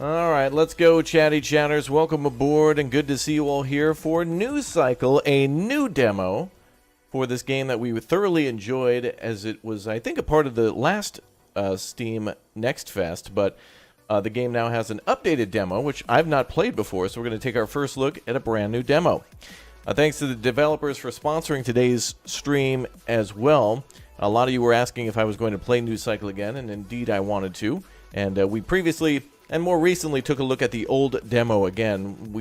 All right, let's go, chatty chatters. Welcome aboard, and good to see you all here for News Cycle, a new demo for this game that we thoroughly enjoyed, as it was, I think, a part of the last Steam Next Fest, but the game now has an updated demo, which I've not played before, so we're going to take our first look at a brand new demo. Thanks to the developers for sponsoring today's stream as well. A lot of you were asking if I was going to play News Cycle again, and indeed I wanted to. And we previously, and more recently, took a look at the old demo again.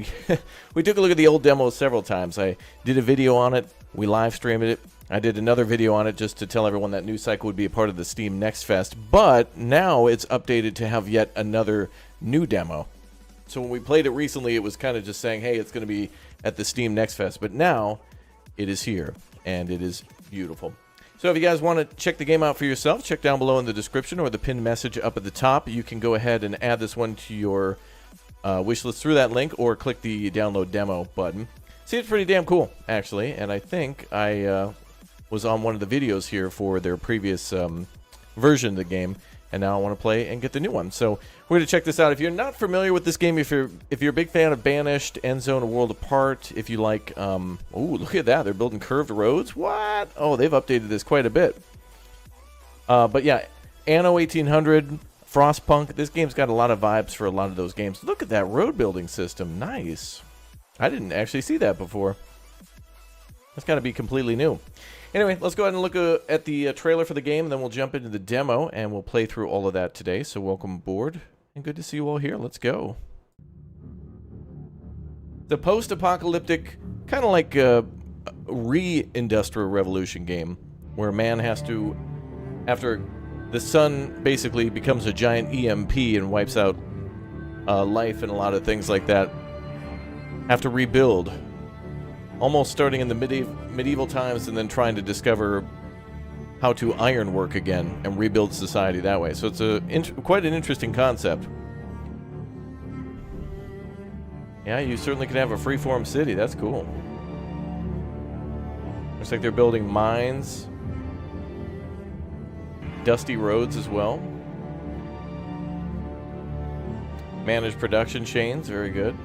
We took a look at the old demo several times. I did a video on it. We live streamed it. I did another video on it just to tell everyone that News Cycle would be a part of the Steam Next Fest. But now it's updated to have yet another new demo. So when we played it recently, it was kind of just saying, hey, it's going to be at the Steam Next Fest. But now it is here, and it is beautiful. So if you guys want to check the game out for yourself, check down below in the description or the pinned message up at the top. You can go ahead and add this one to your wish list through that link, or click the download demo button. See, it's pretty damn cool, actually, and I think I was on one of the videos here for their previous version of the game, and now I want to play and get the new one. So we're going to check this out. If you're not familiar with this game, if you're a big fan of Banished, Endzone, A World Apart, if you like, ooh, look at that, they're building curved roads. What? Oh, they've updated this quite a bit. But yeah, Anno 1800, Frostpunk. This game's got a lot of vibes for a lot of those games. Look at that road building system. Nice. I didn't actually see that before. That's got to be completely new. Anyway, let's go ahead and look at the trailer for the game, and then we'll jump into the demo, and we'll play through all of that today. So welcome aboard, and good to see you all here. Let's go. The post-apocalyptic, kind of like a re-industrial revolution game, where man has to, after the sun basically becomes a giant EMP and wipes out life and a lot of things like that, have to rebuild. Almost starting in the medieval times and then trying to discover how to ironwork again and rebuild society that way. So it's quite an interesting concept. Yeah, you certainly can have a freeform city. That's cool. Looks like they're building mines. Dusty roads as well. Managed production chains. Very good.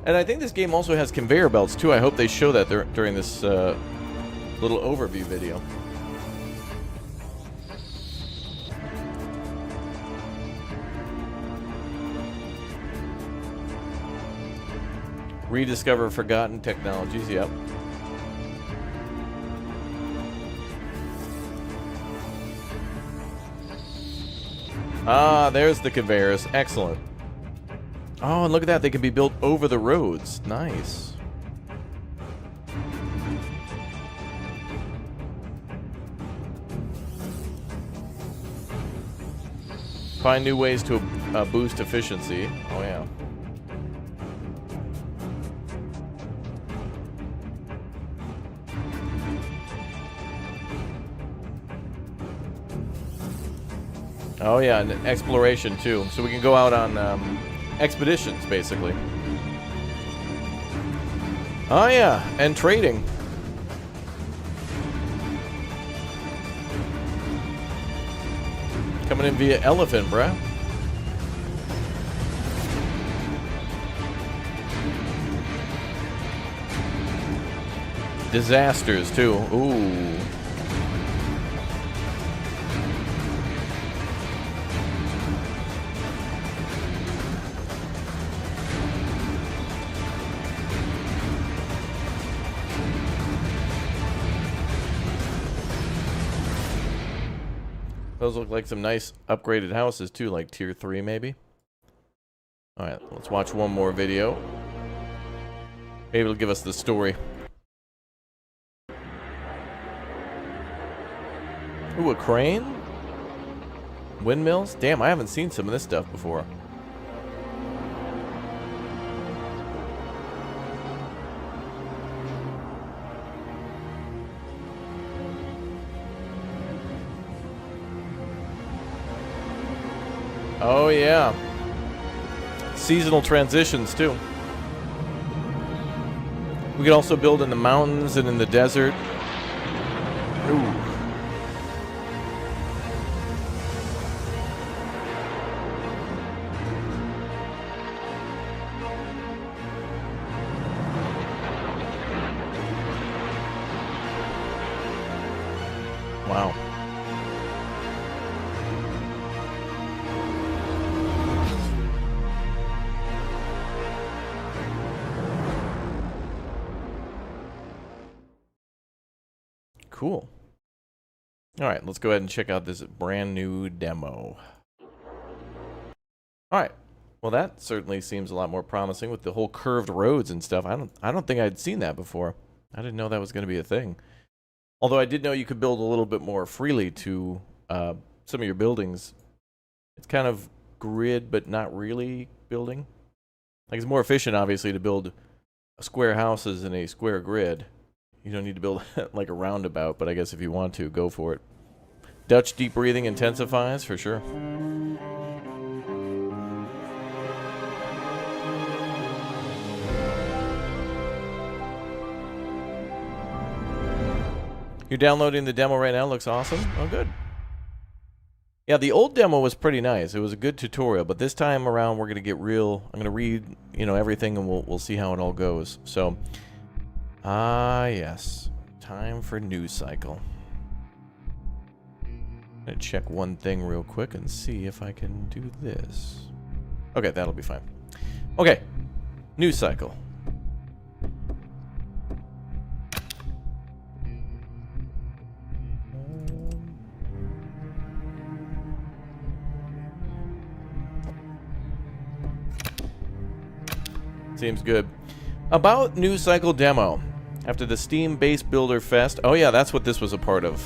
And I think this game also has conveyor belts, too. I hope they show that during this little overview video. Rediscover forgotten technologies, yep. Ah, there's the conveyors. Excellent. Oh, and look at that. They can be built over the roads. Nice. Find new ways to boost efficiency. Oh, yeah. Oh, yeah, and exploration, too. So we can go out on expeditions, basically. Oh, yeah, and trading. Coming in via elephant, bruh. Disasters, too. Ooh. Those look like some nice upgraded houses too, like tier 3 maybe. Alright, let's watch one more video. Maybe it'll give us the story. Ooh, a crane? Windmills? Damn, I haven't seen some of this stuff before. Oh, yeah. Seasonal transitions, too. We could also build in the mountains and in the desert. cool. All right, let's go ahead and check out this brand new demo. All right. Well, that certainly seems a lot more promising with the whole curved roads and stuff. I don't think I'd seen that before. I didn't know that was going to be a thing. Although I did know you could build a little bit more freely to some of your buildings. It's kind of grid, but not really building. Like, it's more efficient, obviously, to build square houses in a square grid. You don't need to build like a roundabout, but I guess if you want to, go for it. Dutch deep breathing intensifies, for sure. You're downloading the demo right now. Looks awesome. Oh, good. Yeah, the old demo was pretty nice. It was a good tutorial, but this time around we're going to get real. I'm going to read, everything, and we'll see how it all goes. So, yes. Time for news cycle. I'm going to check one thing real quick and see if I can do this. Okay, that'll be fine. Okay. News cycle. Seems good. About News Cycle demo. After the Steam Base Builder Fest. Oh yeah, that's what this was a part of.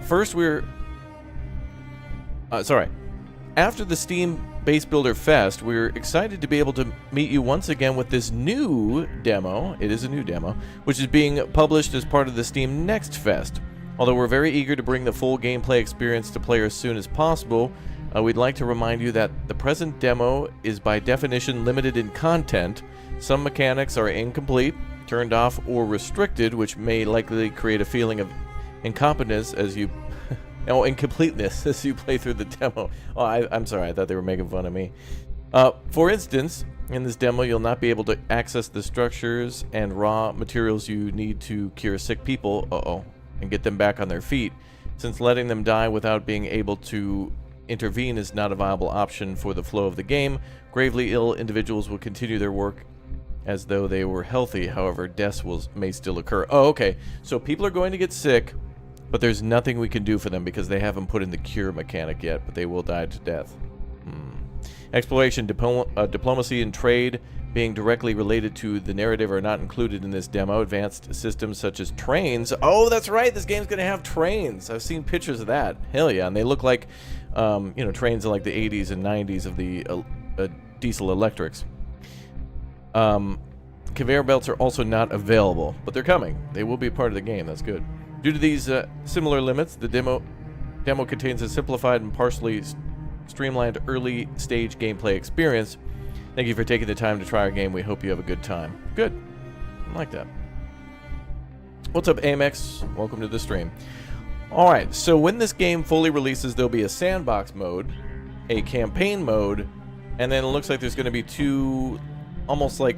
First After the Steam Base Builder Fest, we're excited to be able to meet you once again with this new demo. It is a new demo, which is being published as part of the Steam Next Fest. Although we're very eager to bring the full gameplay experience to players as soon as possible, we'd like to remind you that the present demo is by definition limited in content. Some mechanics are incomplete, turned off, or restricted, which may likely create a feeling of incompetence as you... incompleteness as you play through the demo. Oh, I'm sorry, I thought they were making fun of me. For instance, in this demo, you'll not be able to access the structures and raw materials you need to cure sick people, and get them back on their feet, since letting them die without being able to intervene is not a viable option for the flow of the game. Gravely ill individuals will continue their work as though they were healthy. However, deaths may still occur. Oh, okay. So people are going to get sick, but there's nothing we can do for them because they haven't put in the cure mechanic yet, but they will die to death. Exploration, diplomacy, and trade being directly related to the narrative are not included in this demo. Advanced systems such as trains. Oh, that's right. This game's going to have trains. I've seen pictures of that. Hell yeah. And they look like, trains in like the 80s and 90s of the diesel electrics. Conveyor belts are also not available, but they're coming. They will be a part of the game. That's good. Due to these similar limits, the demo contains a simplified and partially streamlined early stage gameplay experience. Thank you for taking the time to try our game. We hope you have a good time. Good. I like that. What's up, Amex? Welcome to the stream. Alright, so when this game fully releases, there'll be a sandbox mode, a campaign mode, and then it looks like there's going to be two almost like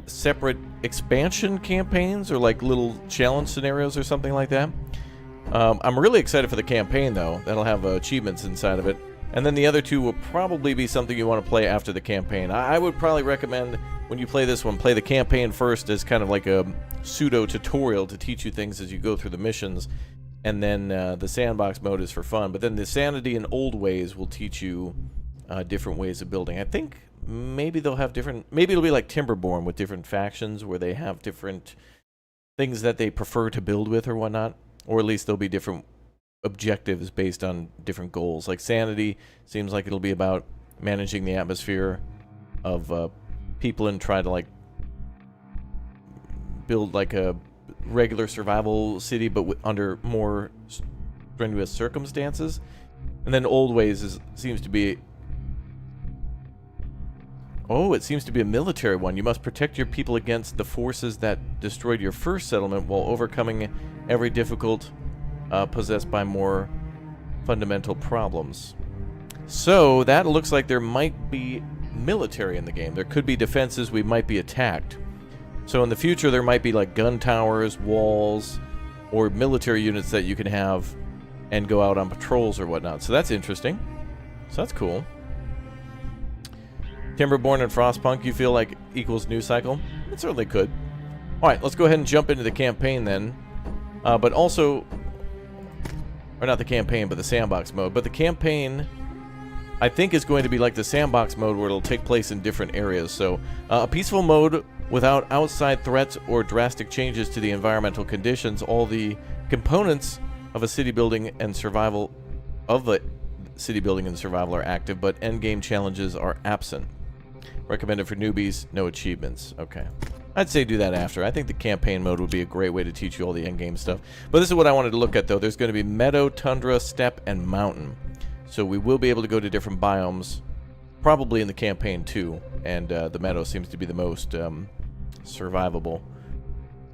separate expansion campaigns or like little challenge scenarios or something like that. I'm really excited for the campaign, though. That'll have achievements inside of it. And then the other two will probably be something you want to play after the campaign. I would probably recommend, when you play this one, play the campaign first as kind of like a pseudo-tutorial to teach you things as you go through the missions. And then the sandbox mode is for fun. But then the sanity and old ways will teach you different ways of building. I think maybe they'll have different... Maybe it'll be like Timberborn with different factions where they have different things that they prefer to build with or whatnot. Or at least there'll be different objectives based on different goals. Like sanity seems like it'll be about managing the atmosphere of people and try to like build like a regular survival city but under more strenuous circumstances. And then old ways seems to be it seems to be a military one. You must protect your people against the forces that destroyed your first settlement while overcoming every difficult possessed by more fundamental problems. So that looks like there might be military in the game. There could be defenses. We might be attacked. So in the future there might be like gun towers, walls, or military units that you can have and go out on patrols or whatnot. So that's interesting. So that's cool. Timberborn and Frostpunk, you feel like equals news cycle? It certainly could. Alright, let's go ahead and jump into the campaign then. But also, or not the campaign, but the sandbox mode. But the campaign, I think, is going to be like the sandbox mode where it'll take place in different areas. So a peaceful mode without outside threats or drastic changes to the environmental conditions. All the components of a city building and survival are active, but endgame challenges are absent. Recommended for newbies, no achievements. Okay. I'd say do that after. I think the campaign mode would be a great way to teach you all the endgame stuff. But this is what I wanted to look at, though. There's going to be meadow, tundra, steppe, and mountain. So we will be able to go to different biomes, probably in the campaign, too. And the meadow seems to be the most survivable.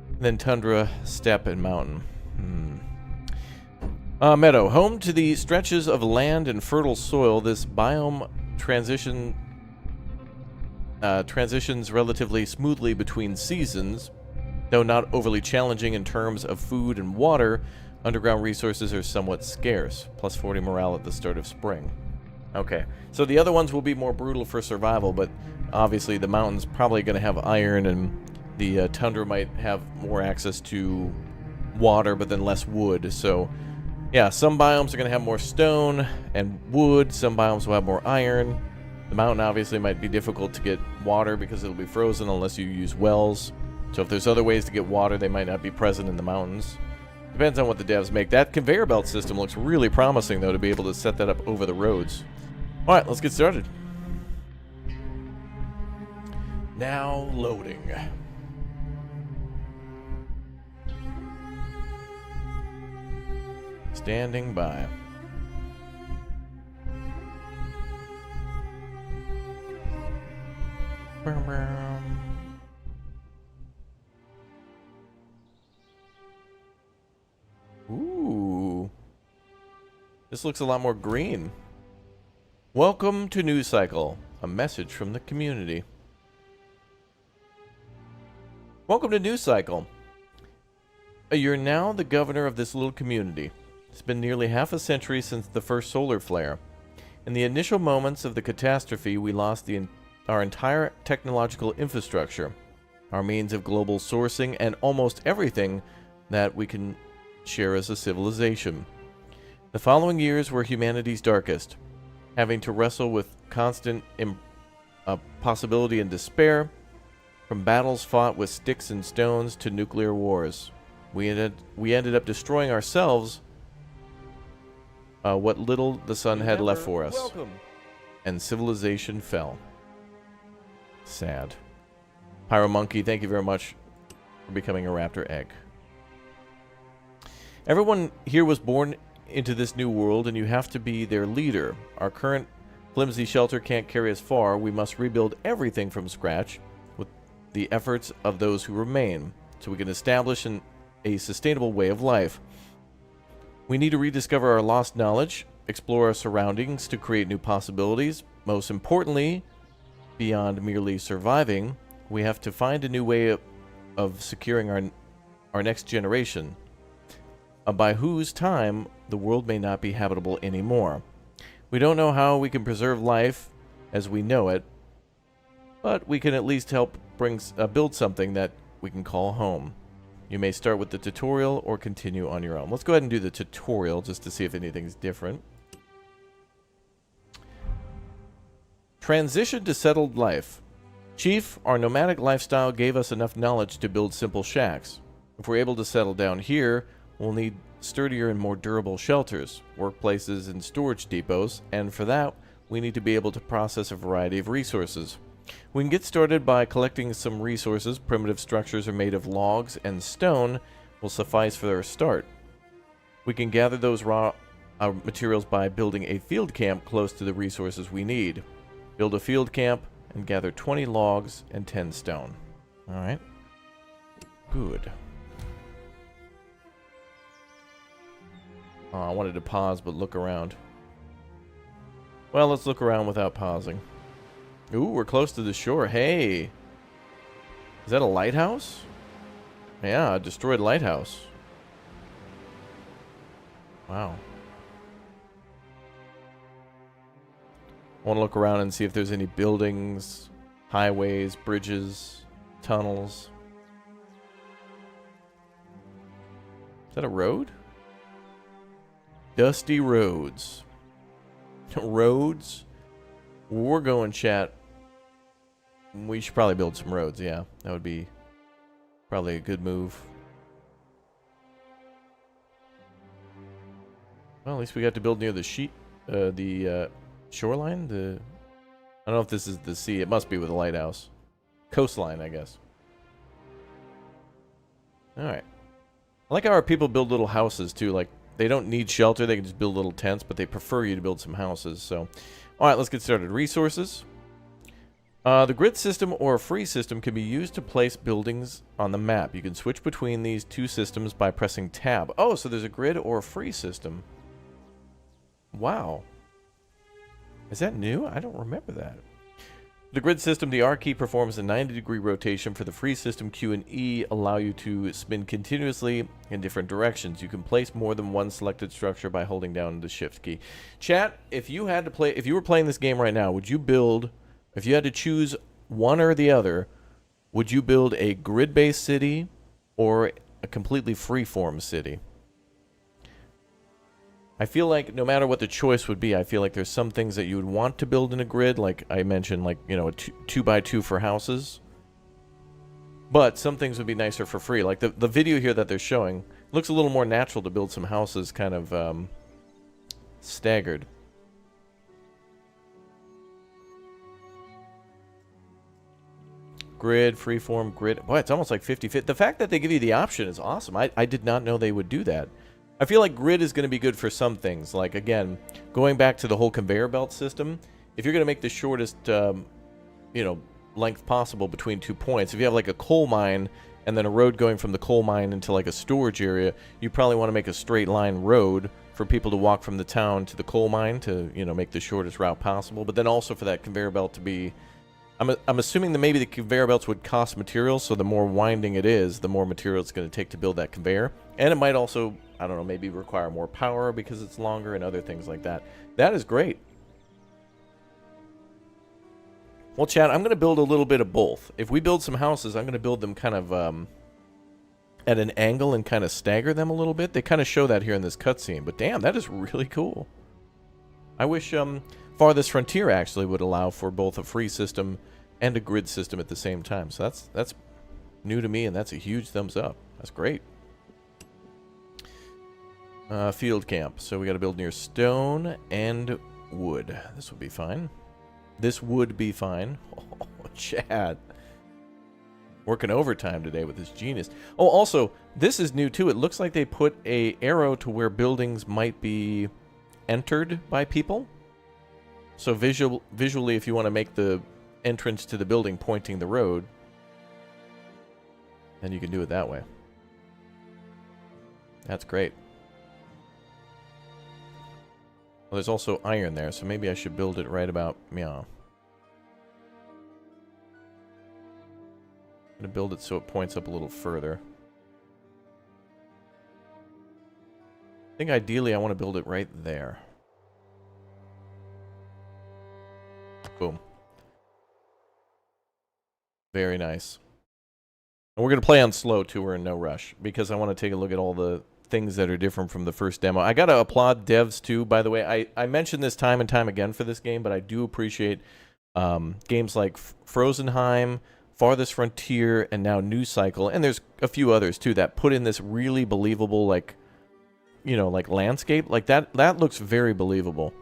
And then tundra, steppe, and mountain. Meadow. Home to the stretches of land and fertile soil, this biome transitions relatively smoothly between seasons. Though not overly challenging in terms of food and water, underground resources are somewhat scarce. Plus 40 morale at the start of spring. Okay, so the other ones will be more brutal for survival, but obviously the mountain's probably going to have iron, and the tundra might have more access to water, but then less wood. So yeah, some biomes are going to have more stone and wood. Some biomes will have more iron. The mountain obviously might be difficult to get water because it'll be frozen unless you use wells. So if there's other ways to get water, they might not be present in the mountains. Depends on what the devs make. That conveyor belt system looks really promising, though, to be able to set that up over the roads. All right, let's get started. Now loading. Standing by. Ooh. This looks a lot more green. Welcome to News Cycle. A message from the community. Welcome to News Cycle. You're now the governor of this little community. It's been nearly half a century since the first solar flare. In the initial moments of the catastrophe, we lost our entire technological infrastructure, our means of global sourcing, and almost everything that we can share as a civilization. The following years were humanity's darkest, having to wrestle with constant possibility and despair, from battles fought with sticks and stones to nuclear wars. We ended up destroying ourselves, what little the sun had left for us. Welcome. And civilization fell. Sad. Pyro Monkey, thank you very much for becoming a Raptor egg. Everyone here was born into this new world, and you have to be their leader. Our current flimsy shelter can't carry us far. We must rebuild everything from scratch with the efforts of those who remain, so we can establish a sustainable way of life. We need to rediscover our lost knowledge, explore our surroundings to create new possibilities. Most importantly, beyond merely surviving, we have to find a new way of securing our next generation, by whose time the world may not be habitable anymore. We don't know how we can preserve life as we know it, but we can at least help build something that we can call home. You may start with the tutorial or continue on your own. Let's go ahead and do the tutorial just to see if anything's different. Transition to settled life. Chief, our nomadic lifestyle gave us enough knowledge to build simple shacks. If we're able to settle down here, we'll need sturdier and more durable shelters, workplaces, and storage depots, and for that, we need to be able to process a variety of resources. We can get started by collecting some resources. Primitive structures are made of logs, and stone will suffice for our start. We can gather those raw materials by building a field camp close to the resources we need. Build a field camp and gather 20 logs and 10 stone. Alright. Good. Oh, I wanted to pause, but look around. Well, let's look around without pausing. Ooh, we're close to the shore. Hey! Is that a lighthouse? Yeah, a destroyed lighthouse. Wow. I want to look around and see if there's any buildings, highways, bridges, tunnels. Is that a road? Dusty roads. Roads? We're going, chat. We should probably build some roads, yeah. That would be probably a good move. Well, at least we got to build near the shoreline. I don't know if this is the sea. It must be with a lighthouse. Coastline, I guess. Alright. I like how our people build little houses, too. Like, they don't need shelter. They can just build little tents, but they prefer you to build some houses. So, alright, let's get started. Resources. The grid system or a free system can be used to place buildings on the map. You can switch between these two systems by pressing tab. Oh, so there's a grid or a free system. Wow. Is that new? I don't remember that. The grid system, the R key performs a 90-degree rotation. For the free system, Q and E allow you to spin continuously in different directions. You can place more than one selected structure by holding down the shift key. Chat, if you were playing this game right now, would you build, if you had to choose one or the other, would you build a grid-based city or a completely free-form city? I feel like no matter what the choice would be, I feel like there's some things that you would want to build in a grid, like I mentioned, like, you know, a 2x2 for houses. But some things would be nicer for free. Like the video here that they're showing looks a little more natural to build some houses kind of staggered. Grid, freeform, grid. Boy, it's almost like 50-50. The fact that they give you the option is awesome. I did not know they would do that. I feel like grid is going to be good for some things. Like, again, going back to the whole conveyor belt system, if you're going to make the shortest, you know, length possible between 2 points, if you have like a coal mine and then a road going from the coal mine into like a storage area, you probably want to make a straight line road for people to walk from the town to the coal mine to, you know, make the shortest route possible. But then also for that conveyor belt to be... I'm assuming that maybe the conveyor belts would cost materials, so the more winding it is, the more material it's going to take to build that conveyor. And it might also, I don't know, maybe require more power because it's longer and other things like that. That is great. Well, Chad, I'm going to build a little bit of both. If we build some houses, I'm going to build them kind of at an angle and kind of stagger them a little bit. They kind of show that here in this cutscene, but damn, that is really cool. I wish Farthest Frontier actually would allow for both a free system and a grid system at the same time. So that's new to me, and that's a huge thumbs up. That's great. Field camp. So we got to build near stone and wood. This would be fine. This would be fine. Oh, Chad. Working overtime today with this genius. Oh, also, this is new too. It looks like they put a arrow to where buildings might be entered by people. So visually, if you want to make the entrance to the building pointing the road, then you can do it that way. That's great. Well, there's also iron there, so maybe I should build it right about meow. I'm going to build it so it points up a little further. I think ideally I want to build it right there. Boom. Very nice. And we're going to play on slow, too. We're in no rush, because I want to take a look at all the things that are different from the first demo. I got to applaud devs, too, by the way. I mentioned this time and time again for this game, but I do appreciate games like Frozenheim, Farthest Frontier, and now News Cycle, and there's a few others, too, that put in this really believable, like, you know, like landscape. Like, that looks very believable.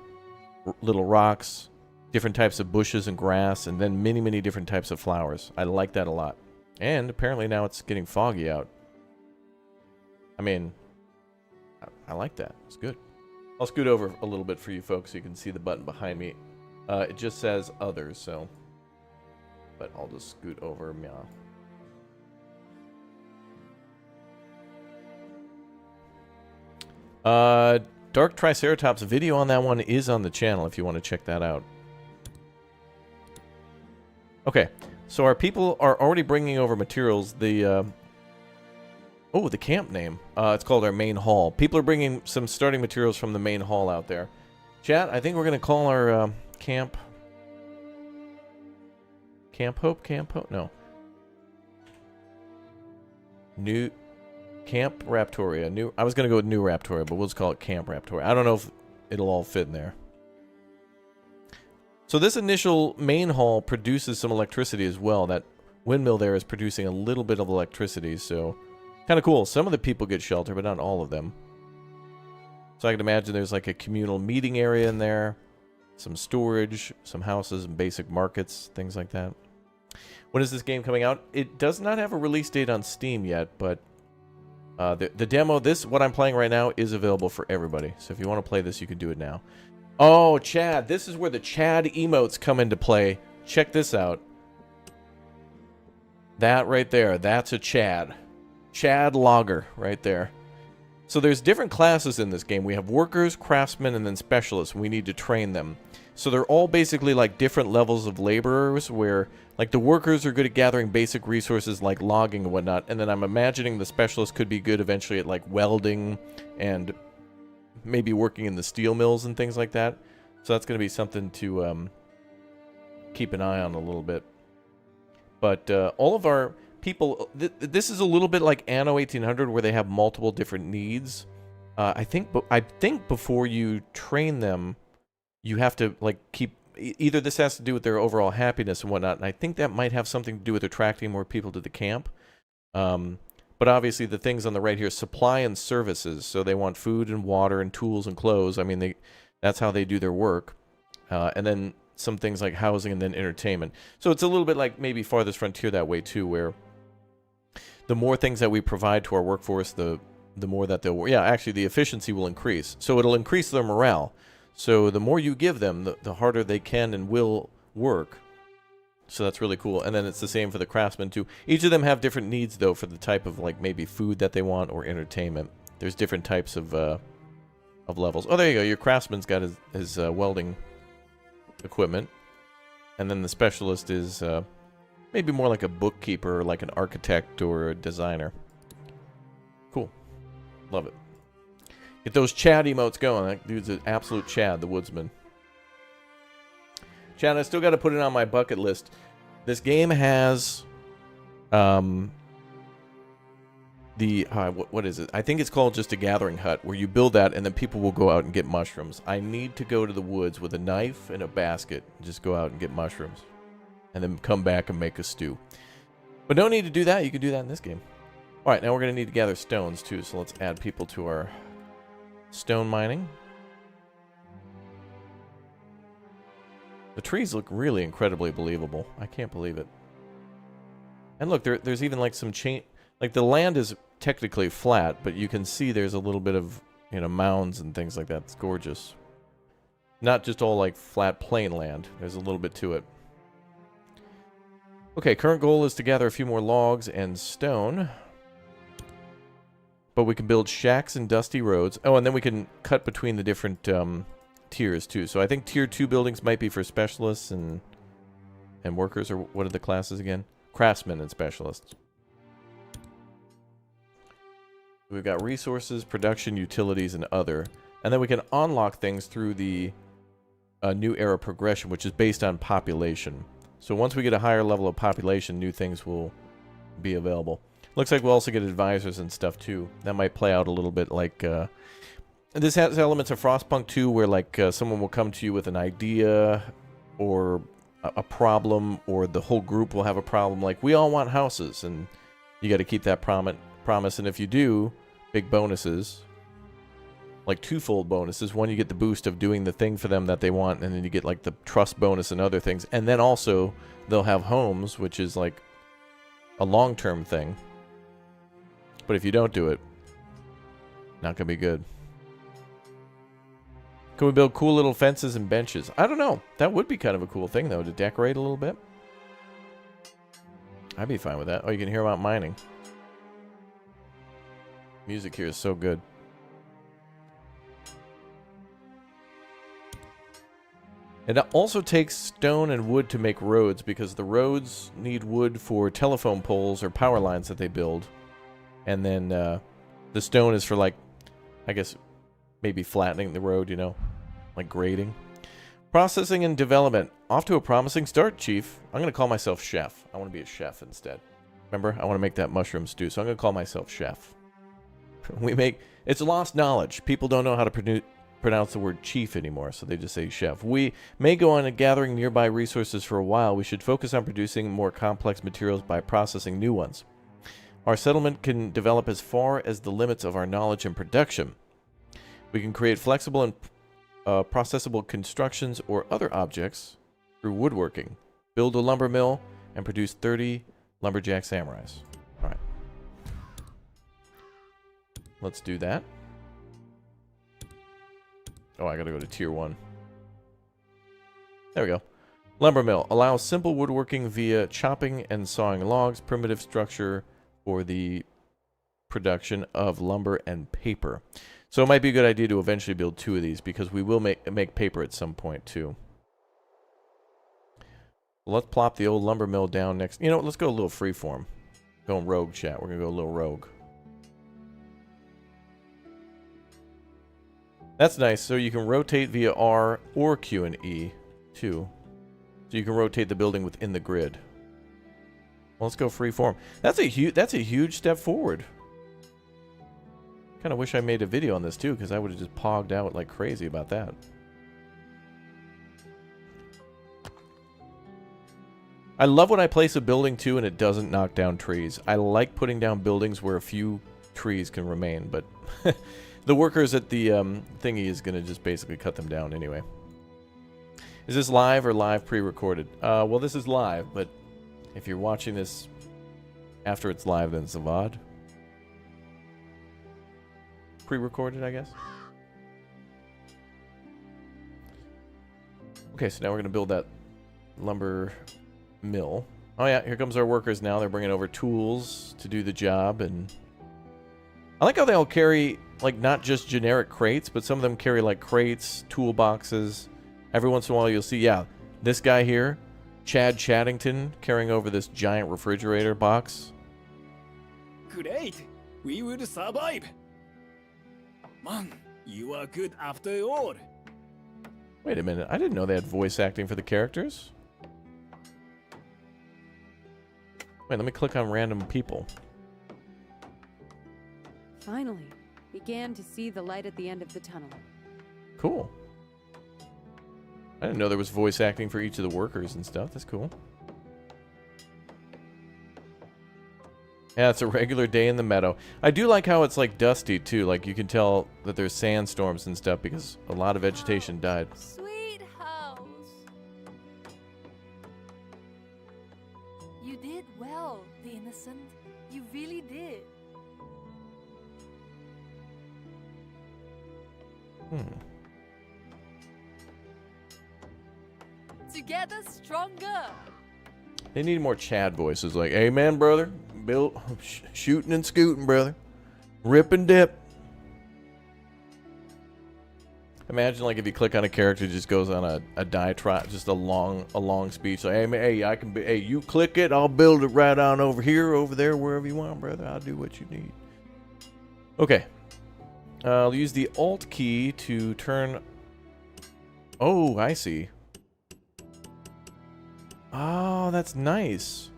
Little rocks, different types of bushes and grass, and then many, many different types of flowers. I like that a lot. And apparently now it's getting foggy out. I mean, I like that. It's good. I'll scoot over a little bit for you folks so you can see the button behind me. It just says others, so... But I'll just scoot over. Yeah. Dark Triceratops video on that one is on the channel if you want to check that out. Okay, so our people are already bringing over materials. The the camp name. It's called our main hall. People are bringing some starting materials from the main hall out there. Chat, I think we're going to call our camp... Camp Hope? Camp Hope? No. Camp Raptoria. I was going to go with New Raptoria, but we'll just call it Camp Raptoria. I don't know if it'll all fit in there. So this initial main hall produces some electricity as well. That windmill there is producing a little bit of electricity, so kind of cool. Some of the people get shelter, but not all of them. So I can imagine there's like a communal meeting area in there, some storage, some houses and basic markets, things like that. When is this game coming out? It does not have a release date on Steam yet, but the demo, what I'm playing right now, is available for everybody. So if you want to play this, you can do it now. Oh, Chad. This is where the Chad emotes come into play. Check this out. That right there, that's a Chad. Chad Logger right there. So there's different classes in this game. We have workers, craftsmen, and then specialists. We need to train them. So they're all basically like different levels of laborers where like the workers are good at gathering basic resources like logging and whatnot. And then I'm imagining the specialists could be good eventually at like welding and maybe working in the steel mills and things like that. So that's going to be something to keep an eye on a little bit. But all of our people, this is a little bit like Anno 1800 where they have multiple different needs. I think before you train them, you have to like keep either this has to do with their overall happiness and whatnot, and I think that might have something to do with attracting more people to the camp. But obviously the things on the right here, supply and services. So they want food and water and tools and clothes. I mean, that's how they do their work. And then some things like housing and then entertainment. So it's a little bit like maybe Farthest Frontier that way too, where the more things that we provide to our workforce, the more that they'll... Yeah, actually, the efficiency will increase. So it'll increase their morale. So the more you give them, the harder they can and will work. So that's really cool. And then it's the same for the craftsmen, too. Each of them have different needs, though, for the type of, like, maybe food that they want or entertainment. There's different types of levels. Oh, there you go. Your craftsman's got his welding equipment. And then the specialist is... maybe more like a bookkeeper, or like an architect or a designer. Cool. Love it. Get those Chad emotes going. That dude's an absolute Chad, the woodsman. Chad, I still got to put it on my bucket list. This game has... what is it? I think it's called just a gathering hut, where you build that and then people will go out and get mushrooms. I need to go to the woods with a knife and a basket and just go out and get mushrooms. And then come back and make a stew. But no need to do that. You can do that in this game. Alright, now we're going to need to gather stones, too. So let's add people to our stone mining. The trees look really incredibly believable. I can't believe it. And look, there's even like some chain... Like, the land is technically flat, but you can see there's a little bit of, you know, mounds and things like that. It's gorgeous. Not just all, like, flat plain land. There's a little bit to it. Okay, current goal is to gather a few more logs and stone. But we can build shacks and dusty roads. Oh, and then we can cut between the different tiers, too. So I think Tier 2 buildings might be for specialists and workers, or what are the classes again? Craftsmen and specialists. We've got resources, production, utilities, and other. And then we can unlock things through the new era progression, which is based on population. So once we get a higher level of population, new things will be available. Looks like we'll also get advisors and stuff, too. That might play out a little bit like... this has elements of Frostpunk 2, where like someone will come to you with an idea or a problem, or the whole group will have a problem. Like, we all want houses, and you got to keep that promise. And if you do, big bonuses. Like twofold bonuses. One, you get the boost of doing the thing for them that they want, and then you get like the trust bonus and other things. And then also they'll have homes, which is like a long-term thing. But if you don't do it, not gonna be good. Can we build cool little fences and benches? I don't know. That would be kind of a cool thing, though, to decorate a little bit. I'd be fine with that. Oh, you can hear about mining. Music here is so good. It also takes stone and wood to make roads, because the roads need wood for telephone poles or power lines that they build. And then the stone is for, like, I guess, maybe flattening the road, you know, like grading. Processing and development. Off to a promising start, Chief. I'm going to call myself Chef. I want to be a chef instead. Remember, I want to make that mushroom stew, so I'm going to call myself Chef. It's lost knowledge. People don't know how to pronounce the word chief anymore, so they just say chef. We may go on gathering nearby resources for a while. We should focus on producing more complex materials by processing new ones. Our settlement can develop as far as the limits of our knowledge and production. We can create flexible and processable constructions or other objects through woodworking. Build a lumber mill and produce 30 lumberjack samurais. Alright. Let's do that. Oh, I gotta go to tier 1. There we go. Lumber mill. Allows simple woodworking via chopping and sawing logs. Primitive structure for the production of lumber and paper. So it might be a good idea to eventually build 2 of these, because we will make paper at some point too. Let's plop the old lumber mill down next. You know what? Let's go a little freeform. Going rogue, chat. We're going to go a little rogue. That's nice. So you can rotate via R or Q and E too. So you can rotate the building within the grid. Well, let's go freeform. That's a huge step forward. Kind of wish I made a video on this too, because I would have just pogged out like crazy about that. I love when I place a building too and it doesn't knock down trees. I like putting down buildings where a few trees can remain, but the workers at the thingy is going to just basically cut them down anyway. Is this live or live pre-recorded? Well, this is live, but if you're watching this after it's live, then it's a VOD. Pre-recorded, I guess. Okay, so now we're going to build that lumber mill. Oh yeah, here comes our workers now. They're bringing over tools to do the job, and I like how they all carry, like, not just generic crates, but some of them carry, like, crates, toolboxes. Every once in a while you'll see, yeah, this guy here, Chad Chaddington, carrying over this giant refrigerator box. Great! We will survive! Man, you are good after all. Wait a minute, I didn't know they had voice acting for the characters. Wait, let me click on random people. Finally, began to see the light at the end of the tunnel. Cool. I didn't know there was voice acting for each of the workers and stuff. That's cool. Yeah, it's a regular day in the meadow. I do like how it's like dusty too. Like you can tell that there's sandstorms and stuff because a lot of vegetation died. Sweet house. You did well, the innocent. You really did. Together stronger. They need more Chad voices like, hey man, brother. Bill, shooting and scooting, brother. Rip and dip. Imagine like if you click on a character, it just goes on a diatribe, just a long speech. Like, hey man, hey, I can be, hey, you click it, I'll build it right on over here, over there, wherever you want, brother. I'll do what you need. Okay. I'll use the Alt key to turn. Oh, I see. Oh, that's nice.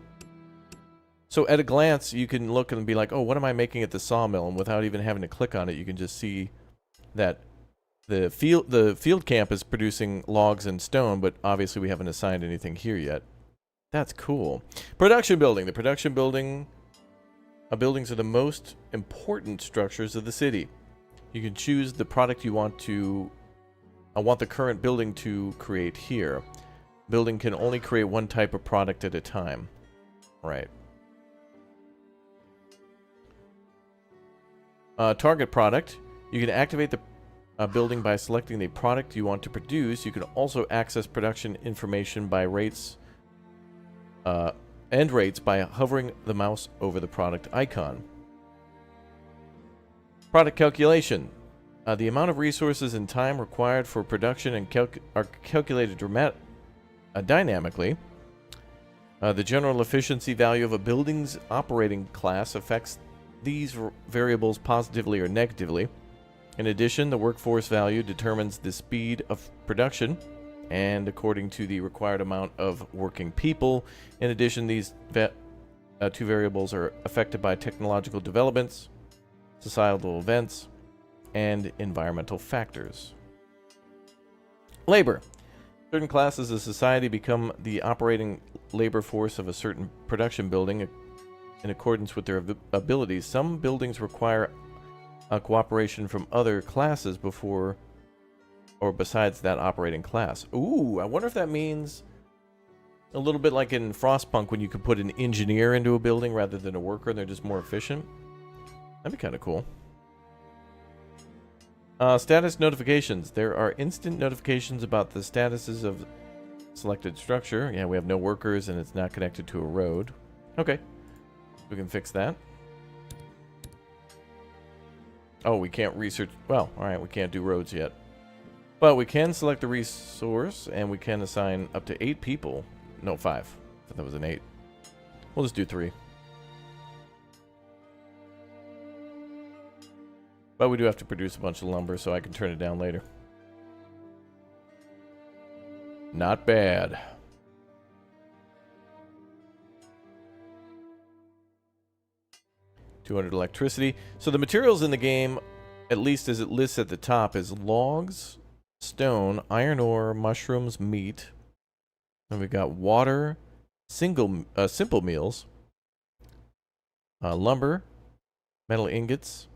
So at a glance, you can look and be like, oh, what am I making at the sawmill? And without even having to click on it, you can just see that the field camp is producing logs and stone, but obviously we haven't assigned anything here yet. That's cool. Production building. The production building buildings are the most important structures of the city. You can choose the product you want to want the current building to create here. Building can only create one type of product at a time. Right. Target product. You can activate the building by selecting the product you want to produce. You can also access production information by rates and rates by hovering the mouse over the product icon. Product calculation. The amount of resources and time required for production and are calculated dynamically. The general efficiency value of a building's operating class affects these variables positively or negatively. In addition, the workforce value determines the speed of production and according to the required amount of working people. In addition, these two variables are affected by technological developments societal events, and environmental factors. Labor. Certain classes of society become the operating labor force of a certain production building in accordance with their abilities. Some buildings require cooperation from other classes before or besides that operating class. Ooh, I wonder if that means a little bit like in Frostpunk when you could put an engineer into a building rather than a worker and they're just more efficient. That'd be kind of cool. Status notifications. There are instant notifications about the statuses of selected structure. Yeah, we have no workers and it's not connected to a road. Okay. We can fix that. Oh, we can't research. Well, alright, we can't do roads yet. But we can select the resource and we can assign up to 8 people. No, 5. I thought that was an 8. We'll just do 3. But we do have to produce a bunch of lumber, so I can turn it down later. Not bad. $200 electricity. So the materials in the game, at least as it lists at the top, is logs, stone, iron ore, mushrooms, meat. And we've got water, simple meals, lumber, metal ingots,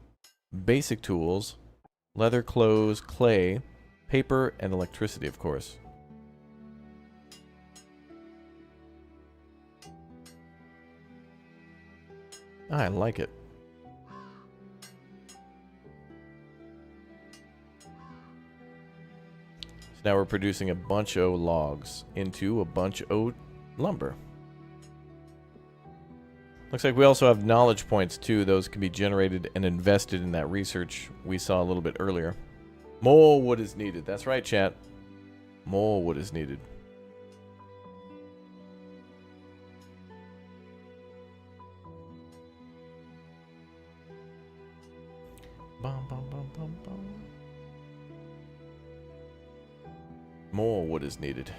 basic tools, leather, clothes, clay, paper, and electricity, of course. I like it. So now we're producing a bunch of logs into a bunch of lumber. Looks like we also have knowledge points too. Those can be generated and invested in that research we saw a little bit earlier. More wood is needed. That's right, chat. More wood is needed. Bum, bum, bum, bum, bum. More wood is needed.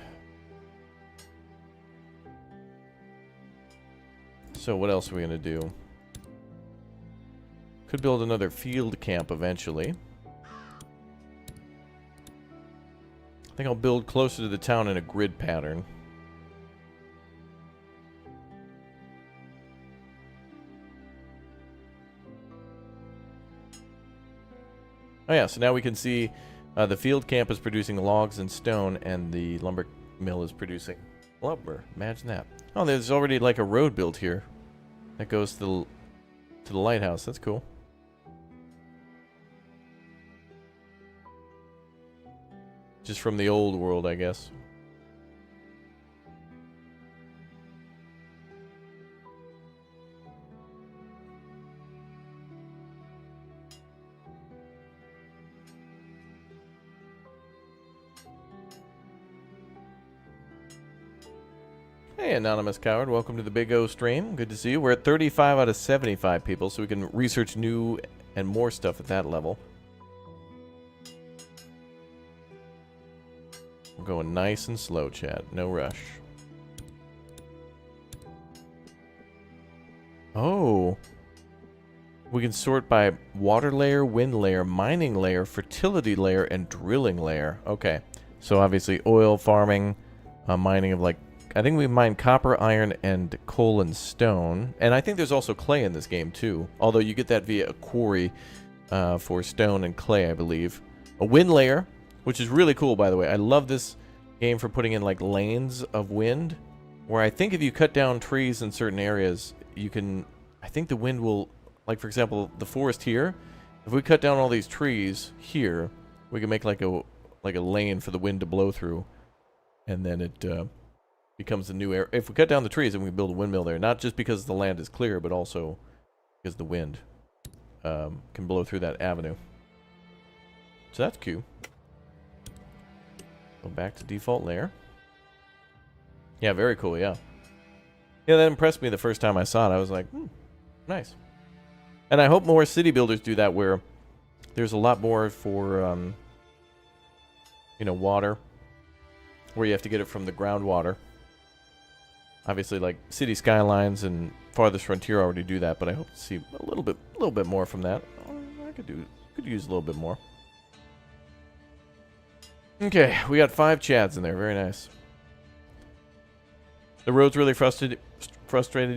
So what else are we going to do? Could build another field camp eventually. I think I'll build closer to the town in a grid pattern. Oh yeah, so now we can see the field camp is producing logs and stone, and the lumber mill is producing lumber. Imagine that. Oh, there's already like a road built here that goes to the lighthouse. That's cool. Just from the old world, I guess. Hey, Anonymous Coward. Welcome to the Big O stream. Good to see you. We're at 35 out of 75 people, so we can research new and more stuff at that level. We're going nice and slow, chat. No rush. Oh. We can sort by water layer, wind layer, mining layer, fertility layer, and drilling layer. Okay. So obviously oil farming, mining of like, I think we mine copper, iron, and coal and stone. And I think there's also clay in this game too. Although you get that via a quarry for stone and clay, I believe. A wind layer, which is really cool, by the way. I love this game for putting in like lanes of wind, where I think if you cut down trees in certain areas, you can, I think the wind will, like for example, the forest here, if we cut down all these trees here, we can make like a lane for the wind to blow through, and then it becomes a new area. If we cut down the trees, then we can build a windmill there, not just because the land is clear, but also because the wind can blow through that avenue. So that's cute. Go back to default layer. Yeah, very cool, yeah. Yeah, that impressed me the first time I saw it. I was like, nice. And I hope more city builders do that, where there's a lot more for, you know, water, where you have to get it from the groundwater. Obviously, like City Skylines and Farthest Frontier already do that, but I hope to see a little bit more from that. Could use a little bit more. Okay, we got 5 chads in there. Very nice. The roads really frustrated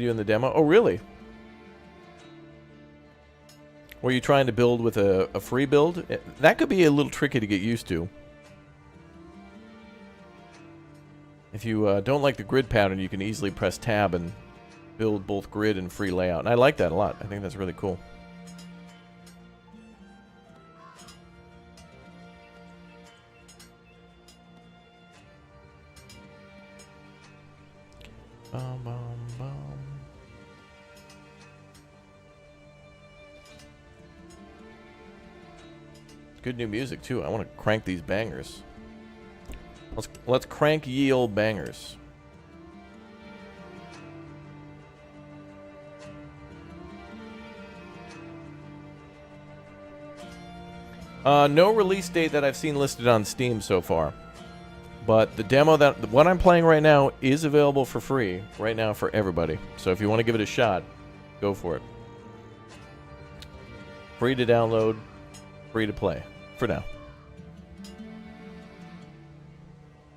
you in the demo? Oh, really? Were you trying to build with a free build? That could be a little tricky to get used to. If you don't like the grid pattern, you can easily press tab and build both grid and free layout. And I like that a lot. I think that's really cool. Bum, bum, bum. Good new music too. I want to crank these bangers. Let's crank ye old bangers. No release date that I've seen listed on Steam so far. But the demo what I'm playing right now is available for free right now for everybody. So if you want to give it a shot, go for it. Free to download, free to play for now.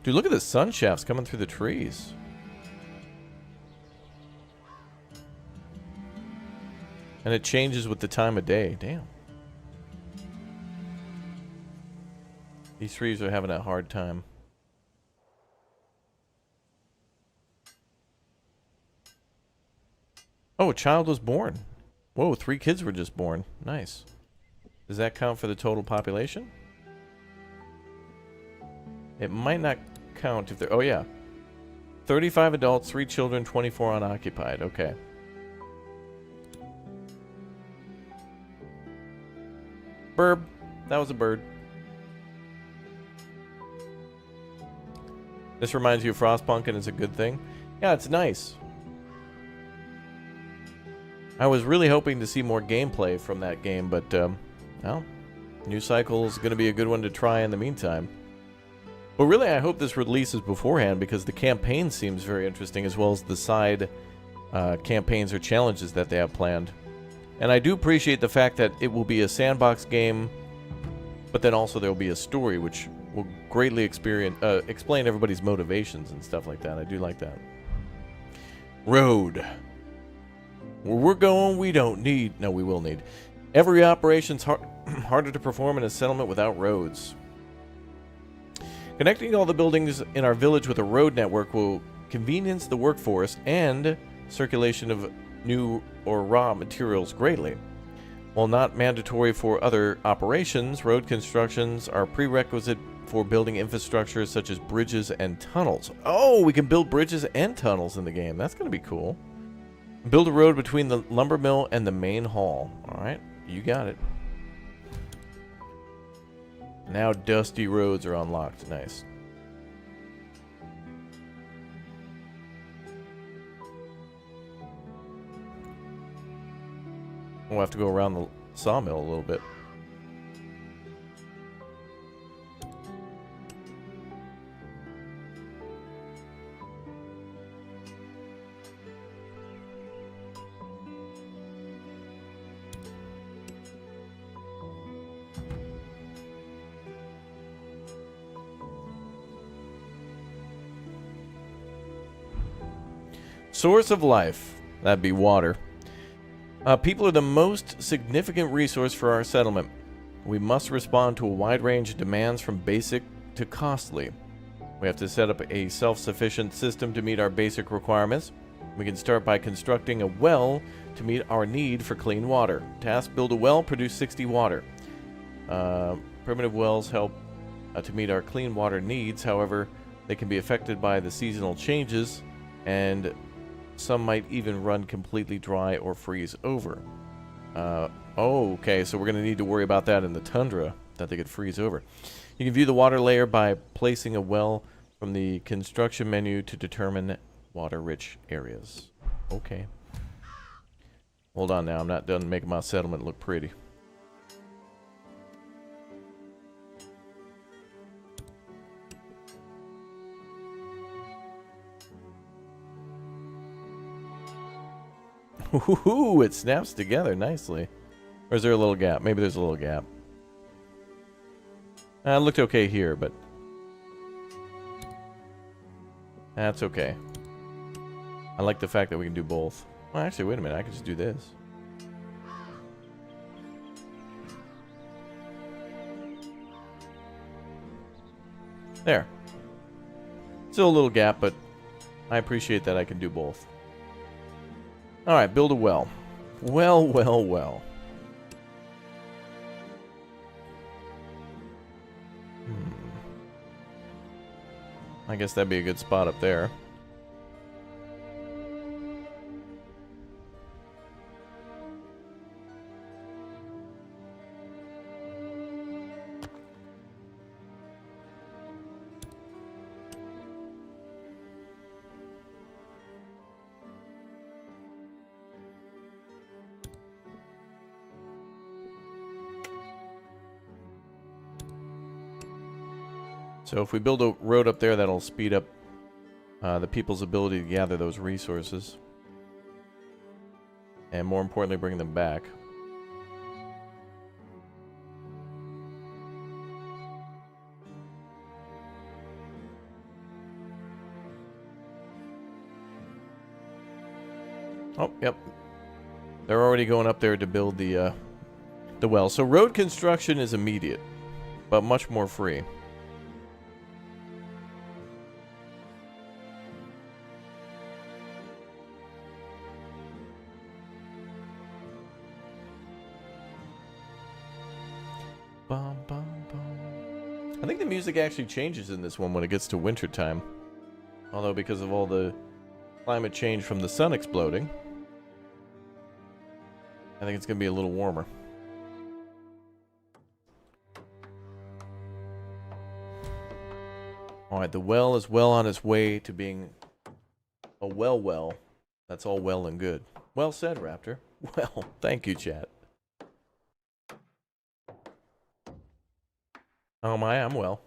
Dude, look at the sun shafts coming through the trees. And it changes with the time of day. Damn. These trees are having a hard time. Oh, a child was born. Whoa, 3 kids were just born. Nice. Does that count for the total population? It might not count if they're... Oh, yeah. 35 adults, 3 children, 24 unoccupied. Okay. Burb. That was a bird. This reminds you of Frostpunk and is a good thing. Yeah, it's nice. I was really hoping to see more gameplay from that game, but, well, New Cycle is going to be a good one to try in the meantime. But really, I hope this releases beforehand because the campaign seems very interesting, as well as the side campaigns or challenges that they have planned. And I do appreciate the fact that it will be a sandbox game, but then also there will be a story, which will greatly explain everybody's motivations and stuff like that. I do like that. Road. Where we're going, we don't need... No, we will need. Every operation's harder to perform in a settlement without roads. Connecting all the buildings in our village with a road network will convenience the workforce and circulation of new or raw materials greatly. While not mandatory for other operations, road constructions are prerequisite for building infrastructure such as bridges and tunnels. Oh, we can build bridges and tunnels in the game. That's going to be cool. Build a road between the lumber mill and the main hall. Alright, you got it. Now dusty roads are unlocked. Nice. We'll have to go around the sawmill a little bit. Source of life. That'd be water. People are the most significant resource for our settlement. We must respond to a wide range of demands from basic to costly. We have to set up a self-sufficient system to meet our basic requirements. We can start by constructing a well to meet our need for clean water. Task: build a well, produce 60 water. Primitive wells help to meet our clean water needs. However, they can be affected by the seasonal changes, and some might even run completely dry or freeze over. Okay, so we're going to need to worry about that in the tundra, that they could freeze over. You can view the water layer by placing a well from the construction menu to determine water-rich areas. Okay. Hold on now, I'm not done making my settlement look pretty. Ooh, it snaps together nicely. Or is there a little gap? Maybe there's a little gap. It looked okay here, but... that's okay. I like the fact that we can do both. Well, actually, wait a minute. I can just do this. There. Still a little gap, but I appreciate that I can do both. Alright, build a well. Well, well, well. I guess that'd be a good spot up there. So if we build a road up there, that'll speed up the people's ability to gather those resources. And more importantly, bring them back. Oh, yep. They're already going up there to build the well. So road construction is immediate, but much more free. Bum, bum, bum. I think the music actually changes in this one when it gets to wintertime. Although because of all the climate change from the sun exploding, I think it's going to be a little warmer. Alright, the well is well on its way to being a well. That's all well and good. Well said, Raptor. Well, thank you, chat. Oh my, I'm well.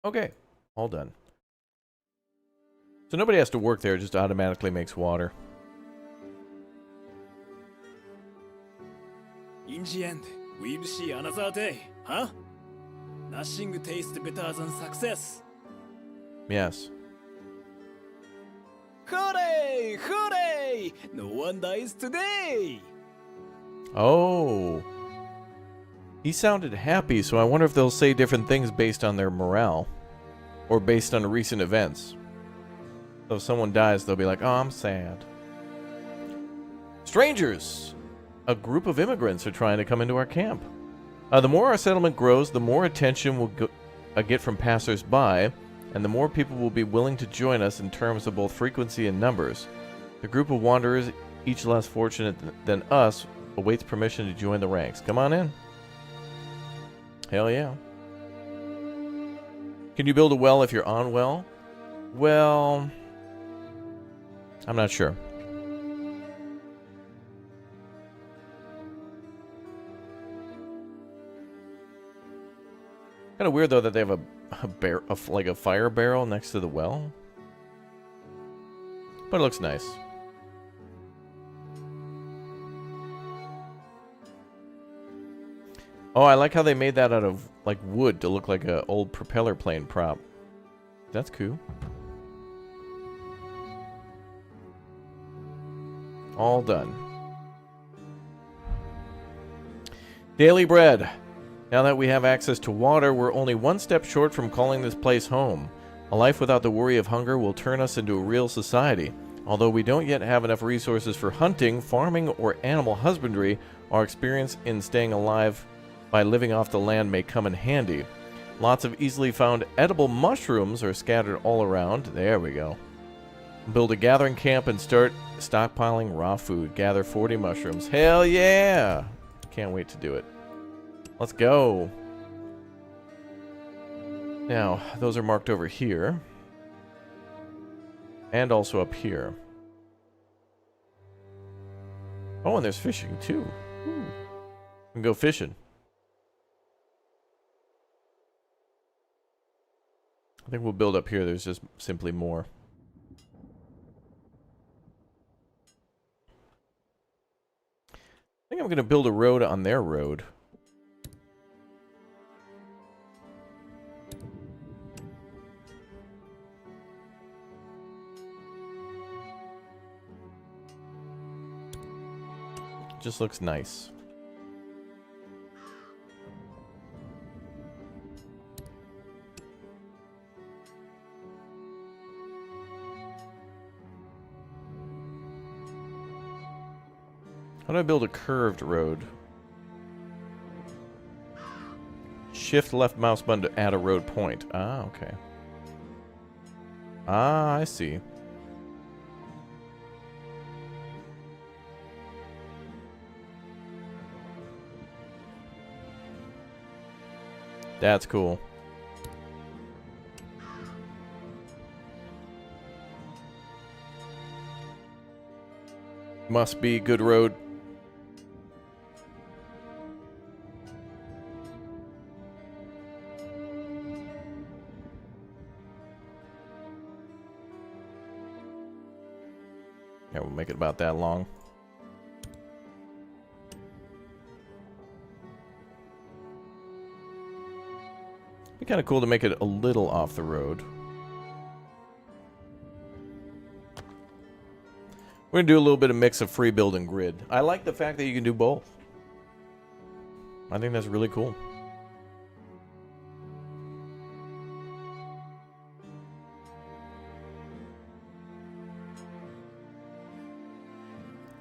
Okay, all done. So nobody has to work there, it just automatically makes water. In the end, we'll see another day, huh? Nothing tastes better than success. Yes. Hooray! Hooray! No one dies today! Oh. He sounded happy, so I wonder if they'll say different things based on their morale. Or based on recent events. So if someone dies, they'll be like, oh, I'm sad. Strangers! A group of immigrants are trying to come into our camp. The more our settlement grows, the more attention we'll get from passers-by, and the more people will be willing to join us in terms of both frequency and numbers. The group of wanderers, each less fortunate than us, awaits permission to join the ranks. Come on in. Hell yeah. Can you build a well if you're on well? Well, I'm not sure. Kind of weird though that they have like a fire barrel next to the well. But it looks nice. Oh, I like how they made that out of like wood to look like an old propeller plane prop. That's cool. All done. Daily bread. Now that we have access to water, we're only one step short from calling this place home. A life without the worry of hunger will turn us into a real society. Although we don't yet have enough resources for hunting, farming, or animal husbandry, our experience in staying alive by living off the land may come in handy. Lots of easily found edible mushrooms are scattered all around. There we go. Build a gathering camp and start stockpiling raw food. Gather 40 mushrooms. Hell yeah! Can't wait to do it. Let's go. Now, those are marked over here. And also up here. Oh, and there's fishing too. Ooh. We can go fishing. I think we'll build up here. There's just simply more. we're going to build a road on their road. Just looks nice. How do I build a curved road? Shift left mouse button to add a road point. Ah, okay. Ah, I see. That's cool. Must be good road. Yeah, we'll make it about that long. Be kind of cool to make it a little off the road. We're going to do a little bit of mix of free build and grid. I like the fact that you can do both. I think that's really cool.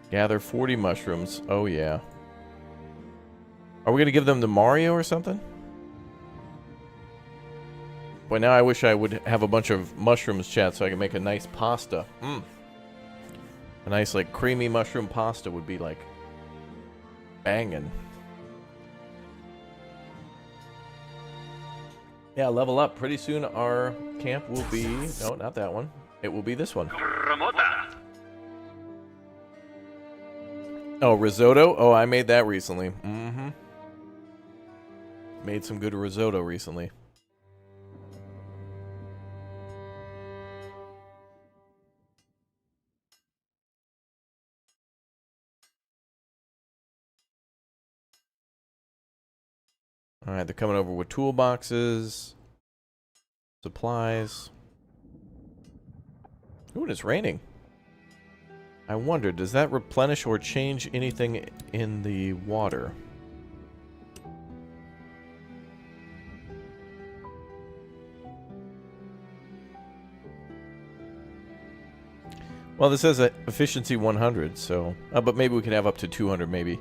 Gather 40 mushrooms. Oh, yeah. Are we going to give them to Mario or something? Boy, now I wish I would have a bunch of mushrooms, chat, so I can make a nice pasta. Mmm. A nice, like, creamy mushroom pasta would be, like, banging. Yeah, level up. Pretty soon our camp will be... No, not that one. It will be this one. Oh, risotto? Oh, I made that recently. Mm-hmm. Made some good risotto recently. Alright, they're coming over with toolboxes, supplies. Ooh, and it's raining. I wonder, does that replenish or change anything in the water? Well, this says efficiency 100, so... but maybe we can have up to 200, maybe.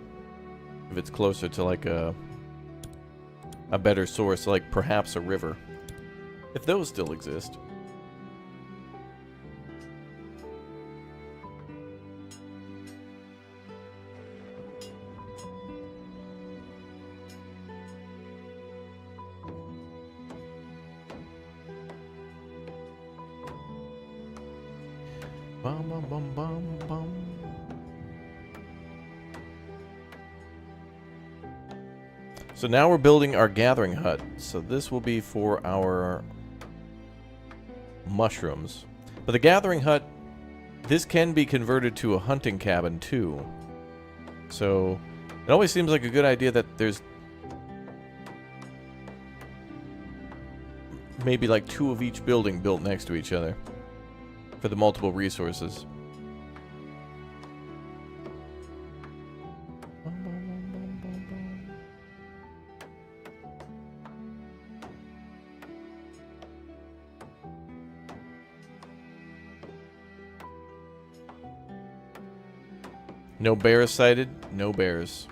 If it's closer to, like, a better source, like perhaps a river. If those still exist. Bum, bum, bum, bum, bum. So now we're building our gathering hut. So this will be for our mushrooms. But the gathering hut, this can be converted to a hunting cabin too. So it always seems like a good idea that there's maybe like 2 of each building built next to each other for the multiple resources. No bears sighted? No bears.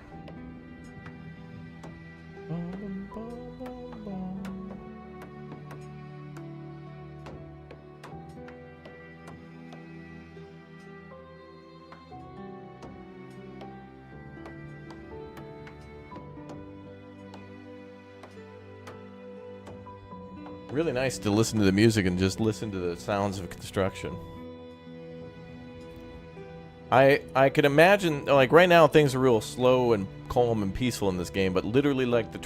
Really nice to listen to the music and just listen to the sounds of construction. I can imagine, like, right now things are real slow and calm and peaceful in this game, but literally, like, the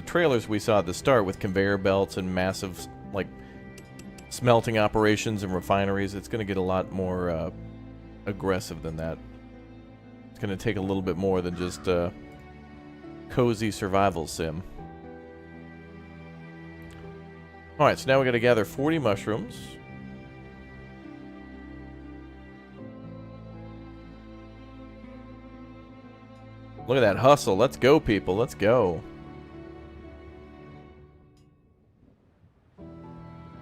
trailers we saw at the start with conveyor belts and massive, like, smelting operations and refineries, it's going to get a lot more aggressive than that. It's going to take a little bit more than just a cozy survival sim. Alright, so now we got to gather 40 mushrooms. Look at that hustle. Let's go, people. Let's go.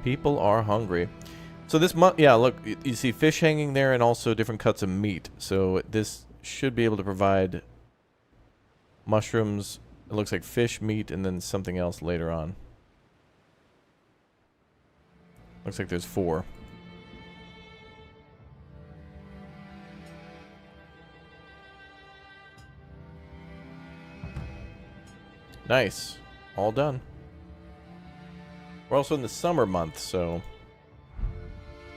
People are hungry. So this yeah, look, you see fish hanging there and also different cuts of meat. So this should be able to provide mushrooms. It looks like fish, meat, and then something else later on. Looks like there's 4. Nice. All done. We're also in the summer month, so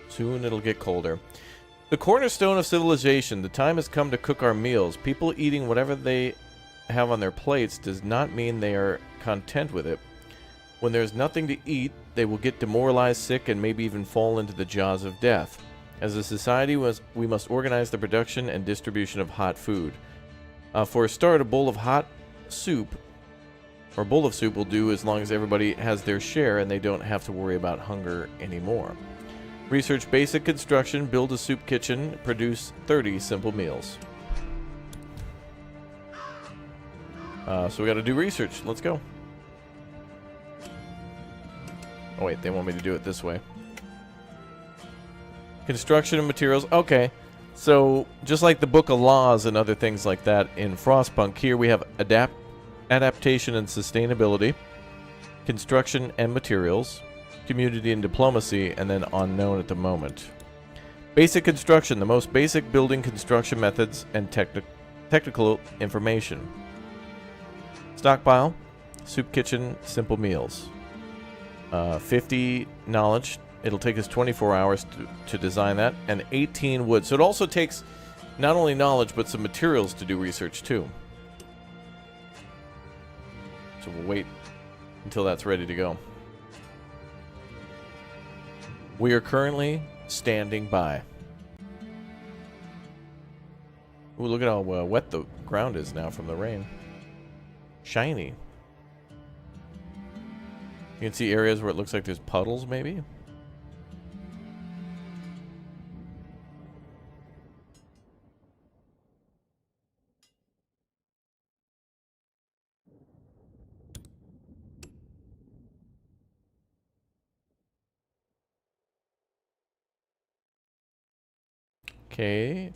soon it'll get colder. The cornerstone of civilization. The time has come to cook our meals. People eating whatever they have on their plates does not mean they are content with it. When there's nothing to eat, they will get demoralized, sick, and maybe even fall into the jaws of death. As a society, we must organize the production and distribution of hot food. For a start, a bowl of soup will do as long as everybody has their share and they don't have to worry about hunger anymore. Research basic construction, build a soup kitchen, produce 30 simple meals. So we got to do research. Let's go. Oh wait, they want me to do it this way. Construction and materials. Okay. So just like the Book of Laws and other things like that in Frostpunk, here we have adaptation and sustainability, construction and materials, community and diplomacy, and then unknown at the moment. Basic construction, the most basic building construction methods and technical information. Stockpile, soup kitchen, simple meals. 50 knowledge. It'll take us 24 hours to design that, and 18 wood. So it also takes not only knowledge, but some materials to do research too. So we'll wait until that's ready to go. We are currently standing by. Ooh, look at how wet the ground is now from the rain. Shiny. You can see areas where it looks like there's puddles, maybe? Okay.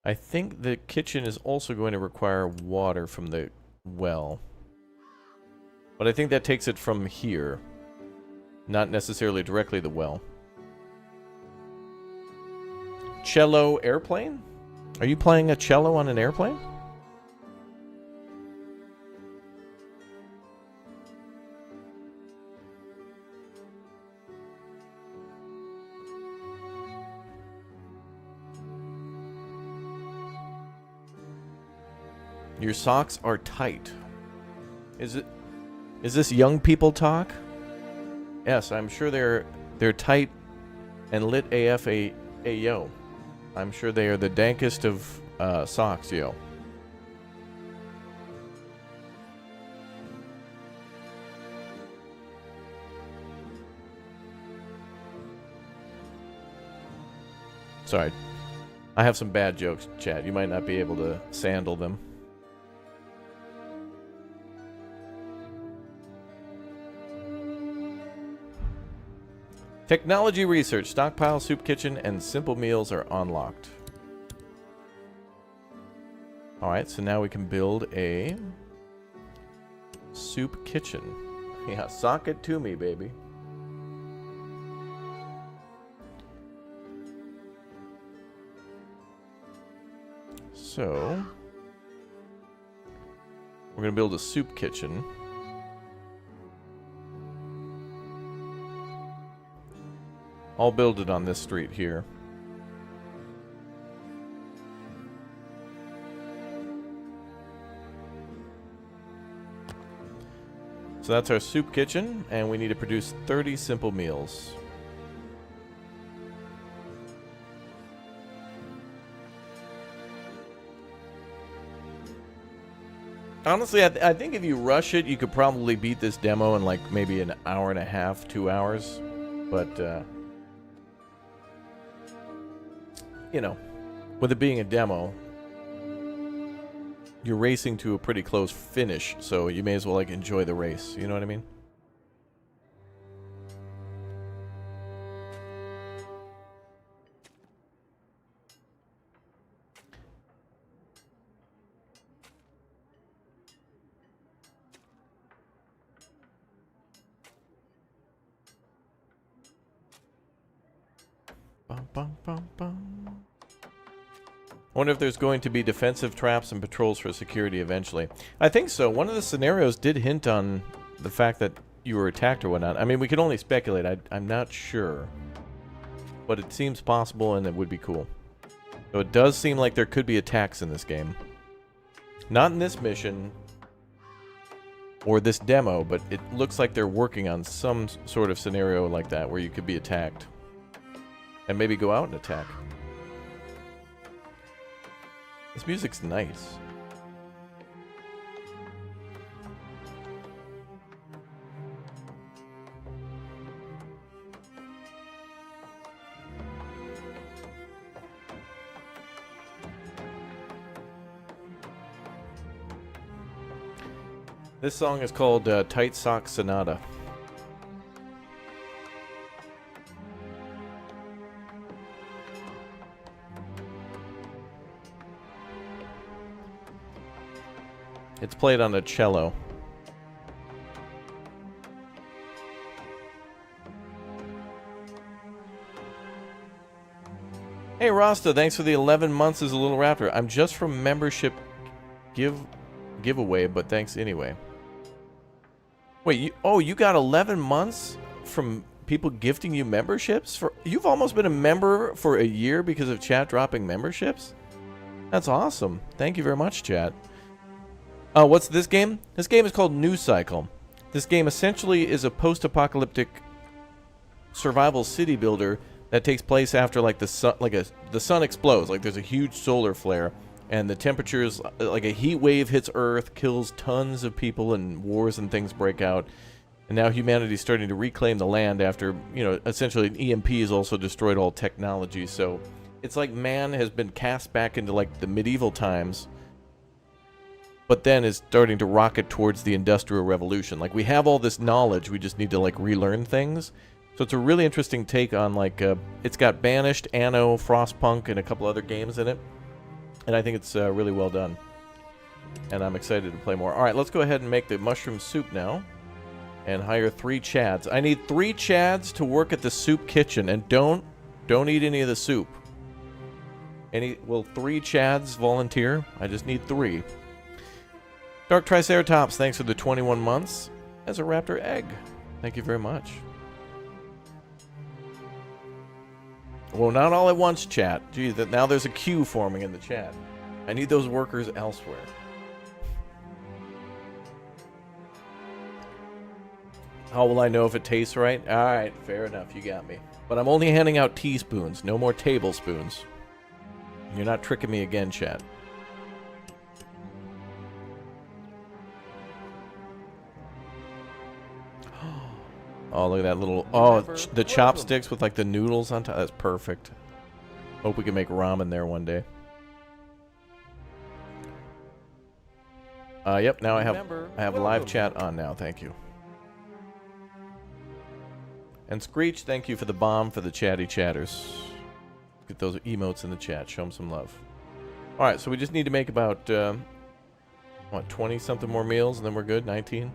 I think the kitchen is also going to require water from the well. But I think that takes it from here. Not necessarily directly the well. Cello airplane? Are you playing a cello on an airplane? Your socks are tight. Is this young people talk? Yes, I'm sure they're tight and lit AF yo. I'm sure they are the dankest of socks, yo. Sorry. I have some bad jokes, chat. You might not be able to sandal them. Technology research, stockpile, soup kitchen, and simple meals are unlocked. Alright, so now we can build a soup kitchen. Yeah, sock it to me, baby. So, we're going to build a soup kitchen. I'll build it on this street here. So that's our soup kitchen, and we need to produce 30 simple meals. Honestly, I think if you rush it, you could probably beat this demo in like maybe an hour and a half, 2 hours. But, you know, with it being a demo, you're racing to a pretty close finish, so you may as well like enjoy the race. You know what I mean? Bum, bum, bum, bum. I wonder if there's going to be defensive traps and patrols for security eventually. I think so. One of the scenarios did hint on the fact that you were attacked or whatnot. I mean, we can only speculate. I'm not sure. But it seems possible and it would be cool. So it does seem like there could be attacks in this game. Not in this mission or this demo, but it looks like they're working on some sort of scenario like that where you could be attacked. And maybe go out and attack. This music's nice. This song is called Tight Sock Sonata. It's played on a cello. Hey Rasta, thanks for the 11 months as a little raptor. I'm just from membership giveaway, but thanks anyway. Wait, you got 11 months from people gifting you memberships? You've almost been a member for a year because of chat dropping memberships? That's awesome. Thank you very much, chat. What's this game? This game is called News Cycle. This game essentially is a post-apocalyptic survival city builder that takes place after like the sun explodes. Like there's a huge solar flare, and the temperatures, like a heat wave hits Earth, kills tons of people, and wars and things break out. And now humanity's starting to reclaim the land after, you know, essentially an EMP has also destroyed all technology. So it's like man has been cast back into like the medieval times, but then is starting to rocket towards the Industrial Revolution. Like, we have all this knowledge, we just need to, like, relearn things. So it's a really interesting take on, like, it's got Banished, Anno, Frostpunk, and a couple other games in it. And I think it's really well done. And I'm excited to play more. Alright, let's go ahead and make the mushroom soup now. And hire 3 Chads. I need 3 Chads to work at the soup kitchen. And don't eat any of the soup. Will 3 Chads volunteer? I just need 3. Dark Triceratops, thanks for the 21 months as a Raptor egg. Thank you very much. Well, not all at once, chat. Gee, now there's a queue forming in the chat. I need those workers elsewhere. How will I know if it tastes right? Alright, fair enough, you got me. But I'm only handing out teaspoons, no more tablespoons. You're not tricking me again, chat. Oh, look at that little... Oh, the chopsticks with, like, the noodles on top. That's perfect. Hope we can make ramen there one day. Yep, now I have live chat on now. Thank you. And Screech, thank you for the bomb for the chatty chatters. Get those emotes in the chat. Show them some love. Alright, so we just need to make about, what, 20-something more meals, and then we're good? 19?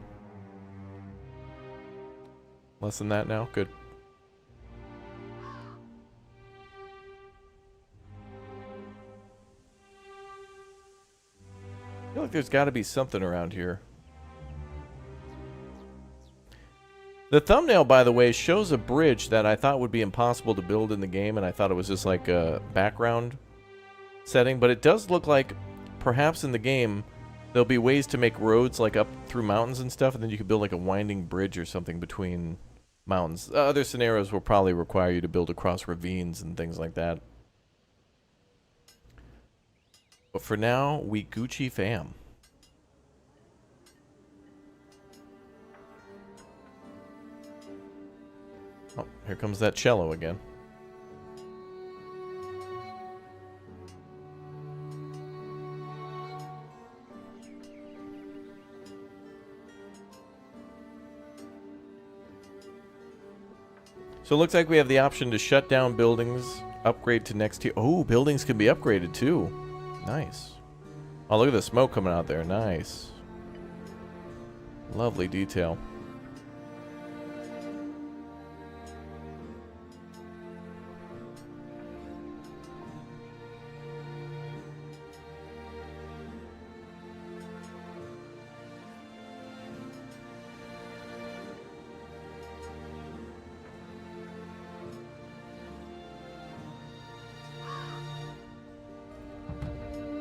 Less than that now? Good. I feel like there's got to be something around here. The thumbnail, by the way, shows a bridge that I thought would be impossible to build in the game, and I thought it was just like a background setting, but it does look like perhaps in the game there'll be ways to make roads like up through mountains and stuff, and then you could build like a winding bridge or something between mountains. Other scenarios will probably require you to build across ravines and things like that. But for now, we Gucci fam. Oh, here comes that cello again. So it looks like we have the option to shut down buildings, upgrade to next tier. Oh, buildings can be upgraded too. Nice. Oh, look at the smoke coming out there. Nice. Lovely detail.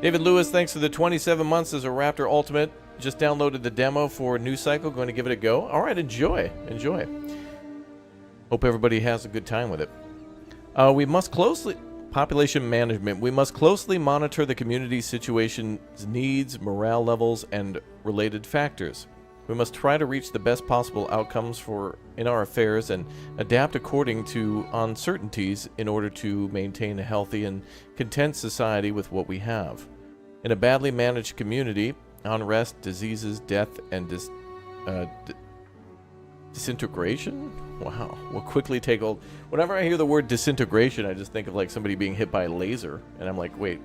David Lewis, thanks for the 27 months as a Raptor Ultimate. Just downloaded the demo for News Cycle. Going to give it a go. All right, enjoy. Enjoy. Hope everybody has a good time with it. We must closely... Population management. We must closely monitor the community's situation's needs, morale levels, and related factors. We must try to reach the best possible outcomes in our affairs and adapt according to uncertainties in order to maintain a healthy and content society with what we have. In a badly managed community, unrest, diseases, death, and disintegration? Wow, will quickly take hold. Whenever I hear the word disintegration, I just think of like somebody being hit by a laser. And I'm like, wait,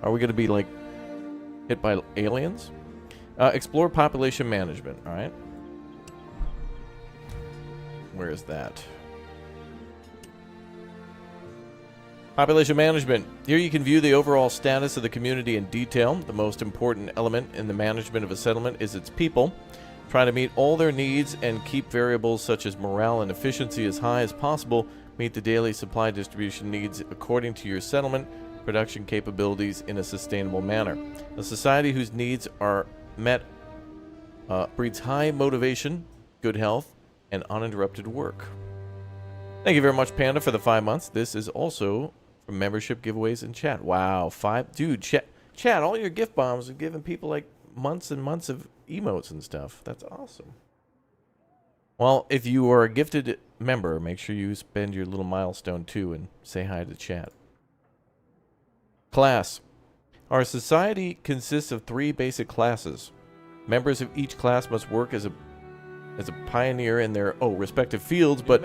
are we going to be like hit by aliens? Explore population management, all right? Where is that? Population management. Here you can view the overall status of the community in detail. The most important element in the management of a settlement is its people. Try to meet all their needs and keep variables such as morale and efficiency as high as possible. Meet the daily supply distribution needs according to your settlement production capabilities in a sustainable manner. A society whose needs are met breeds high motivation, good health, and uninterrupted work. Thank you very much, Panda, for the 5 months. This is also from membership giveaways in chat. Wow, 5... Dude, chat, all your gift bombs are giving people like months and months of emotes and stuff. That's awesome. Well, if you are a gifted member, make sure you spend your little milestone too and say hi to chat. Class. Our society consists of 3 basic classes. Members of each class must work as a pioneer in their respective fields, but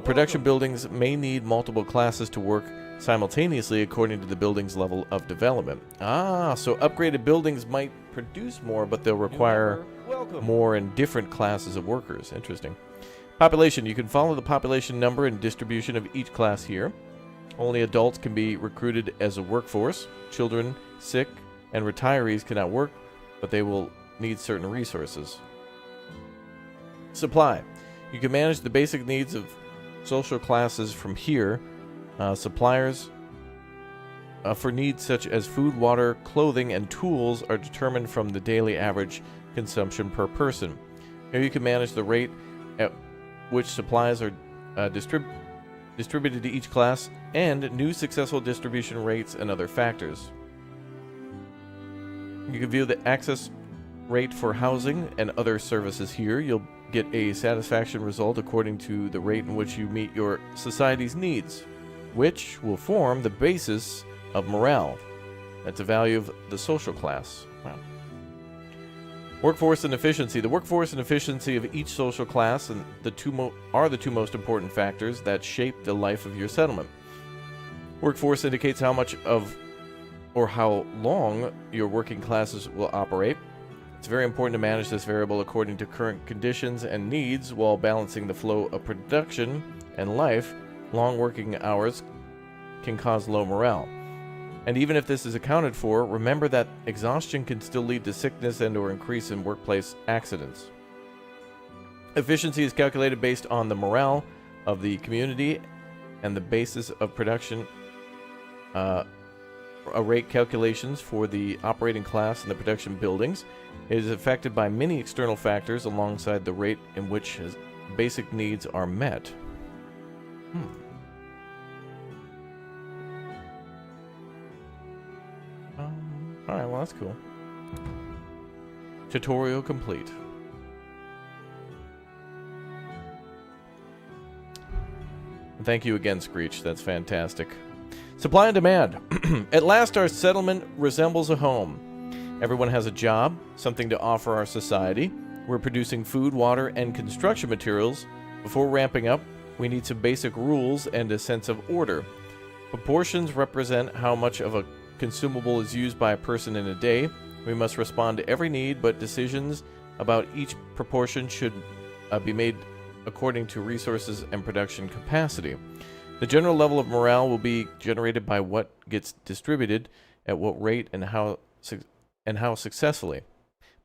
production buildings may need multiple classes to work simultaneously according to the building's level of development. Ah, so upgraded buildings might produce more, but they'll require more in different classes of workers. Interesting. Population. You can follow the population number and distribution of each class here. Only adults can be recruited as a workforce. Children, sick, and retirees cannot work, but they will need certain resources. Supply. You can manage the basic needs of social classes from here. Suppliers for needs such as food, water, clothing, and tools are determined from the daily average consumption per person. Here you can manage the rate at which supplies are distributed to each class and new successful distribution rates and other factors. You can view the access rate for housing and other services here. You'll get a satisfaction result according to the rate in which you meet your society's needs, which will form the basis of morale. That's the value of the social class. Wow. Workforce and efficiency. The workforce and efficiency of each social class and are the two most important factors that shape the life of your settlement. Workforce indicates how much of or how long your working classes will operate. It's very important to manage this variable according to current conditions and needs while balancing the flow of production and life. Long working hours can cause low morale. And even if this is accounted for, remember that exhaustion can still lead to sickness and/or increase in workplace accidents. Efficiency is calculated based on the morale of the community and the basis of production rate calculations for the operating class and the production buildings. It is affected by many external factors alongside the rate in which basic needs are met. Alright, well that's cool. Tutorial complete. Thank you again, Screech. That's fantastic. Supply and demand. At last, our settlement resembles a home. Everyone has a job, something to offer our society. We're producing food, water, and construction materials. Before ramping up, we need some basic rules and a sense of order. Proportions represent how much of a consumable is used by a person in a day. We must respond to every need, but decisions about each proportion should be made according to resources and production capacity. The general level of morale will be generated by what gets distributed, at what rate, and how successfully.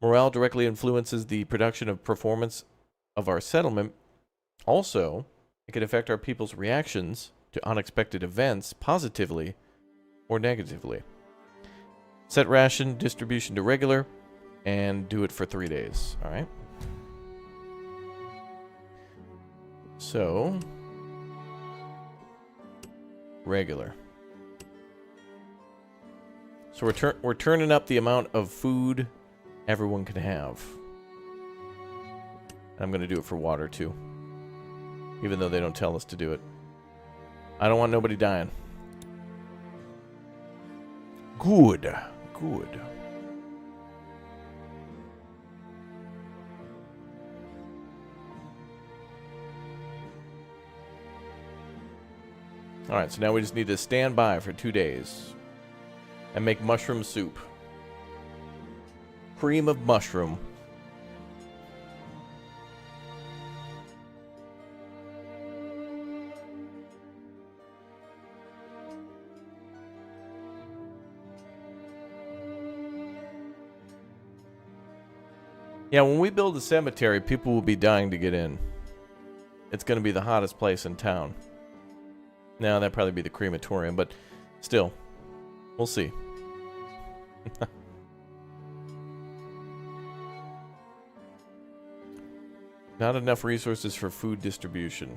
Morale directly influences the production of performance of our settlement. Also, it can affect our people's reactions to unexpected events positively or negatively. Set ration distribution to regular and do it for 3 days. All right. So, regular. So we're turning up the amount of food everyone can have. I'm going to do it for water too. Even though they don't tell us to do it. I don't want nobody dying. Good. Good. Alright, so now we just need to stand by for 2 days. And make mushroom soup. Cream of mushroom. Yeah, when we build a cemetery, people will be dying to get in. It's going to be the hottest place in town. No, that'd probably be the crematorium, but still, we'll see. Not enough resources for food distribution.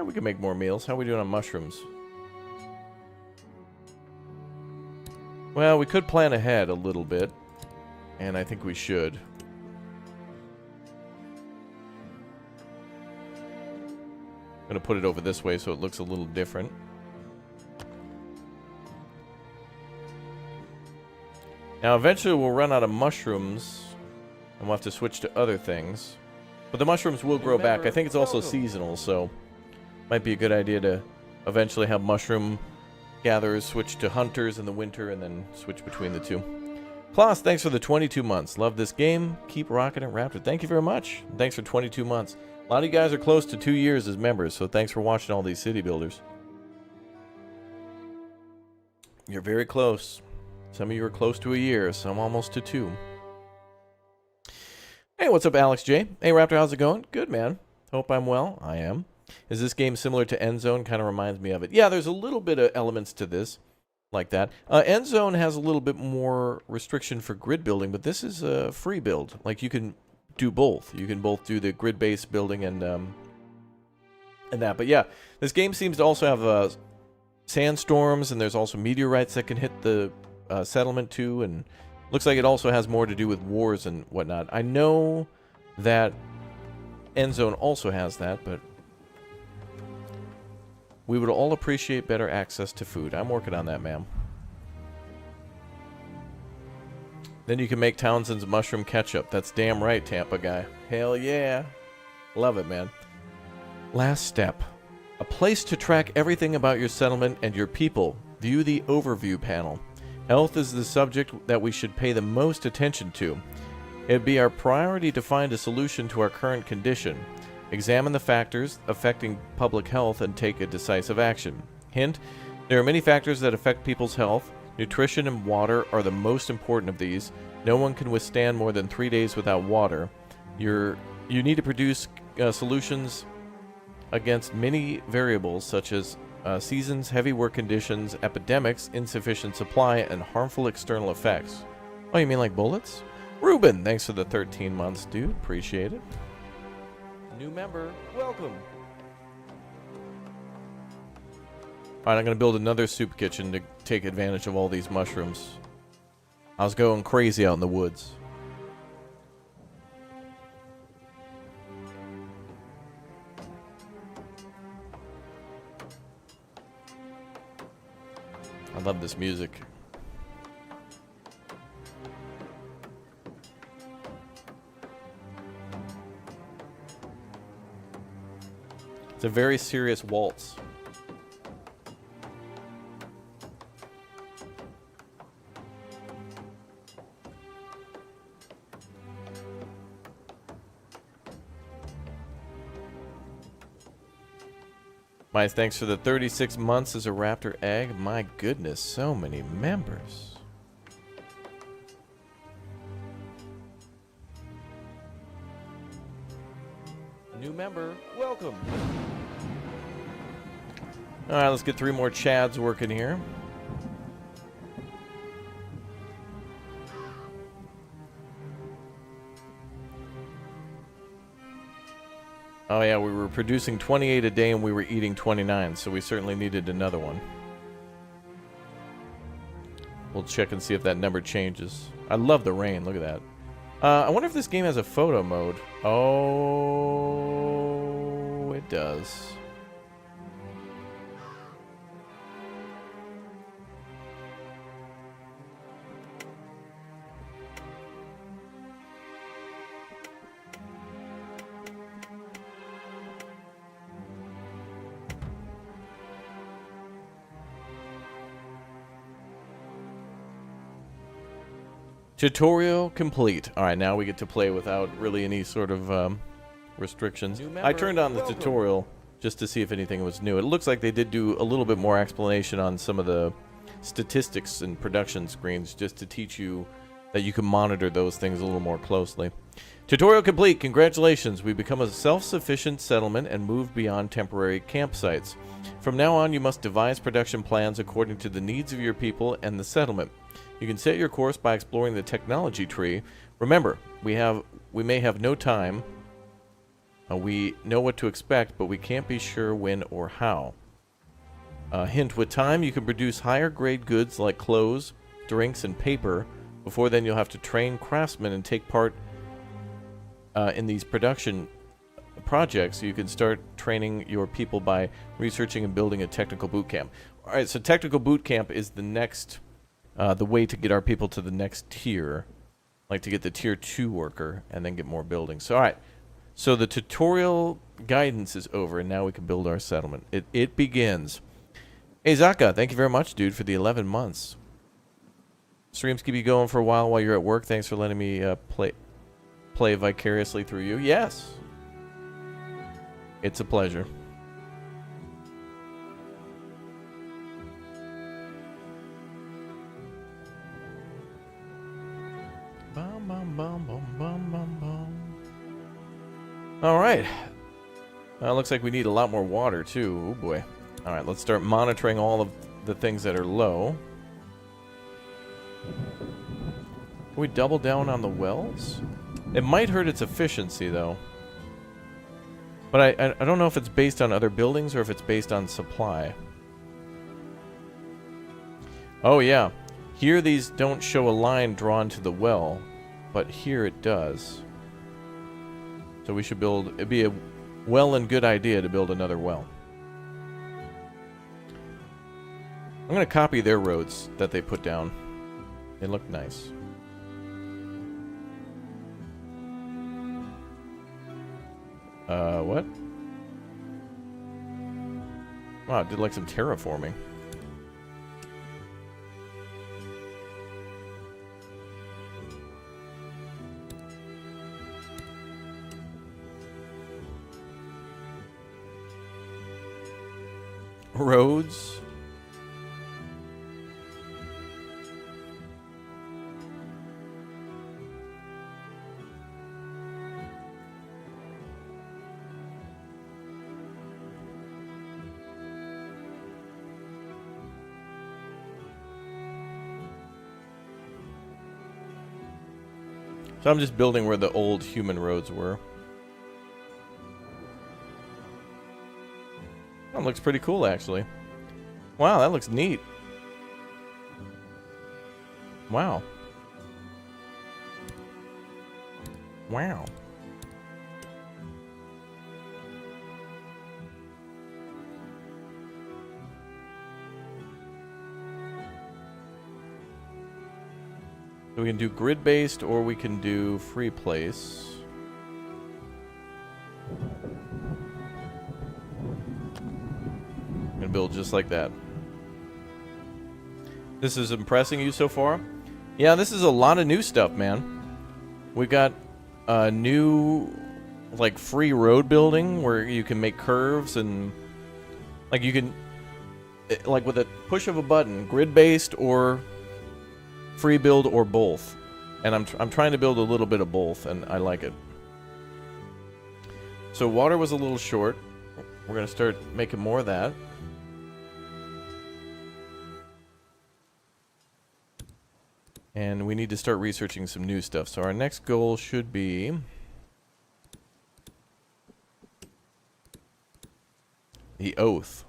We can make more meals. How are we doing on mushrooms? Well, we could plan ahead a little bit. And I think we should. I'm going to put it over this way so it looks a little different. Now, eventually we'll run out of mushrooms. And we'll have to switch to other things. But the mushrooms will grow back. I think it's also seasonal, so might be a good idea to eventually have mushroom gatherers switch to hunters in the winter and then switch between the two. Klaus, thanks for the 22 months. Love this game. Keep rocking it, Raptor. Thank you very much. Thanks for 22 months. A lot of you guys are close to 2 years as members, so thanks for watching all these city builders. You're very close. Some of you are close to a year, some almost to 2. Hey, what's up, Alex J? Hey, Raptor, how's it going? Good, man. Hope I'm well. I am. Is this game similar to Endzone? Kind of reminds me of it. Yeah, there's a little bit of elements to this. Like that. Endzone has a little bit more restriction for grid building, but this is a free build. Like, you can do both. You can both do the grid-based building and that. But yeah, this game seems to also have sandstorms, and there's also meteorites that can hit the settlement too, and looks like it also has more to do with wars and whatnot. I know that Endzone also has that, but we would all appreciate better access to food. I'm working on that, ma'am. Then you can make Townsend's mushroom ketchup. That's damn right, Tampa guy. Hell yeah. Love it, man. Last step. A place to track everything about your settlement and your people. View the overview panel. Health is the subject that we should pay the most attention to. It'd be our priority to find a solution to our current condition. Examine the factors affecting public health and take a decisive action. Hint, there are many factors that affect people's health. Nutrition and water are the most important of these. No one can withstand more than 3 days without water. You need to produce solutions against many variables such as seasons, heavy work conditions, epidemics, insufficient supply, and harmful external effects. Oh, you mean like bullets? Ruben, thanks for the 13 months, dude. Appreciate it. New member, welcome. Alright, I'm going to build another soup kitchen to take advantage of all these mushrooms. I was going crazy out in the woods. I love this music. It's a very serious waltz. My thanks for the 36 months as a Raptor egg. My goodness, so many members. New member, welcome. All right, let's get 3 more Chads working here. Oh yeah, we were producing 28 a day and we were eating 29, so we certainly needed another one. We'll check and see if that number changes. I love the rain, look at that. I wonder if this game has a photo mode. Oh, it does. Tutorial complete. Alright, now we get to play without really any sort of restrictions. I turned on the tutorial just to see if anything was new. It looks like they did do a little bit more explanation on some of the statistics and production screens just to teach you that you can monitor those things a little more closely. Tutorial complete. Congratulations. We've become a self-sufficient settlement and moved beyond temporary campsites. From now on, you must devise production plans according to the needs of your people and the settlement. You can set your course by exploring the technology tree. Remember, we may have no time. We know what to expect, but we can't be sure when or how. Hint, with time, you can produce higher grade goods like clothes, drinks, and paper. Before then, you'll have to train craftsmen and take part in these production projects. So you can start training your people by researching and building a technical boot camp. All right, so technical boot camp is the next... the way to get our people to the next tier, like to get the tier 2 worker and then get more buildings. So, all right. So the tutorial guidance is over, and now we can build our settlement. It begins. Hey, Zaka, thank you very much, dude, for the 11 months. Streams keep you going for a while you're at work. Thanks for letting me play vicariously through you. Yes. It's a pleasure. All right. Looks like we need a lot more water, too. Oh, boy. All right, let's start monitoring all of the things that are low. Can we double down on the wells? It might hurt its efficiency, though. But I don't know if it's based on other buildings or if it's based on supply. Oh, yeah. Here, these don't show a line drawn to the well, but here it does. So we should build... It'd be a well and good idea to build another well. I'm going to copy their roads that they put down. They look nice. What? Wow, it did like some terraforming. Roads. So I'm just building where the old human roads were. That looks pretty cool, actually. Wow, that looks neat. Wow. Wow. So we can do grid-based or we can do free place. I'm gonna build just like that. This is impressing you so far? Yeah, this is a lot of new stuff, man. We got a new, like, free road building where you can make curves and, like, you can, like, with a push of a button, grid-based or free build or both. And I'm trying to build a little bit of both, and I like it. So water was a little short. We're going to start making more of that. And we need to start researching some new stuff. So our next goal should be the Oath.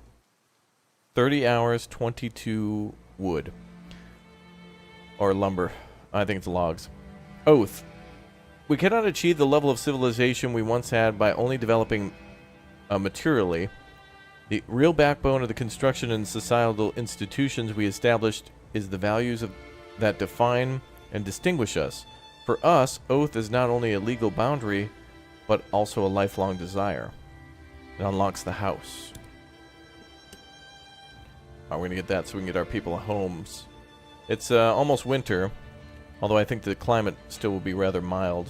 30 hours, 22 wood. Or lumber. I think it's logs. Oath. We cannot achieve the level of civilization we once had by only developing materially. The real backbone of the construction and societal institutions we established is the values that define and distinguish us. For us, Oath is not only a legal boundary, but also a lifelong desire. It unlocks the house. We're going to get that so we can get our people homes. It's almost winter, although I think the climate still will be rather mild.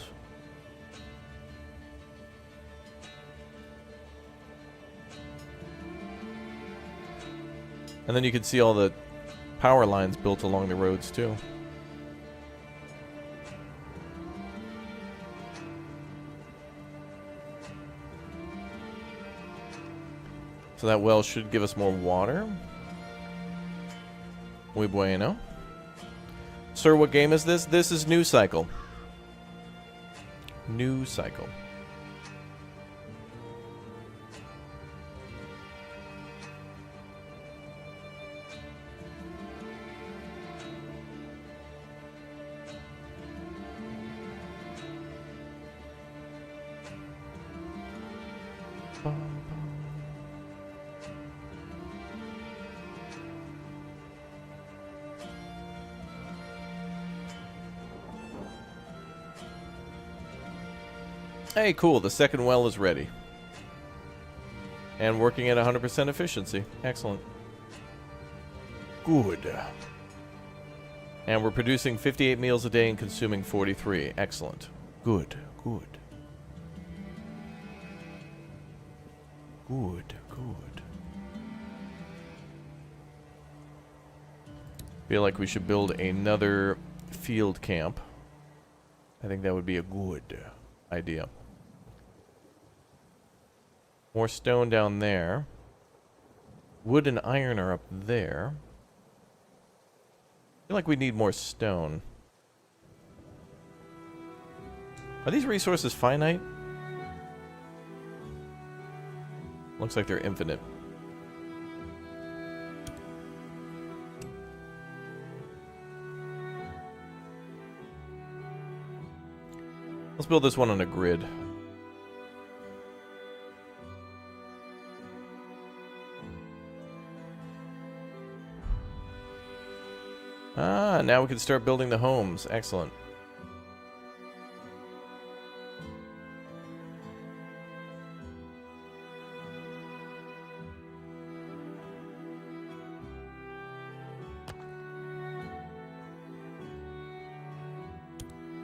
And then you can see all the power lines built along the roads too. So that well should give us more water. Muy bueno. Sir, what game is this? This is New Cycle. New Cycle. Hey, cool. The second well is ready. And working at 100% efficiency. Excellent. Good. And we're producing 58 meals a day and consuming 43. Excellent. Good. Good. Good. Good. Feel like we should build another field camp. I think that would be a good idea. More stone down there. Wood and iron are up there. I feel like we need more stone. Are these resources finite? Looks like they're infinite. Let's build this one on a grid. Ah, now we can start building the homes. Excellent.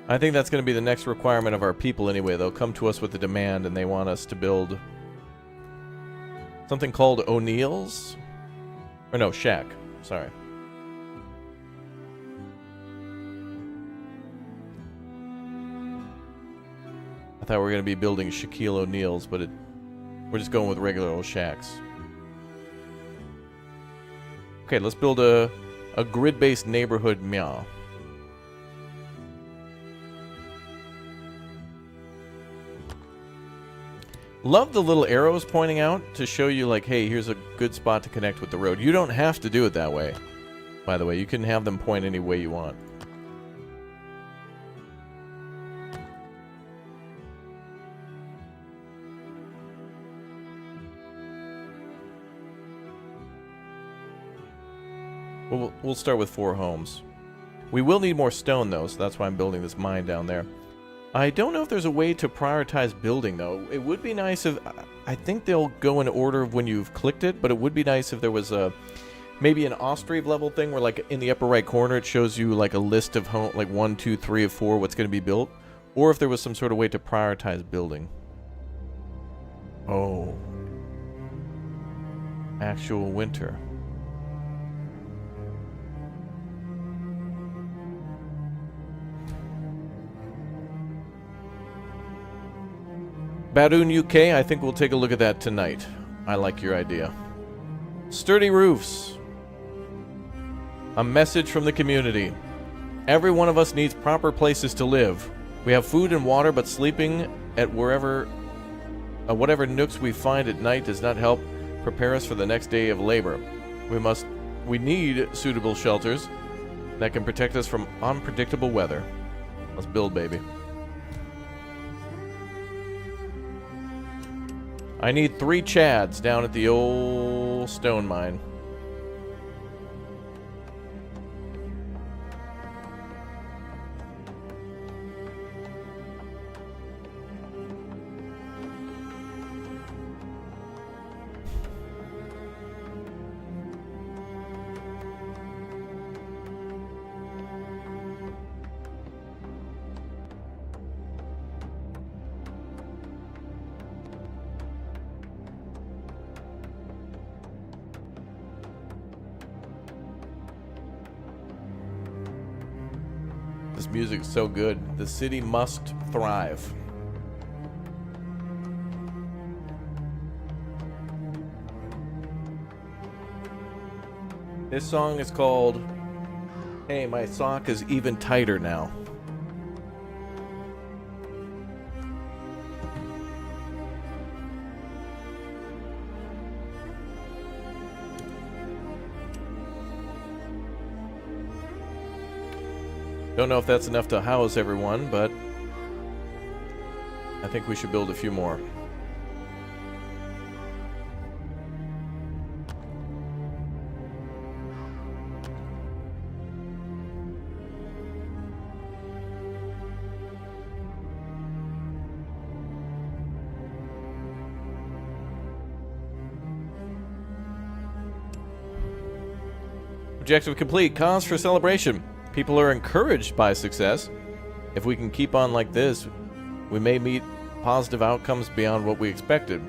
I think that's going to be the next requirement of our people anyway. They'll come to us with a demand and they want us to build something called O'Neill's? Or no, Shack. Sorry. I thought we were going to be building Shaquille O'Neal's, but we're just going with regular old shacks. Okay, let's build a grid-based neighborhood meow. Love the little arrows pointing out to show you, like, hey, here's a good spot to connect with the road. You don't have to do it that way, by the way. You can have them point any way you want. We'll start with 4 homes. We will need more stone, though, so that's why I'm building this mine down there. I don't know if there's a way to prioritize building, though. It would be nice if... I think they'll go in order of when you've clicked it, but it would be nice if there was a... maybe an Austrive level thing where, like, in the upper right corner it shows you, like, a list of home... like, 1, 2, 3, or 4 what's going to be built. Or if there was some sort of way to prioritize building. Oh. Actual winter. Badoon UK, I think we'll take a look at that tonight. I like your idea. Sturdy roofs. A message from the community. Every one of us needs proper places to live. We have food and water, but sleeping at whatever nooks we find at night does not help prepare us for the next day of labor. We need suitable shelters that can protect us from unpredictable weather. Let's build, baby. I need 3 Chads down at the old stone mine. This music is so good. The city must thrive. This song is called Hey, My Sock is Even Tighter Now. Don't know if that's enough to house everyone, but I think we should build a few more. Objective complete. Cause for celebration. People are encouraged by success. If we can keep on like this, we may meet positive outcomes beyond what we expected.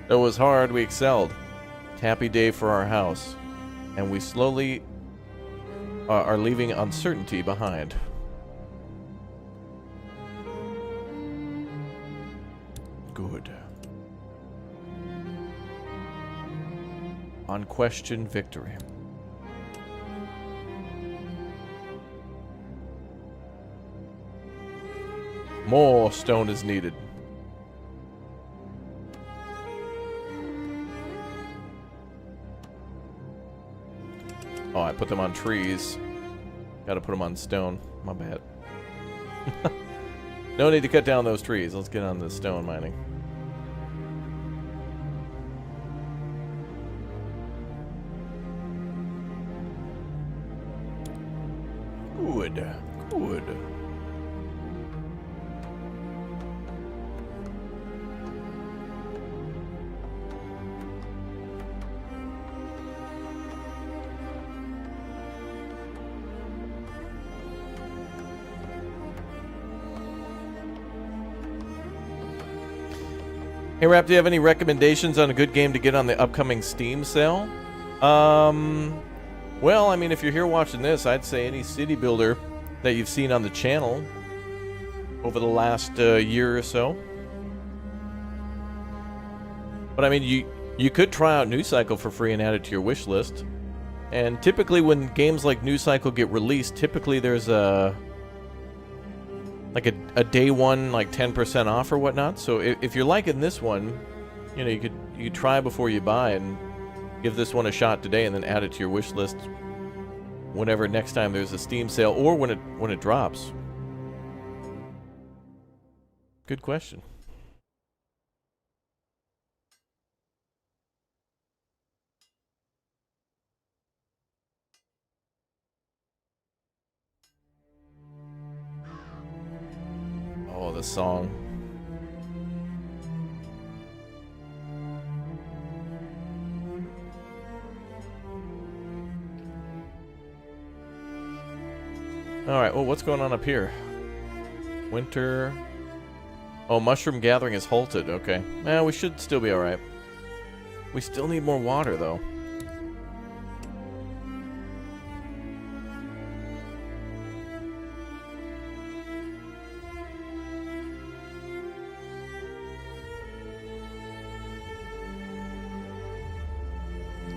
Though it was hard, we excelled. Happy day for our house. And we slowly are leaving uncertainty behind. Good. Unquestioned victory. More stone is needed. Oh, I put them on trees. Gotta put them on stone. My bad. No need to cut down those trees. Let's get on the stone mining. Good. Good. Hey Rap, do you have any recommendations on a good game to get on the upcoming Steam sale? Well, I mean, if you're here watching this, I'd say any city builder that you've seen on the channel over the last year or so. But I mean, you could try out New Cycle for free and add it to your wish list. And typically when games like New Cycle get released, typically there's a day one, like 10% off or whatnot. So if you're liking this one, you know, you could try before you buy and give this one a shot today, and then add it to your wish list whenever next time there's a Steam sale or when it drops. Good question. the song. Alright, well, what's going on up here? Winter. Oh, mushroom gathering is halted. Okay. We should still be alright. We still need more water, though.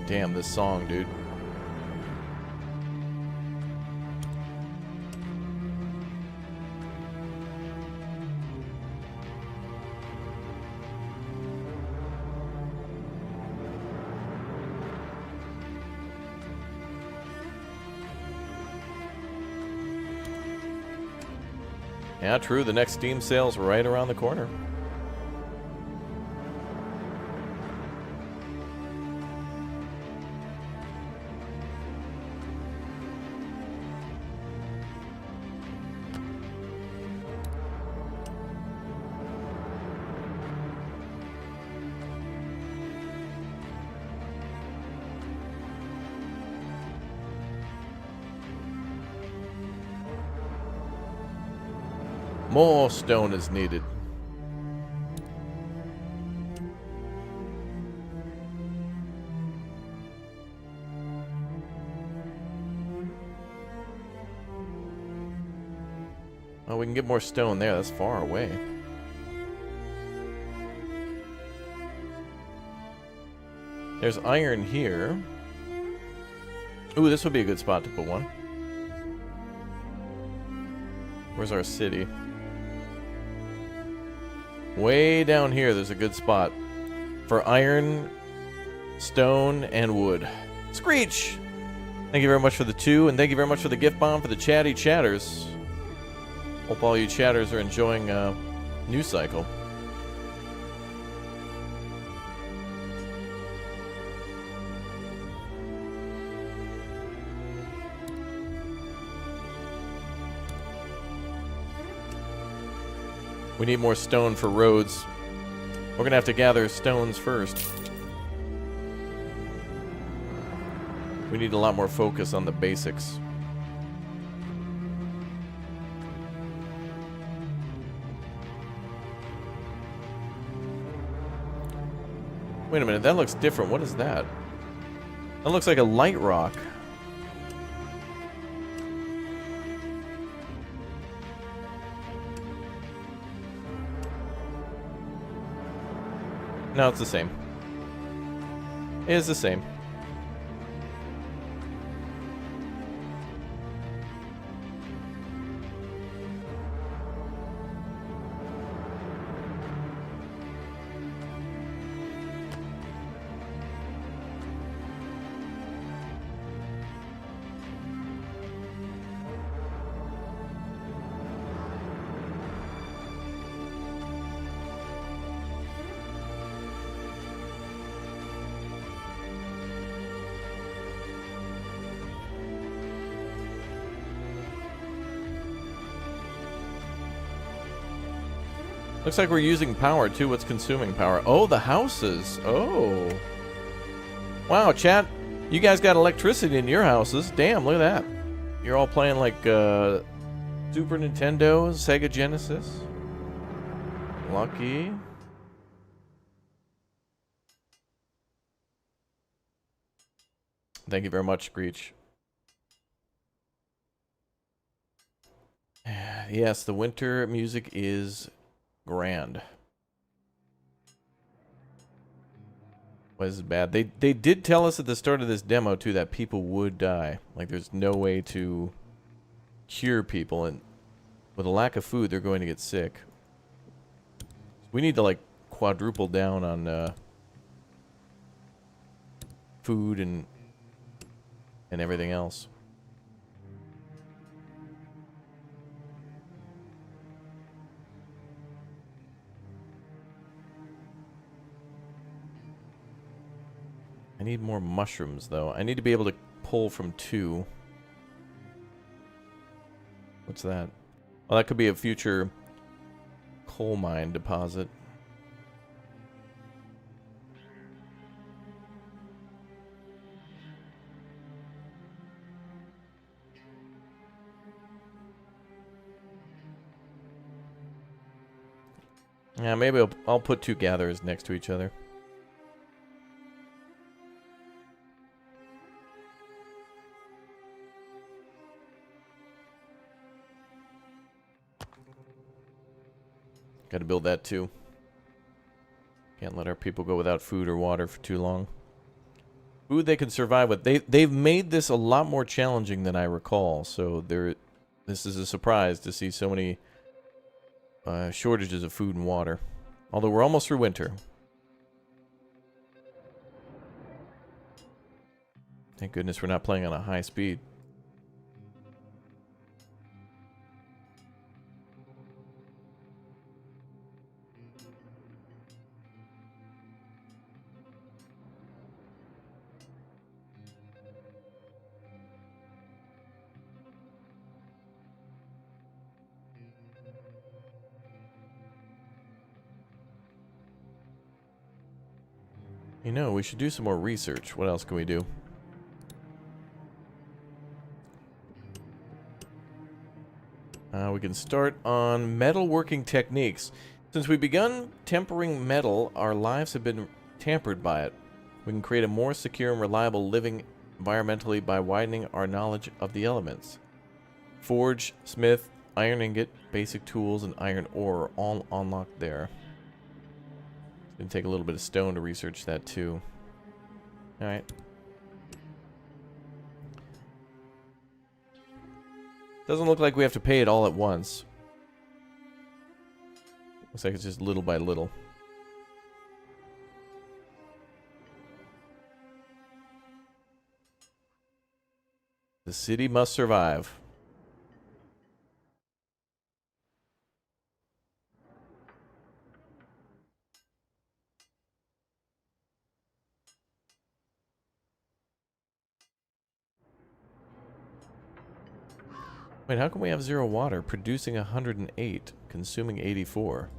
Damn, this song, dude. Yeah, true. The next Steam sale's right around the corner. More stone is needed. Oh, we can get more stone there. That's far away. There's iron here. Ooh, this would be a good spot to put one. Where's our city? Way down here, there's a good spot for iron, stone, and wood. Screech! Thank you very much for the 2, and thank you very much for the gift bomb for the chatty chatters. Hope all you chatters are enjoying News Cycle. We need more stone for roads. We're gonna have to gather stones first. We need a lot more focus on the basics. Wait a minute, that looks different. What is that? That looks like a light rock. No, it's the same. It is the same. Looks like we're using power, too. What's consuming power? Oh, the houses. Oh. Wow, chat. You guys got electricity in your houses. Damn, look at that. You're all playing like Super Nintendo, Sega Genesis. Lucky. Thank you very much, Screech. Yes, the winter music is grand. Was it bad? They did tell us at the start of this demo too that people would die. Like there's no way to cure people, and with a lack of food they're going to get sick. We need to like quadruple down on food and everything else. I need more mushrooms, though. I need to be able to pull from 2. What's that? Well, that could be a future coal mine deposit. Yeah, maybe I'll put two gatherers next to each other. Got to build that too. Can't let our people go without food or water for too long. Food they can survive with. They've made this a lot more challenging than I recall. So this is a surprise to see so many shortages of food and water. Although we're almost through winter. Thank goodness we're not playing on a high speed. You know, we should do some more research. What else can we do? We can start on metalworking techniques. Since we begun tempering metal, our lives have been tampered by it. We can create a more secure and reliable living environmentally by widening our knowledge of the elements. Forge, smith, iron ingot, basic tools, and iron ore are all unlocked there. It's going to take a little bit of stone to research that too. Alright. Doesn't look like we have to pay it all at once. Looks like it's just little by little. The city must survive. Wait, how come we have 0 water? Producing 108, consuming 84.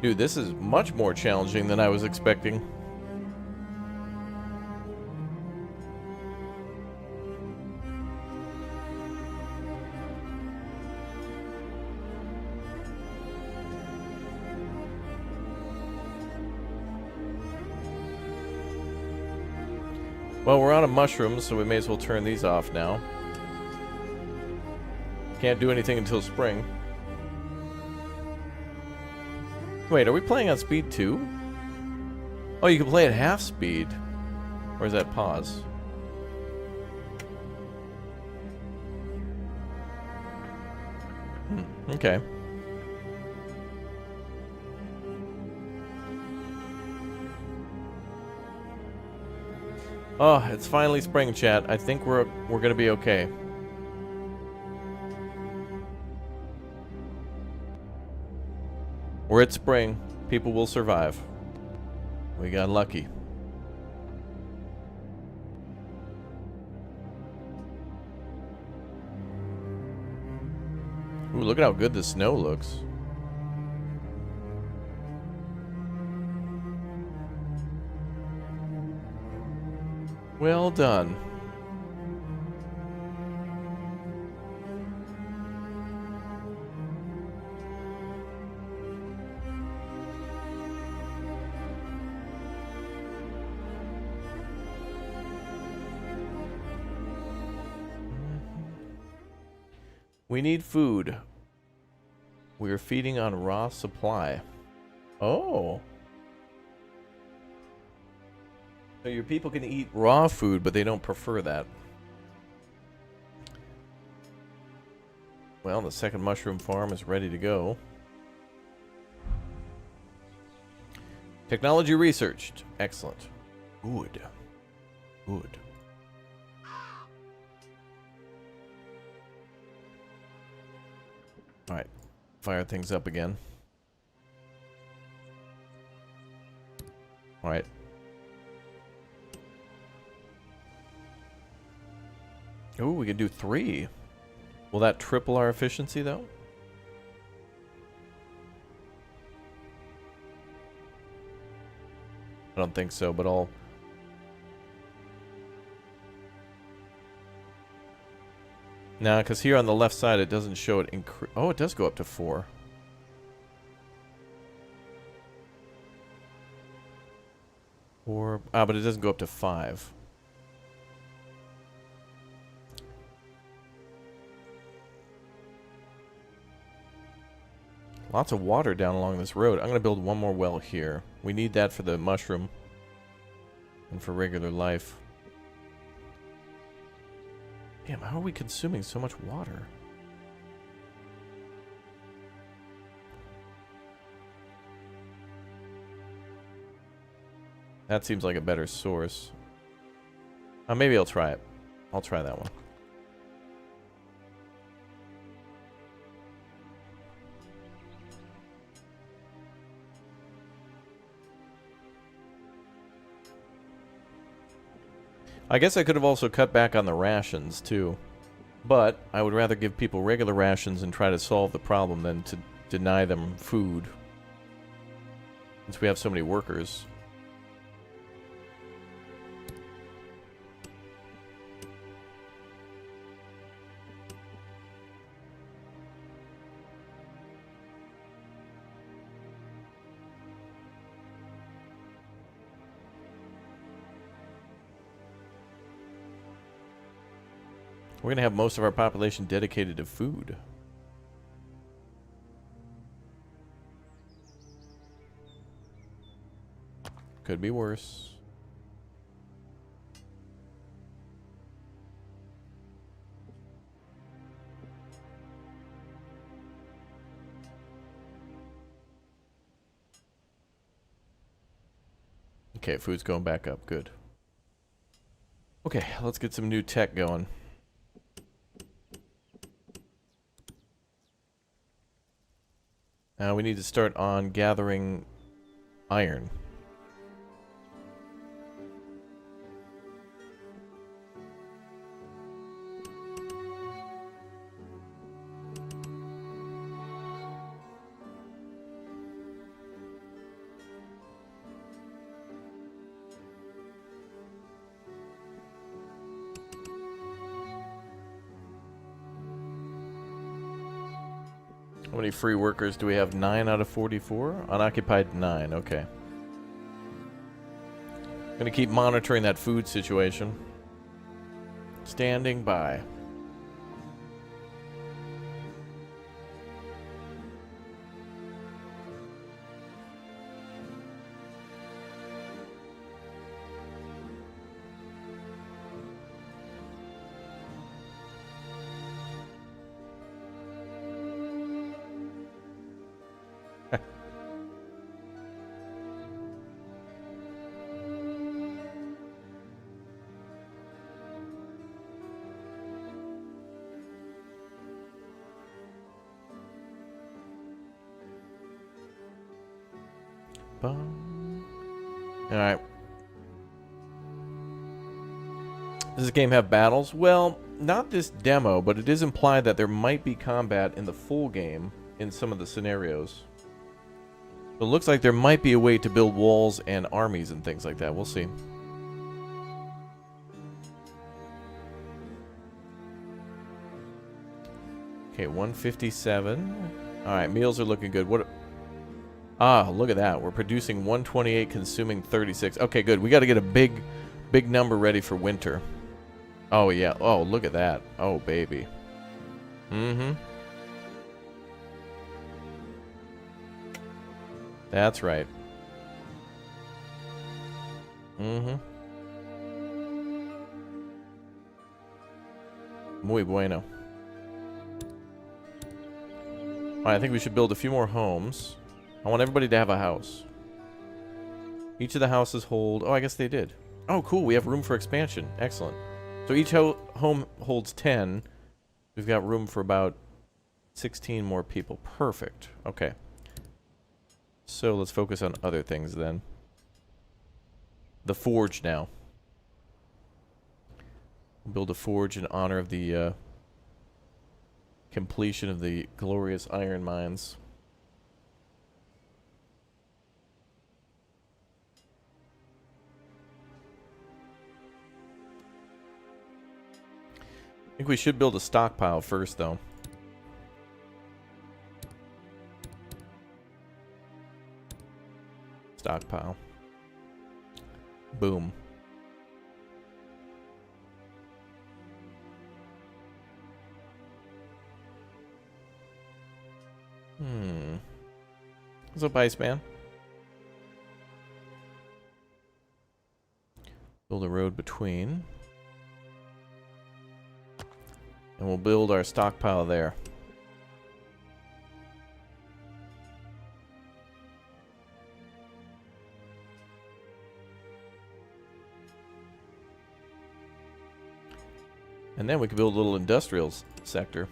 Dude, this is much more challenging than I was expecting. Well, we're out of mushrooms, so we may as well turn these off now. Can't do anything until spring. Wait, are we playing on speed 2? Oh, you can play at half speed. Or is that pause? Okay. Oh, it's finally spring, chat. I think we're gonna be okay. We're at spring. People will survive. We got lucky. Ooh, look at how good the snow looks. Well done. We need food. We are feeding on raw supply. Oh. So your people can eat raw food, but they don't prefer that. Well, the second mushroom farm is ready to go. Technology researched. Excellent. Good. Good. Alright. Fire things up again. Alright. Oh, we can do 3. Will that triple our efficiency, though? I don't think so, but I'll... Nah, because here on the left side it doesn't show it increase. Oh, it does go up to 4. But it doesn't go up to 5. Lots of water down along this road. I'm going to build one more well here. We need that for the mushroom and for regular life. Damn, how are we consuming so much water? That seems like a better source. Maybe I'll try it. I'll try that one. I guess I could have also cut back on the rations, too. But I would rather give people regular rations and try to solve the problem than to deny them food. Since we have so many workers. We're going to have most of our population dedicated to food. Could be worse. Okay, food's going back up. Good. Okay, let's get some new tech going. We need to start on gathering iron. How many free workers do we have? 9 out of 44? Unoccupied 9, okay. Gonna keep monitoring that food situation. Standing by. Alright. Does this game have battles? Well, not this demo, but it is implied that there might be combat in the full game in some of the scenarios. So it looks like there might be a way to build walls and armies and things like that. We'll see. Okay, 157. Alright, meals are looking good. What... Ah, look at that. We're producing 128, consuming 36. Okay, good. We got to get a big number ready for winter. Oh, yeah. Oh, look at that. Oh, baby. Mm-hmm. That's right. Mm-hmm. Muy bueno. Alright, I think we should build a few more homes. I want everybody to have a house. Each of the houses hold... Oh, I guess they did. Oh, cool. We have room for expansion. Excellent. So each home holds 10. We've got room for about 16 more people. Perfect. Okay. So let's focus on other things then. the forge now. Build a forge in honor of the completion of the glorious iron mines. I think we should build a stockpile first, though. Stockpile. Boom. What's up, Iceman? Build a road between. And we'll build our stockpile there. And then we can build a little industrial sector.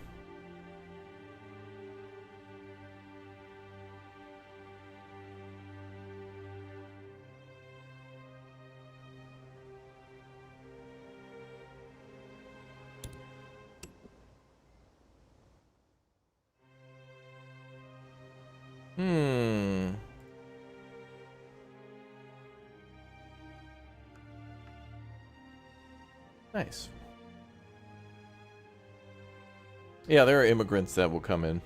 Nice. Yeah, there are immigrants that will come in.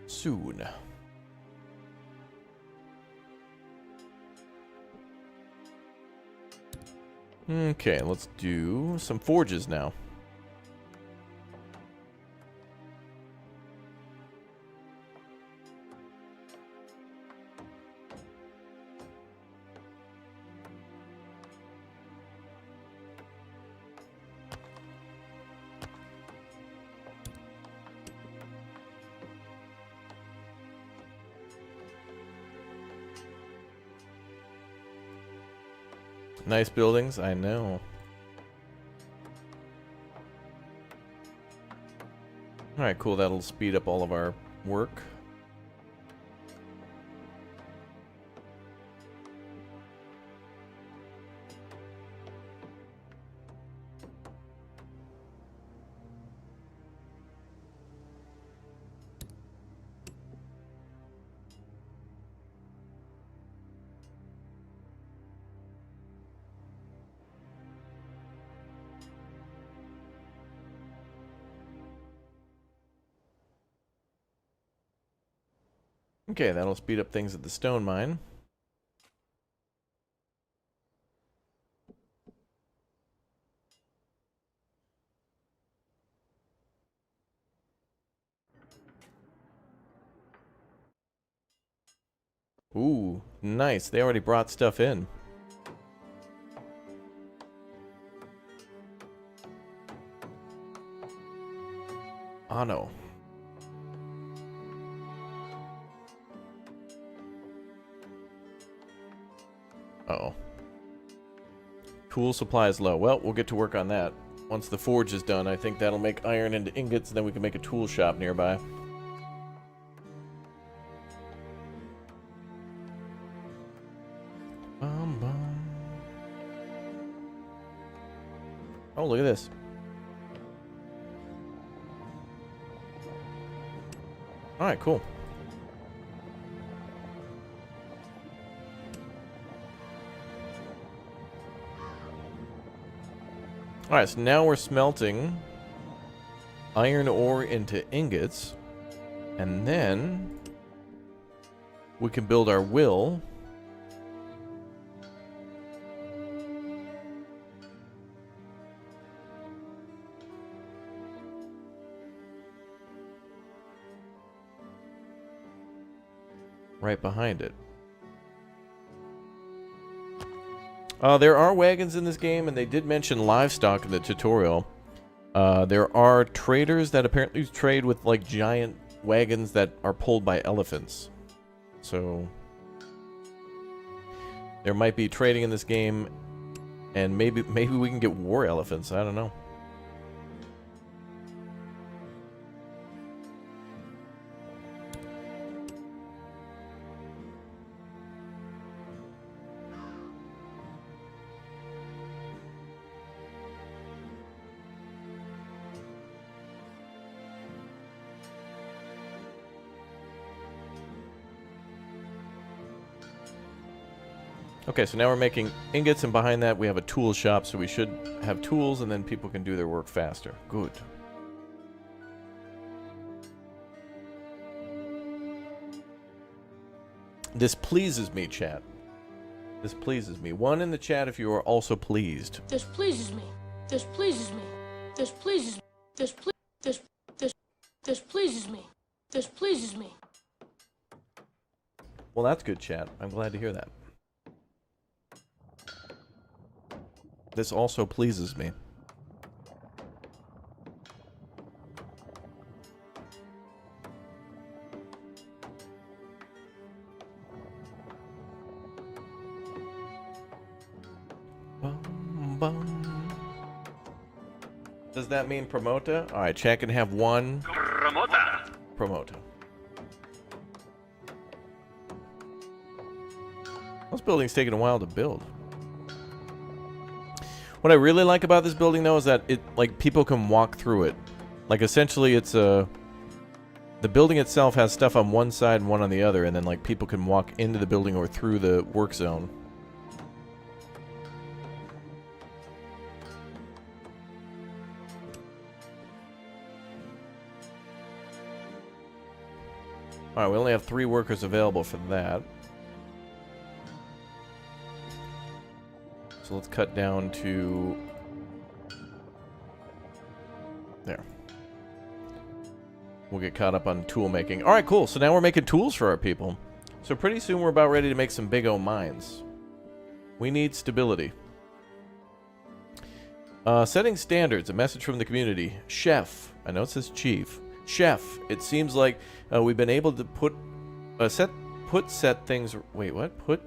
Soon. Okay, let's do some forges now. Nice buildings, I know. Alright, cool. That'll speed up all of our work. Okay, that'll speed up things at the stone mine. Ooh, nice. They already brought stuff in. Oh no. Uh-oh. Tool supply is low. Well, we'll get to work on that. Once the forge is done, I think that'll make iron into ingots, and then we can make a tool shop nearby. Oh, look at this. Alright, cool. Alright, so now we're smelting iron ore into ingots. And then we can build our will. Right behind it. There are wagons in this game, and they did mention livestock in the tutorial. There are traders that apparently trade with, like, giant wagons that are pulled by elephants. So there might be trading in this game, and maybe we can get war elephants. I don't know. Okay, so now we're making ingots, and behind that we have a tool shop, so we should have tools, and then people can do their work faster. Good. This pleases me, chat. This pleases me. One in the chat if you are also pleased. This pleases me. This pleases me. This pleases me. This pleases me. This pleases me. Well, that's good, chat. I'm glad to hear that. This also pleases me. Bum, bum. Does that mean promota? Alright, chat can have one. Promota. This building's taking a while to build. What I really like about this building, though, is that people can walk through it. Like, essentially, it's a... The building itself has stuff on one side and one on the other, and then, like, people can walk into the building or through the work zone. Alright, we only have 3 workers available for that. So let's cut down to... There. We'll get caught up on tool making. Alright, cool. So now we're making tools for our people. So pretty soon we're about ready to make some big O mines. We need stability. Setting standards. A message from the community. Chef. I know it says chief. Chef. It seems like we've been able to set things... Wait, what?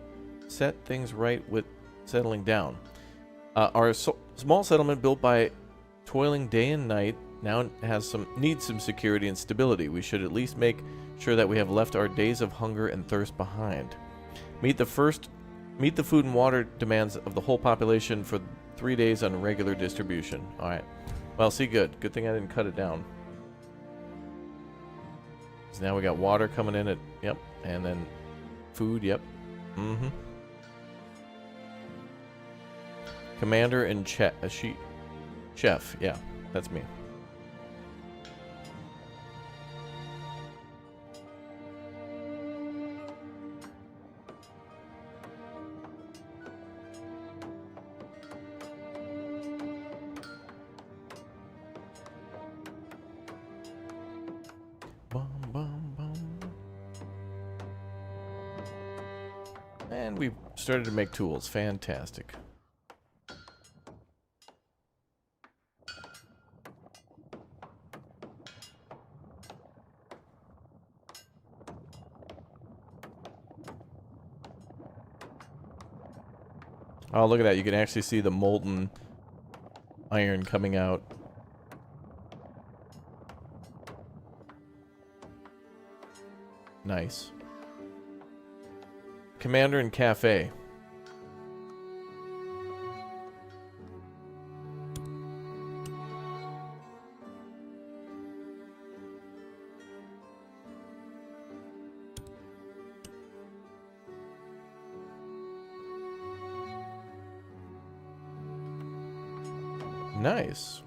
Set things right with... settling down. Our small settlement, built by toiling day and night, now needs some security and stability. We should at least make sure that we have left our days of hunger and thirst behind. Meet the food and water demands of the whole population for 3 days on regular distribution. All right. Well, see, good thing I didn't cut it down. So now we got water coming in yep, and then food, yep. Mm-hmm. Commander and chef. Yeah, that's me. Bum, bum, bum. And we've started to make tools. Fantastic. Oh, look at that. You can actually see the molten iron coming out. Nice. Commander and cafe. Nice.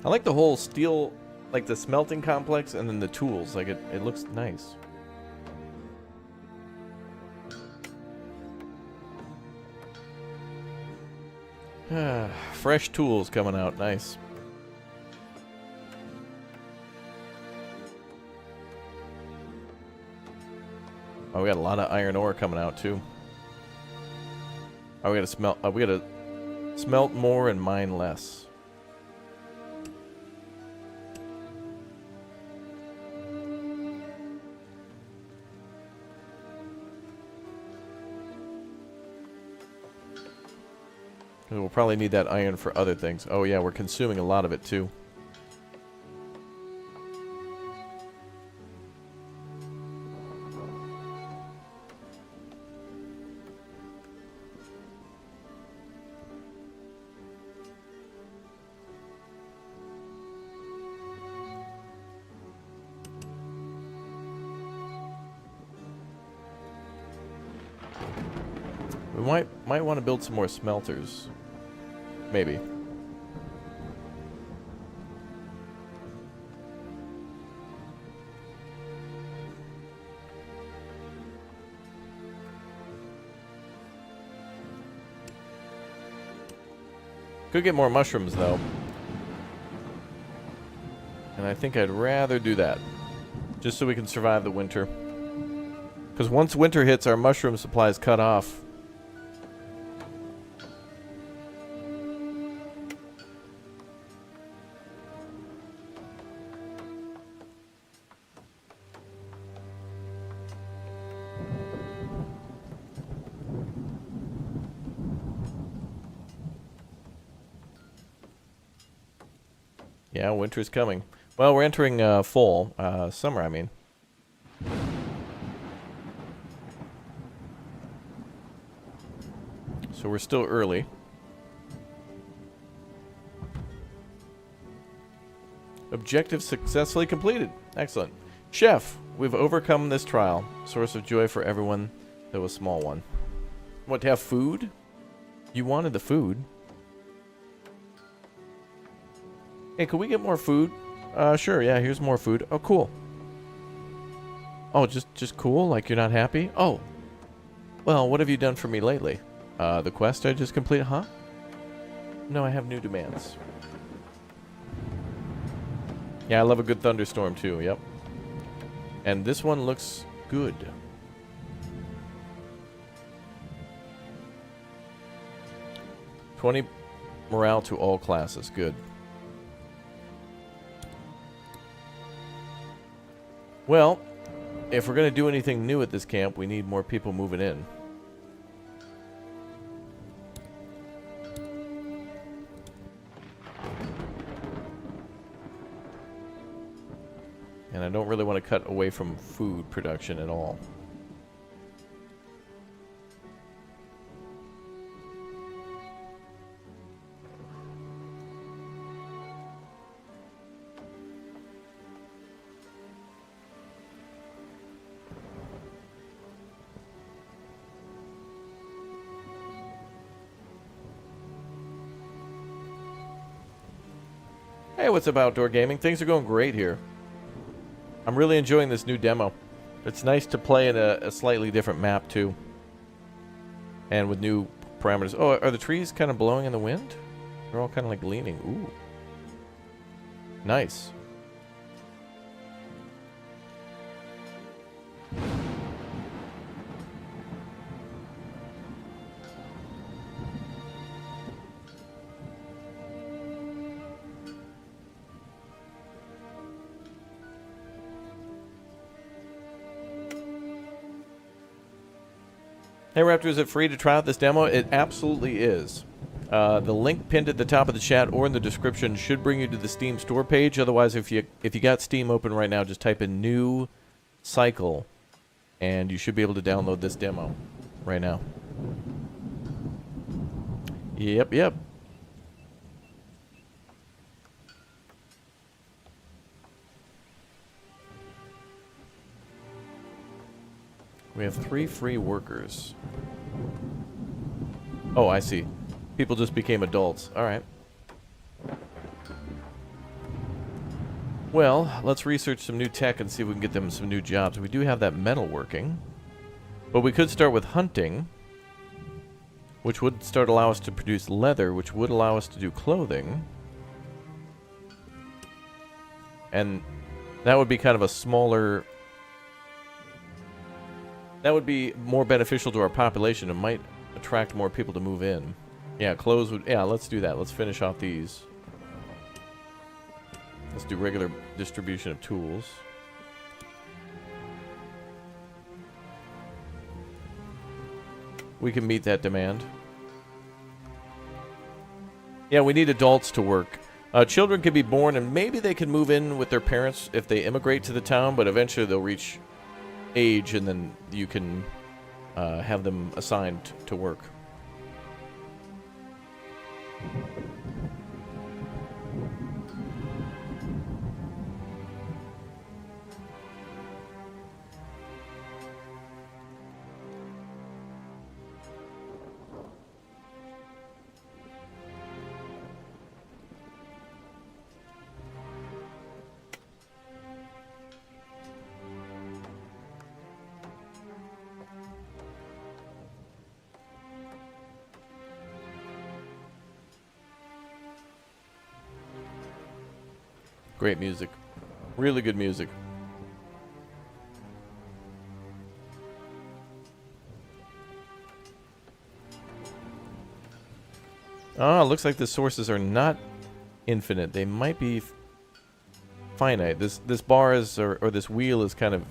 I like the whole steel, like the smelting complex, and then the tools. Like it looks nice. Fresh tools coming out. Nice. Oh, we got a lot of iron ore coming out too. Oh, we gotta smelt. We gotta smelt more and mine less. We'll probably need that iron for other things. Oh yeah, we're consuming a lot of it too. might want to build some more smelters. Maybe. Could get more mushrooms, though. And I think I'd rather do that. Just so we can survive the winter. Because once winter hits, our mushroom supply is cut off. Yeah, winter's coming. Well, we're entering fall. Summer, I mean. So we're still early. Objective successfully completed. Excellent. Chef, we've overcome this trial. Source of joy for everyone, though a small one. What, to have food? You wanted the food. Hey, could we get more food? Sure, yeah, here's more food. Oh, cool. Oh, just cool? Like you're not happy? Oh. Well, what have you done for me lately? The quest I just completed, huh? No, I have new demands. Yeah, I love a good thunderstorm too, yep. And this one looks good. $20 morale to all classes, good. Well, if we're going to do anything new at this camp, we need more people moving in. And I don't really want to cut away from food production at all. Hey, what's up, Outdoor Gaming? Things are going great here. I'm really enjoying this new demo. It's nice to play in a slightly different map, too. And with new parameters. Oh, are the trees kind of blowing in the wind? They're all kind of like leaning. Ooh. Nice. Hey Raptor, is it free to try out this demo? It absolutely is. The link pinned at the top of the chat or in the description should bring you to the Steam store page. Otherwise, if you got Steam open right now, just type in new cycle and you should be able to download this demo right now. Yep. We have 3 free workers. Oh, I see. People just became adults. Alright. Well, let's research some new tech and see if we can get them some new jobs. We do have that metalworking. But we could start with hunting, which would allow us to produce leather, which would allow us to do clothing. And that would be kind of a smaller... That would be more beneficial to our population and might attract more people to move in. Yeah, clothes would... Yeah, let's do that. Let's finish off these. Let's do regular distribution of tools. We can meet that demand. Yeah, we need adults to work. Children can be born and maybe they can move in with their parents if they immigrate to the town, but eventually they'll reach age and then you can have them assigned to work. Great music. Really good music. Ah, looks like the sources are not infinite. They might be finite. This bar is, or this wheel is kind of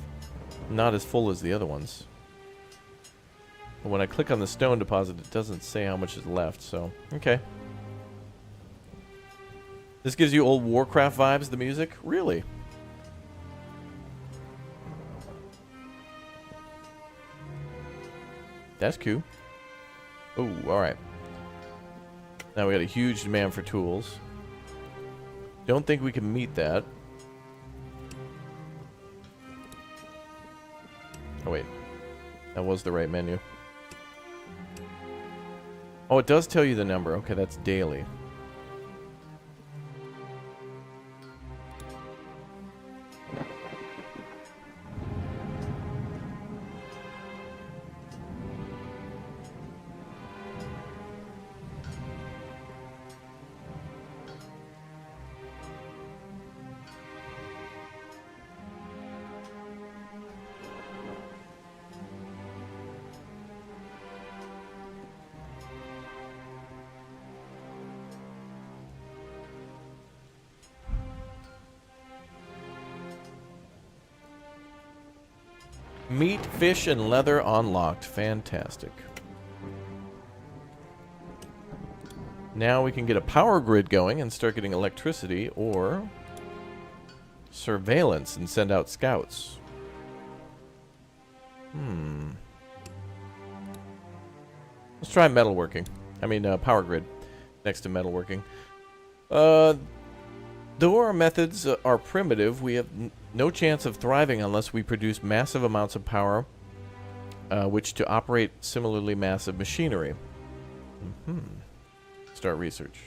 not as full as the other ones. But when I click on the stone deposit, it doesn't say how much is left, so okay. This gives you old Warcraft vibes, the music? Really? That's cool. Oh, alright. Now we got a huge demand for tools. Don't think we can meet that. Oh, wait. That was the right menu. Oh, it does tell you the number. Okay, that's daily. Meat, fish, and leather unlocked. Fantastic. Now we can get a power grid going and start getting electricity or surveillance and send out scouts. Let's try metalworking. I mean, power grid next to metalworking. Though our methods are primitive, we have no chance of thriving unless we produce massive amounts of power, which to operate similarly massive machinery. Start research.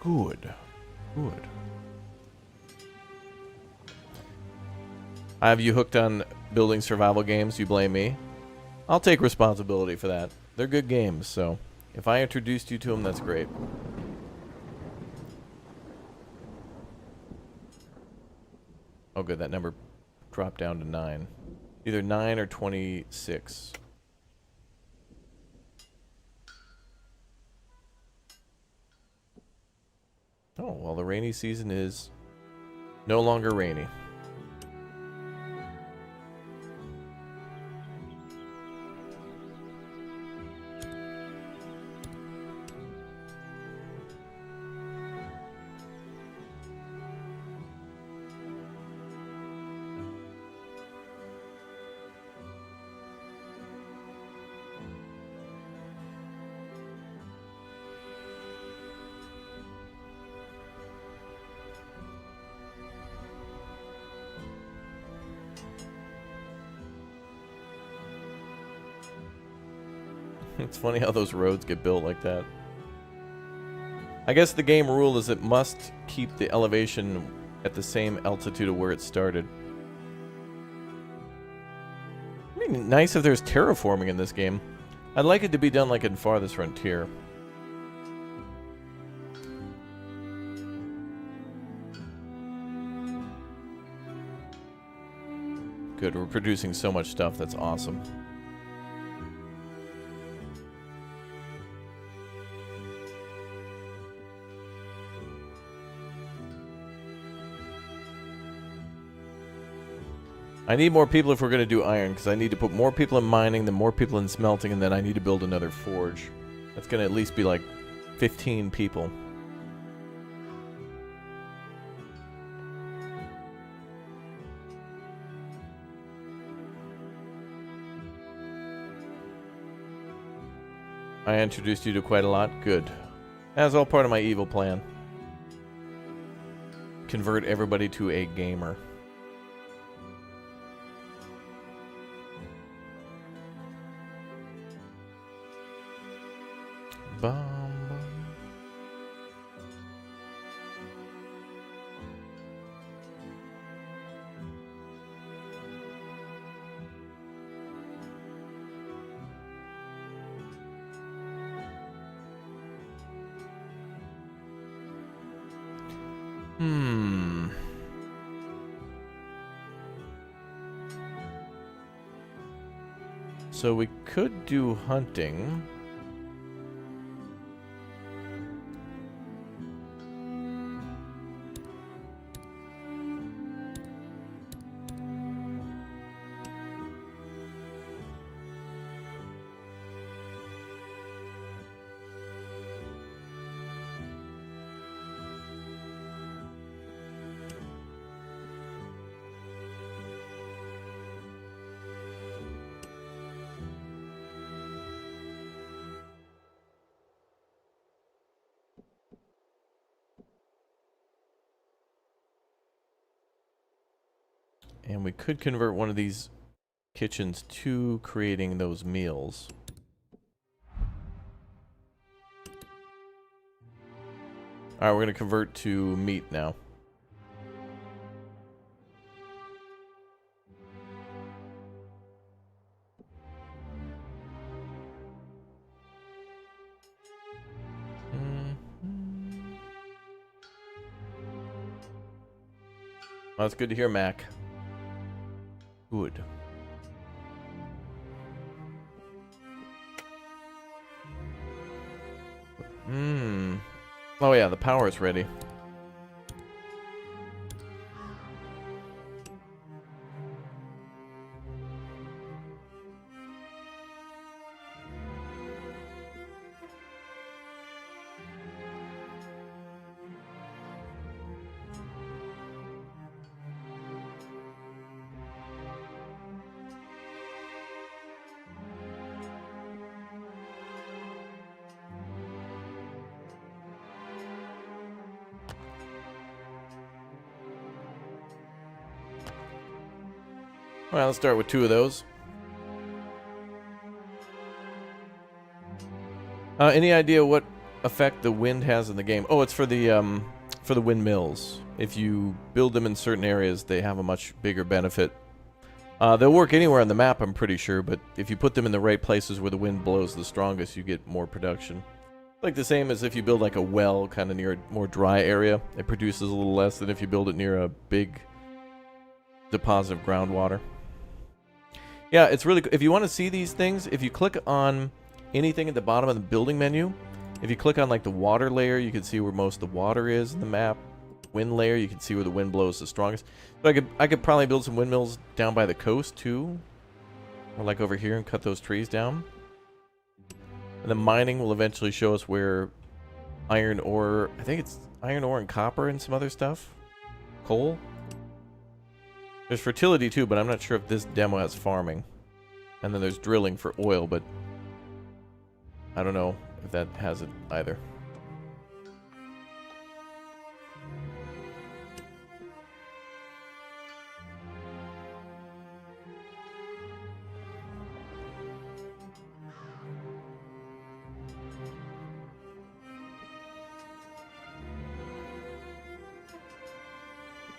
Good. Good. I have you hooked on building survival games, you blame me. I'll take responsibility for that. They're good games, so if I introduced you to them, that's great. Oh, good. That number dropped down to 9. Either 9 or 26. Oh, well, the rainy season is no longer rainy. It's funny how those roads get built like that. I guess the game rule is it must keep the elevation at the same altitude of where it started. I mean, nice if there's terraforming in this game. I'd like it to be done like in Farthest Frontier. Good, we're producing so much stuff, that's awesome. I need more people if we're going to do iron, because I need to put more people in mining, then more people in smelting, and then I need to build another forge. That's going to at least be like 15 people. I introduced you to quite a lot. Good. That's all part of my evil plan. Convert everybody to a gamer. Hmm. So we could do hunting. And we could convert one of these kitchens to creating those meals. Alright, we're going to convert to meat now. Well, that's good to hear, Mac. Good. Oh yeah, the power's ready. Alright, let's start with 2 of those. Any idea what effect the wind has in the game? Oh, it's for the windmills. If you build them in certain areas, they have a much bigger benefit. They'll work anywhere on the map, I'm pretty sure, but if you put them in the right places where the wind blows the strongest, you get more production. Like the same as if you build like a well kind of near a more dry area, it produces a little less than if you build it near a big deposit of groundwater. Yeah, it's really... If you want to see these things, if you click on anything at the bottom of the building menu, if you click on like the water layer, you can see where most of the water is in the map. Wind layer, you can see where the wind blows the strongest. So I could probably build some windmills down by the coast too, or like over here and cut those trees down. And the mining will eventually show us where iron ore... I think it's iron ore and copper and some other stuff. Coal. There's fertility too, but I'm not sure if this demo has farming. And then there's drilling for oil, but I don't know if that has it either.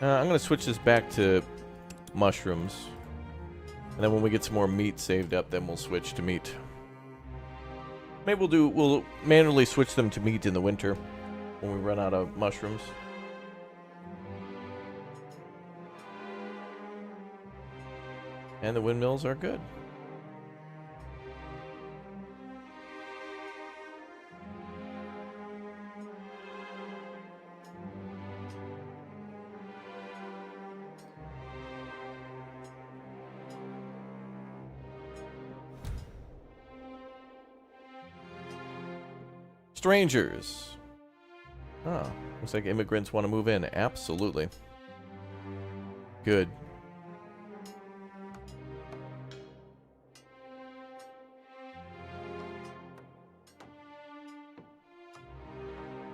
I'm going to switch this back to mushrooms. And then when we get some more meat saved up, then we'll switch to meat. Maybe we'll manually switch them to meat in the winter when we run out of mushrooms. And the windmills are good. Strangers. Oh, looks like immigrants want to move in. Absolutely. Good.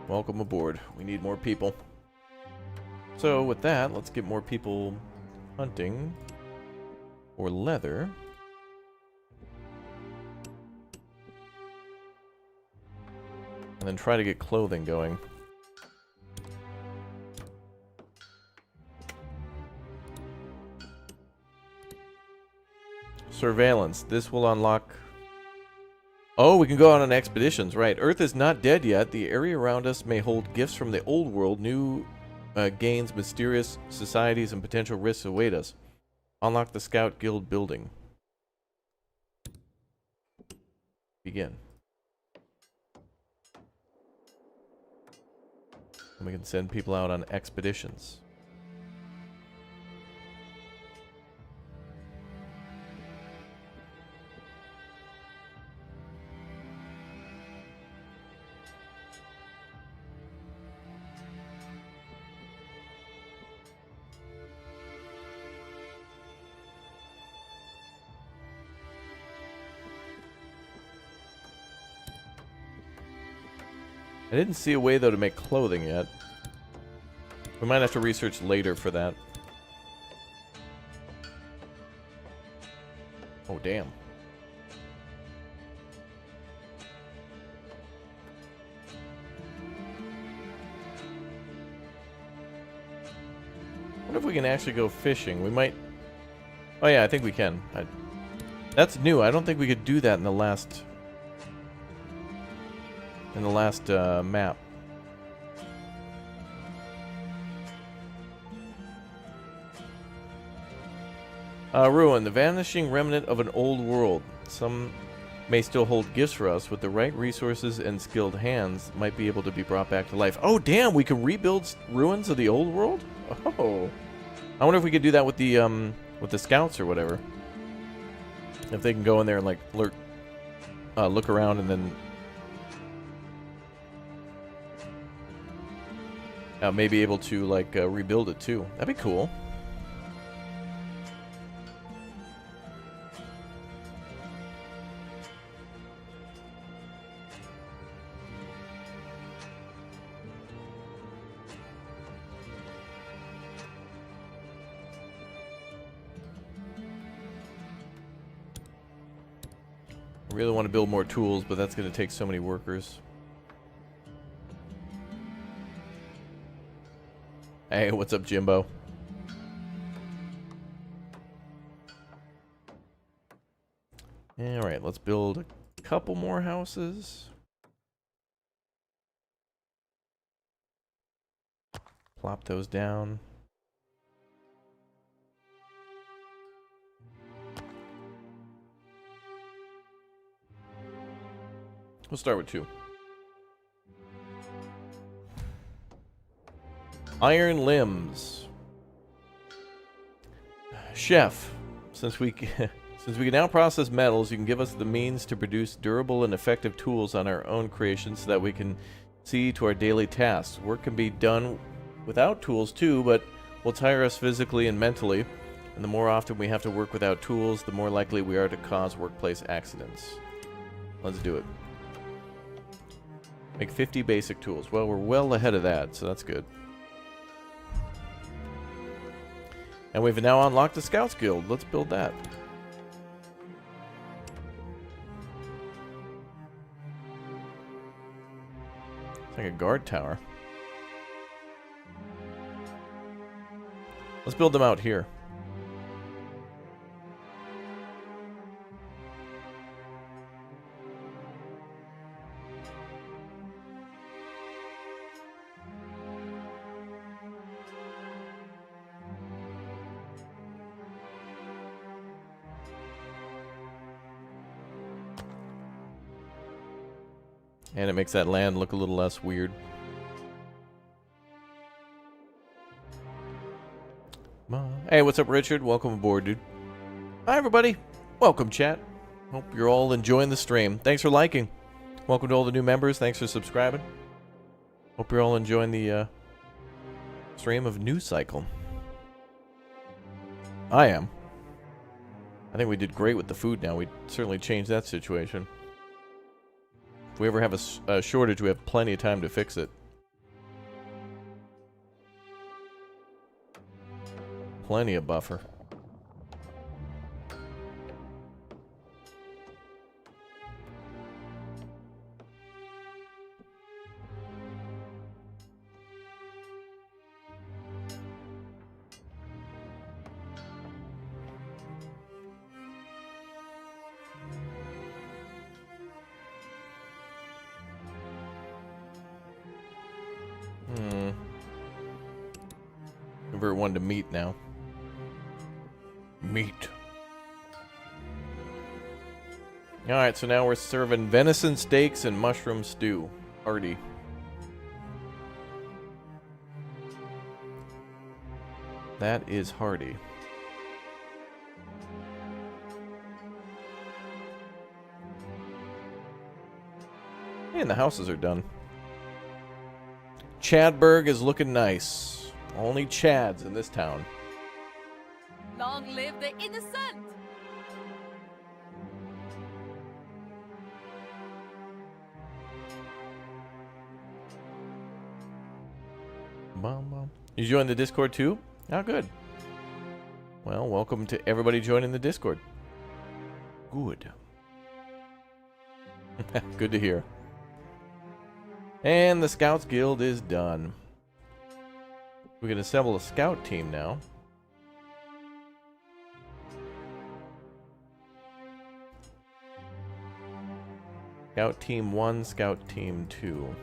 Welcome aboard. We need more people. So with that, let's get more people hunting or leather. And then try to get clothing going. Surveillance. This will unlock... Oh, we can go on expeditions, right. Earth is not dead yet. The area around us may hold gifts from the old world. New gains, mysterious societies, and potential risks await us. Unlock the Scout Guild building. Begin. And we can send people out on expeditions. I didn't see a way, though, to make clothing yet. We might have to research later for that. Oh, damn. I wonder if we can actually go fishing. We might... Oh, yeah, I think we can. That's new. I don't think we could do that in the last... map. Ruin, the vanishing remnant of an old world. Some may still hold gifts for us. With the right resources and skilled hands, might be able to be brought back to life. Oh, damn! We can rebuild ruins of the old world? Oh. I wonder if we could do that with the scouts or whatever. If they can go in there and, like, look around and then... maybe able to, like, rebuild it, too. That'd be cool. I really want to build more tools, but that's going to take so many workers. Hey, what's up, Jimbo? Alright, let's build a couple more houses. Plop those down. We'll start with 2. Iron limbs. Chef, since we can now process metals, you can give us the means to produce durable and effective tools on our own creation so that we can see to our daily tasks. Work can be done without tools too, but will tire us physically and mentally. And the more often we have to work without tools, the more likely we are to cause workplace accidents. Let's do it. Make 50 basic tools. Well, we're well ahead of that, so that's good. And we've now unlocked the Scouts Guild. Let's build that. It's like a guard tower. Let's build them out here. And it makes that land look a little less weird. Hey, what's up, Richard? Welcome aboard, dude. Hi, everybody. Welcome, chat. Hope you're all enjoying the stream. Thanks for liking. Welcome to all the new members. Thanks for subscribing. Hope you're all enjoying the stream of News Cycle. I am. I think we did great with the food now. We certainly changed that situation. If we ever have a shortage, we have plenty of time to fix it. Plenty of buffer. convert one to meat now. Meat. Alright, so now we're serving venison steaks and mushroom stew. Hearty. That is hearty. And the houses are done. Chadburg is looking nice. Only Chads in this town. Long live the innocent! Bum, bum. You joined the Discord too? Oh, good. Well, welcome to everybody joining the Discord. Good. Good to hear. And the Scouts Guild is done. We can assemble a scout team now. Scout Team 1, Scout Team 2.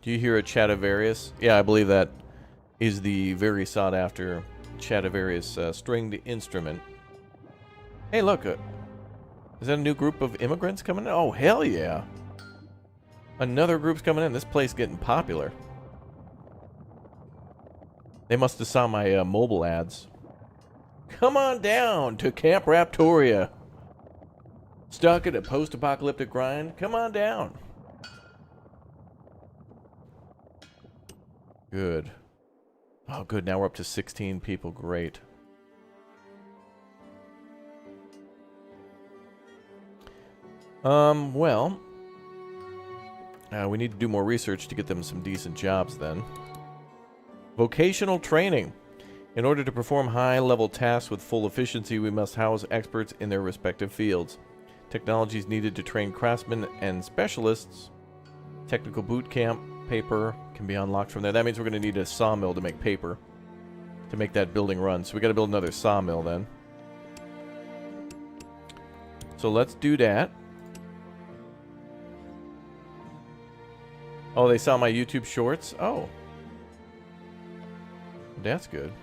Do you hear a Chatavarius? Yeah, I believe that is the very sought after Chatavarius stringed instrument. Hey, look. Is that a new group of immigrants coming in? Oh, hell yeah. Another group's coming in. This place is getting popular. They must have saw my mobile ads. Come on down to Camp Raptoria. Stuck at a post-apocalyptic grind? Come on down. Good. Oh, good. Now we're up to 16 people. Great. Well, we need to do more research to get them some decent jobs then. Vocational training. In order to perform high-level tasks with full efficiency, we must house experts in their respective fields. Technologies needed to train craftsmen and specialists. Technical boot camp. Paper can be unlocked from there. That means we're going to need a sawmill to make paper. To make that building run. So we got to build another sawmill then. So let's do that. Oh, they saw my YouTube shorts? Oh. That's good.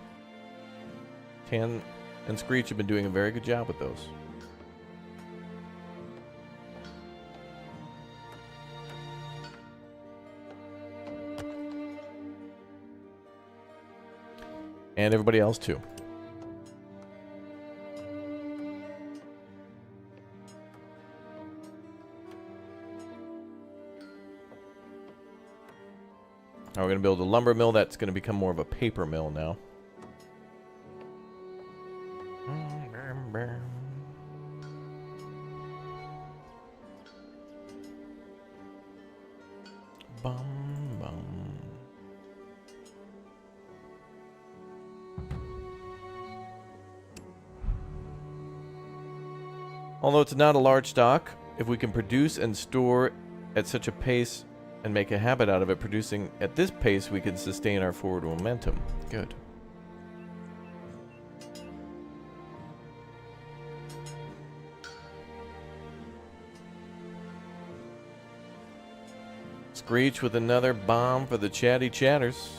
Tan and Screech have been doing a very good job with those. And everybody else too. Now we're going to build a lumber mill that's going to become more of a paper mill now. Bum, bum. Although it's not a large stock, if we can produce and store at such a pace and make a habit out of it, producing at this pace, we can sustain our forward momentum. Good. Screech with another bomb for the chatty chatters.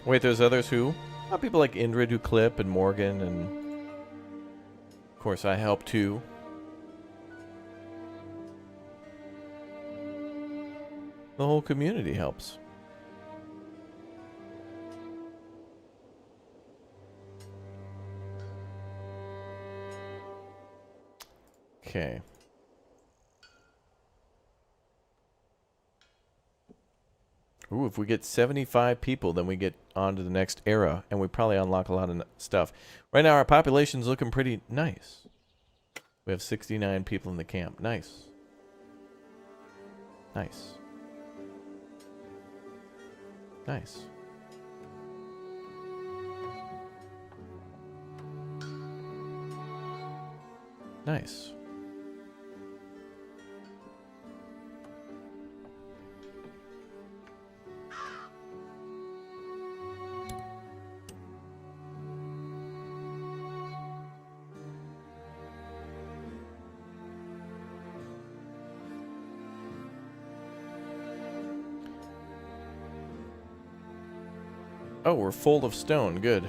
Wait, there's others who? Oh, people like Indrid who clip and Morgan, and of course I help too. The whole community helps. Okay. Ooh, if we get 75 people, then we get on to the next era, and we probably unlock a lot of stuff. Right now, our population's looking pretty nice. We have 69 people in the camp. Nice. Nice. Nice. Nice. Oh, we're full of stone. Good.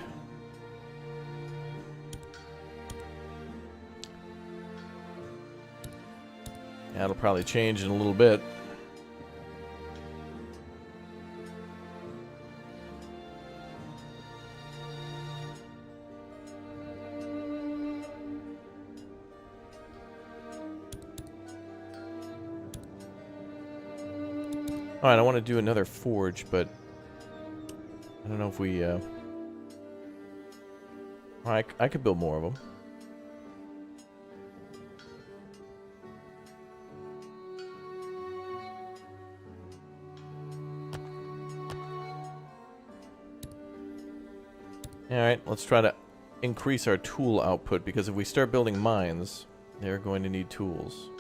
That'll probably change in a little bit. Alright, I want to do another forge, but I don't know if we, I could build more of them. Alright, let's try to increase our tool output, because if we start building mines, they're going to need tools.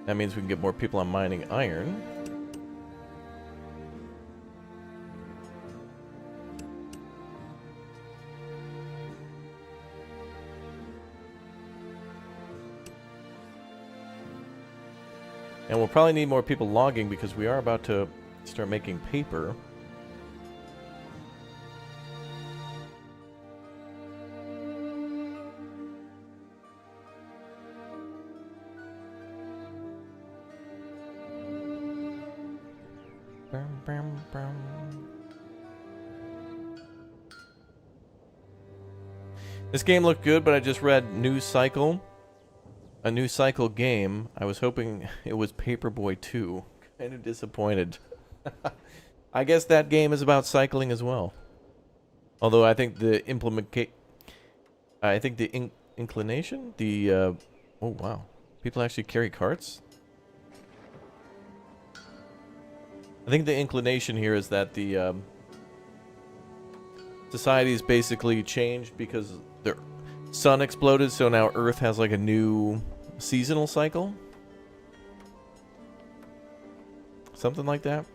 That means we can get more people on mining iron. And we'll probably need more people logging because we are about to start making paper. This game looked good, but I just read News Cycle. A News Cycle game. I was hoping it was Paperboy 2. Kind of disappointed. I guess that game is about cycling as well. Although I think the inclination? Oh wow. People actually carry carts? I think the inclination here is that the society's basically changed because the sun exploded, so now Earth has like a new seasonal cycle. Something like that.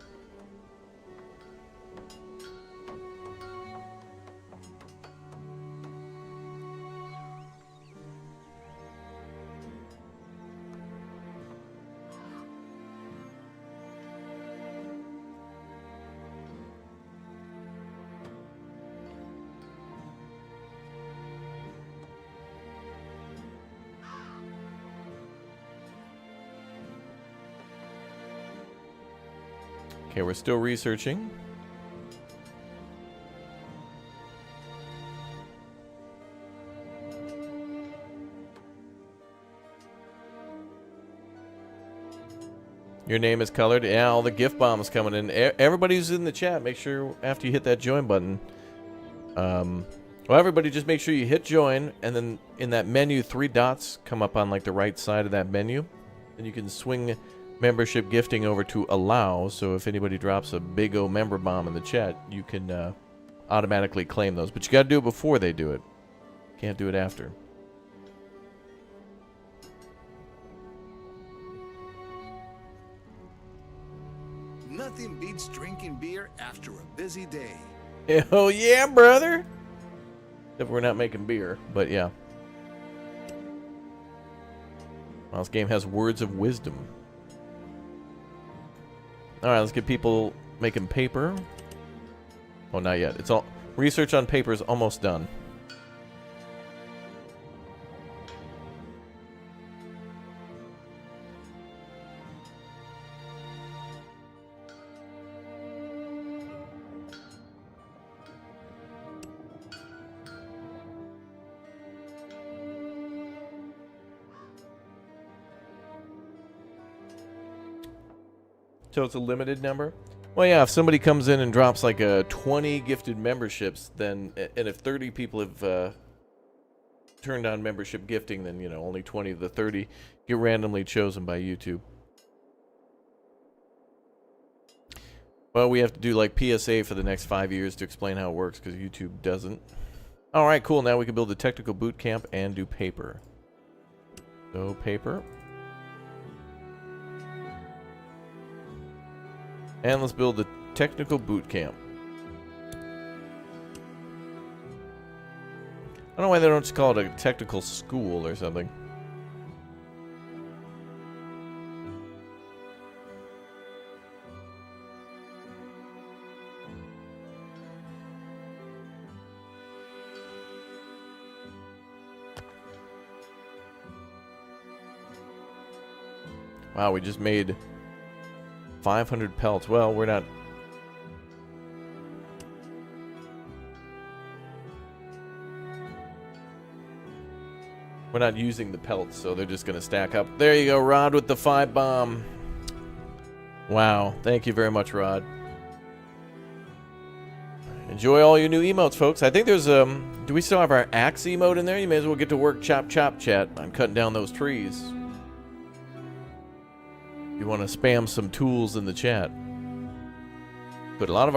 Okay, we're still researching. Your name is colored. Yeah, all the gift bombs coming in. Everybody who's in the chat, make sure after you hit that join button. Well, everybody just make sure you hit join, and then in that menu, 3 dots come up on like the right side of that menu. And you can swing membership gifting over to allow, so if anybody drops a big O member bomb in the chat, you can automatically claim those. But you got to do it before they do it. Can't do it after. Nothing beats drinking beer after a busy day. Oh yeah, brother! Except we're not making beer, but yeah. Well, this game has words of wisdom. Alright, let's get people making paper. Oh, not yet. It's all research on paper is almost done. So it's a limited number? Well, yeah, if somebody comes in and drops like 20 gifted memberships, then, and if 30 people have turned on membership gifting, then, you know, only 20 of the 30 get randomly chosen by YouTube. Well, we have to do like PSA for the next 5 years to explain how it works because YouTube doesn't. Alright, cool. Now we can build a technical boot camp and do paper. So, paper. And let's build the technical boot camp. I don't know why they don't just call it a technical school or something. Wow, we just made 500 pelts. Well, we're not... We're not using the pelts, so they're just going to stack up. There you go, Rod, with the 5 bomb. Wow, thank you very much, Rod. Enjoy all your new emotes, folks. I think there's, do we still have our axe emote in there? You may as well get to work, chop, chop, chat. I'm cutting down those trees. You want to spam some tools in the chat. But a lot of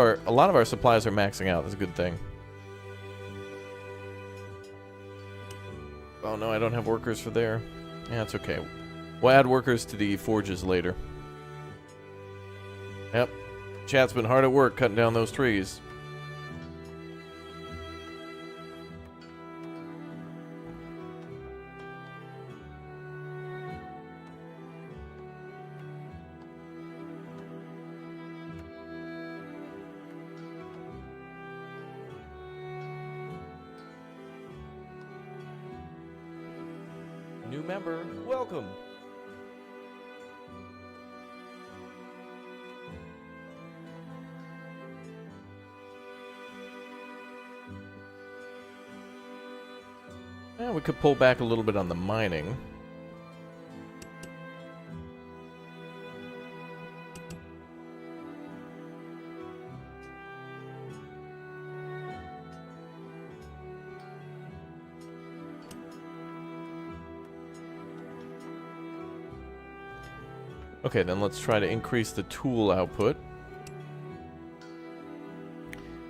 our supplies are maxing out. That's a good thing. Oh no, I don't have workers for there. Yeah, it's okay. We'll add workers to the forges later. Yep. Chat's been hard at work cutting down those trees. New member, welcome. Yeah, we could pull back a little bit on the mining. Okay, then let's try to increase the tool output.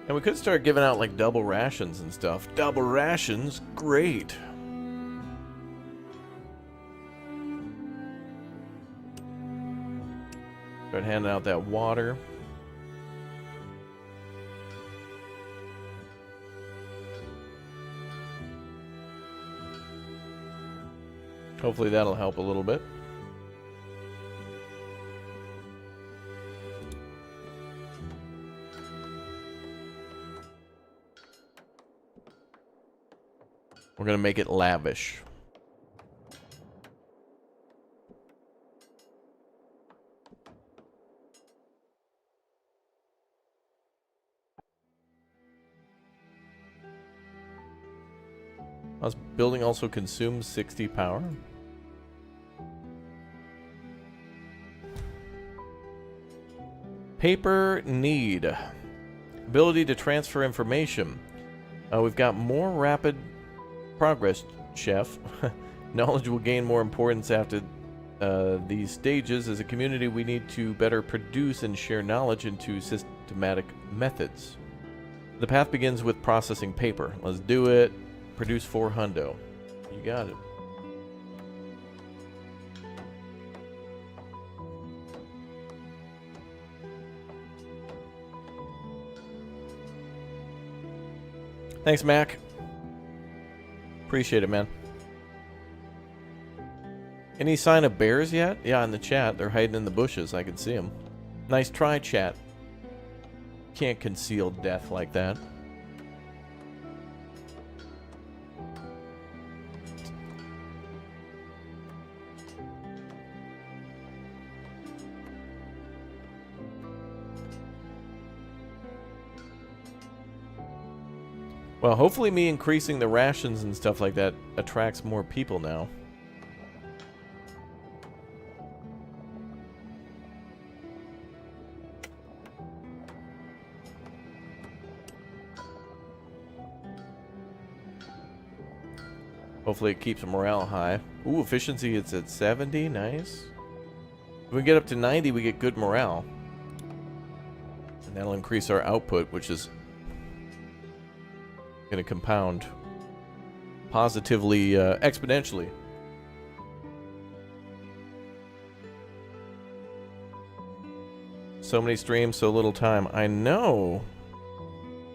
And we could start giving out like double rations and stuff. Double rations? Great. Start handing out that water. Hopefully that'll help a little bit. We're going to make it lavish. This building also consumes 60 power. Paper need. Ability to transfer information. We've got more rapid progress, chef. Knowledge will gain more importance after these stages. As a community, we need to better produce and share knowledge into systematic methods. The path begins with processing paper. Let's do it. Produce 4 hundo. You got it. Thanks, Mac. Appreciate it, man. Any sign of bears yet? Yeah, in the chat. They're hiding in the bushes. I can see them. Nice try, chat. Can't conceal death like that. Well, hopefully me increasing the rations and stuff like that attracts more people now. Hopefully it keeps morale high. Ooh, efficiency it's at 70. Nice. If we get up to 90, we get good morale. And that'll increase our output, which is going to compound positively, exponentially. So many streams, so little time. I know.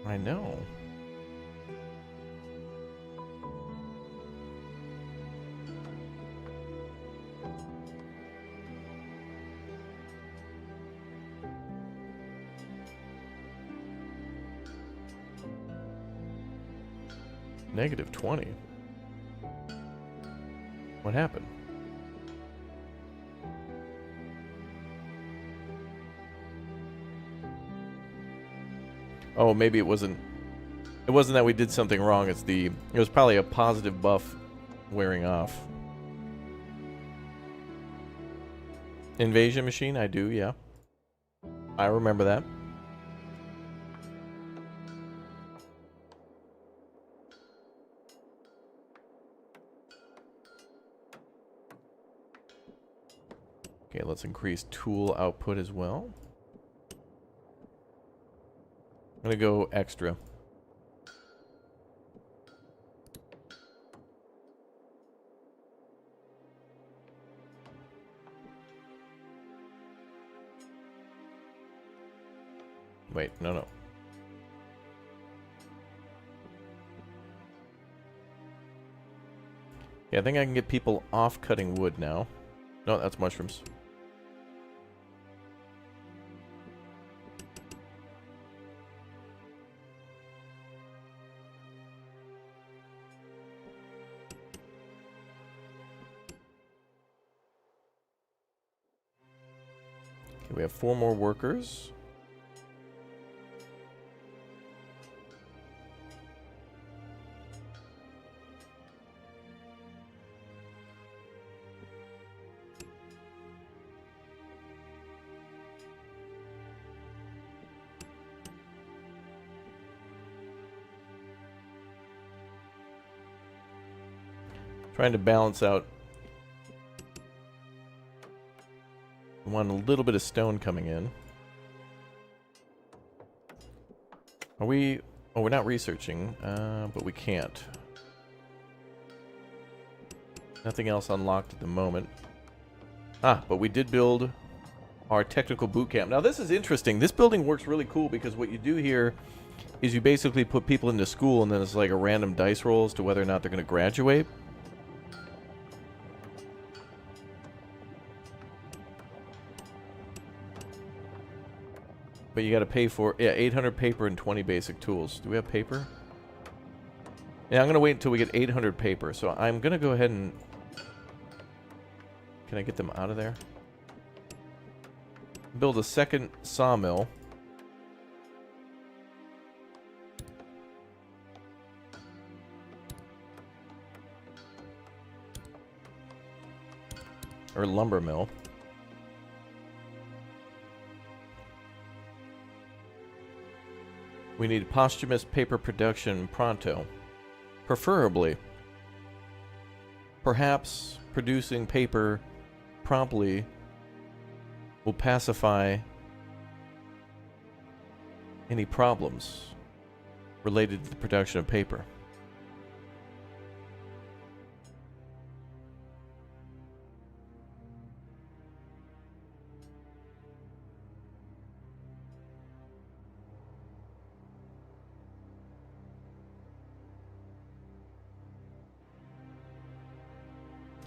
I know. -20. What happened? Oh, maybe it wasn't. It wasn't that we did something wrong. It was probably a positive buff wearing off. Invasion machine, I do, yeah. I remember that. Okay, let's increase tool output as well. I'm gonna go extra. Wait, no. Yeah, I think I can get people off cutting wood now. No, that's mushrooms. Okay, we have 4 more workers. Trying to balance out. I want a little bit of stone coming in. Are we... Oh, we're not researching, but we can't. Nothing else unlocked at the moment. Ah, but we did build our technical boot camp. Now this is interesting. This building works really cool because what you do here is you basically put people into school and then it's like a random dice roll as to whether or not they're going to graduate. But you got to pay for, yeah, 800 paper and 20 basic tools. Do we have paper? Yeah, I'm going to wait until we get 800 paper. So I'm going to go ahead and... Can I get them out of there? Build a second sawmill. Or lumber mill. We need posthumous paper production pronto. Preferably. Perhaps producing paper promptly will pacify any problems related to the production of paper.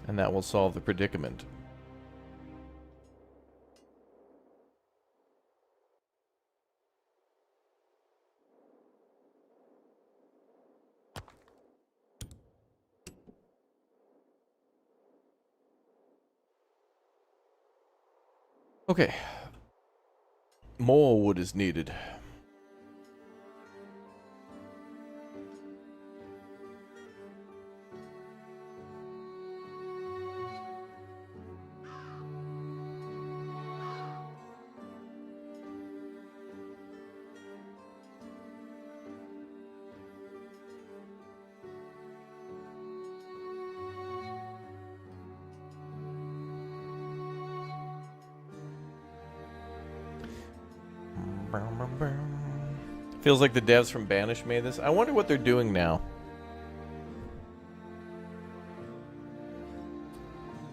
And that will solve the predicament. Okay. More wood is needed. Feels like the devs from Banish made this. I wonder what they're doing now.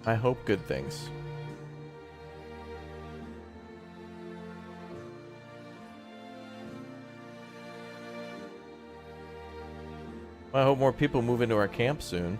I hope good things. I hope more people move into our camp soon.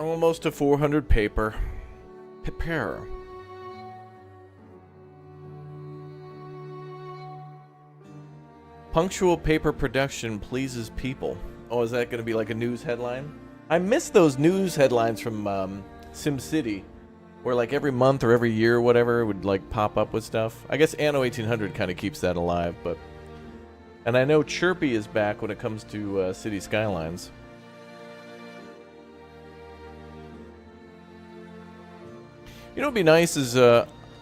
Almost to 400 paper. Paper. Punctual paper production pleases people. Oh, is that going to be like a news headline? I miss those news headlines from SimCity, where like every month or every year or whatever it would like pop up with stuff. I guess Anno 1800 kind of keeps that alive, but... And I know Chirpy is back when it comes to City Skylines. You know what'd be nice is,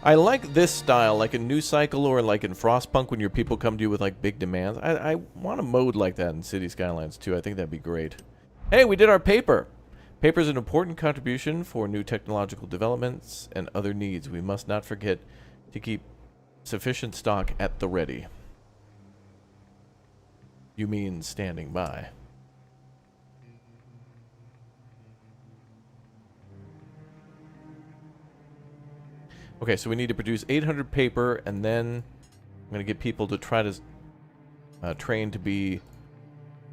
I like this style, like in New Cycle or like in Frostpunk when your people come to you with like big demands. I want a mode like that in City Skylines too. I think that'd be great. Hey, we did our paper! Paper is an important contribution for new technological developments and other needs. We must not forget to keep sufficient stock at the ready. You mean standing by. Okay, so we need to produce 800 paper, and then I'm going to get people to try to train to be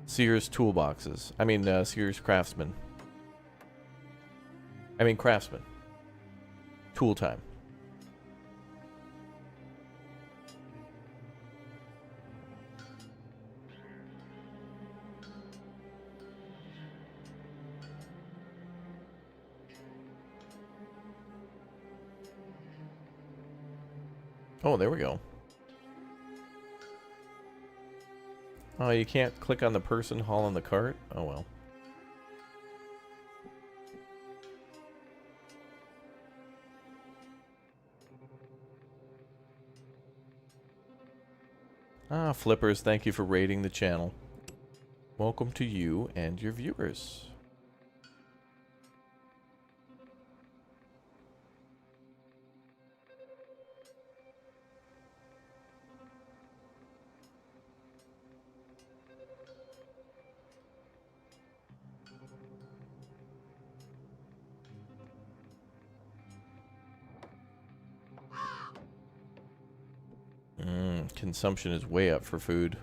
Sears toolboxes. I mean, Sears craftsmen. I mean, craftsmen. Tool time. Oh, there we go. Oh, you can't click on the person hauling the cart? Oh, well. Ah, Flippers, thank you for raiding the channel. Welcome to you and your viewers. Consumption is way up for food.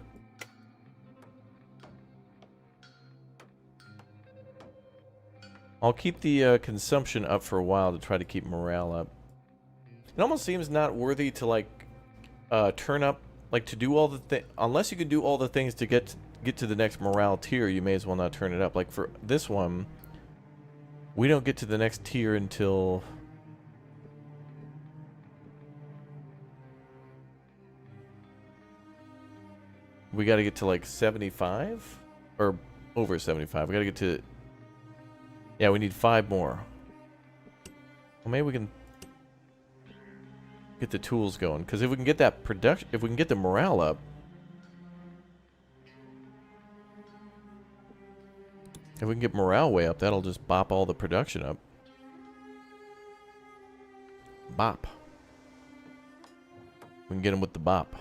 I'll keep the consumption up for a while to try to keep morale up. It almost seems not worthy to like turn up, like to do all the unless you can do all the things to get to the next morale tier. You may as well not turn it up. Like for this one, we don't get to the next tier until we got to get to like 75 or over 75. We got to get to, yeah, we need 5 more. Well, maybe we can get the tools going, because if we can get that production, if we can get the morale up, if we can get morale way up, that'll just bop all the production up. Bop. We can get them with the bop.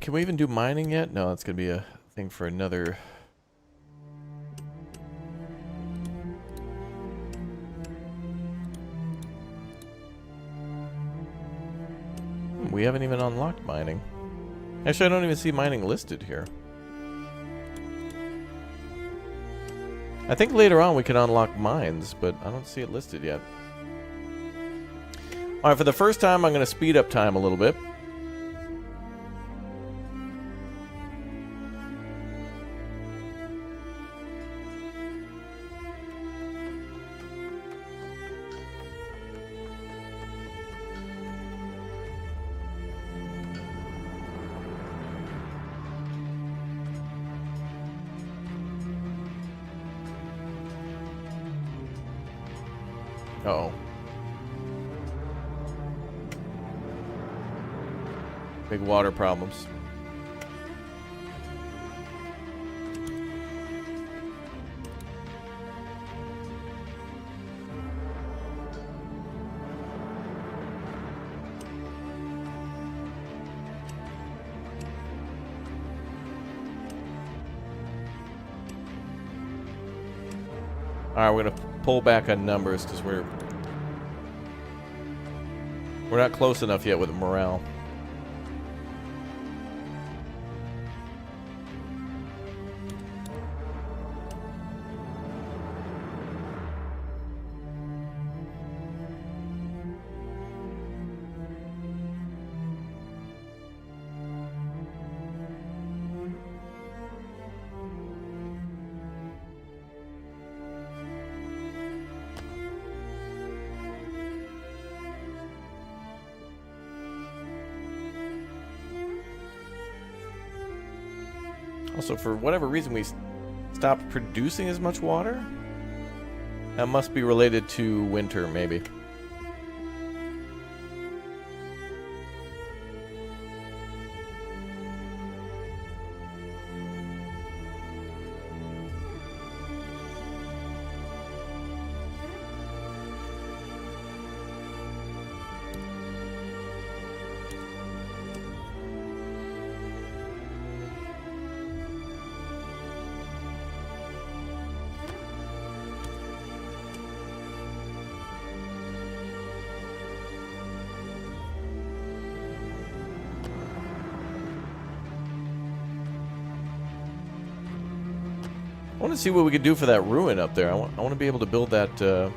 Can we even do mining yet? No, that's gonna be a thing for another. We haven't even unlocked mining. Actually, I don't even see mining listed here. I think later on we can unlock mines, but I don't see it listed yet. Alright, for the first time, I'm gonna speed up time a little bit. Uh-oh. Big water problems. Alright, we're gonna pull back on numbers because we're not close enough yet with morale. Also, for whatever reason, we stopped producing as much water. That must be related to winter, maybe. I want to see what we could do for that ruin up there. I want to be able to build that, or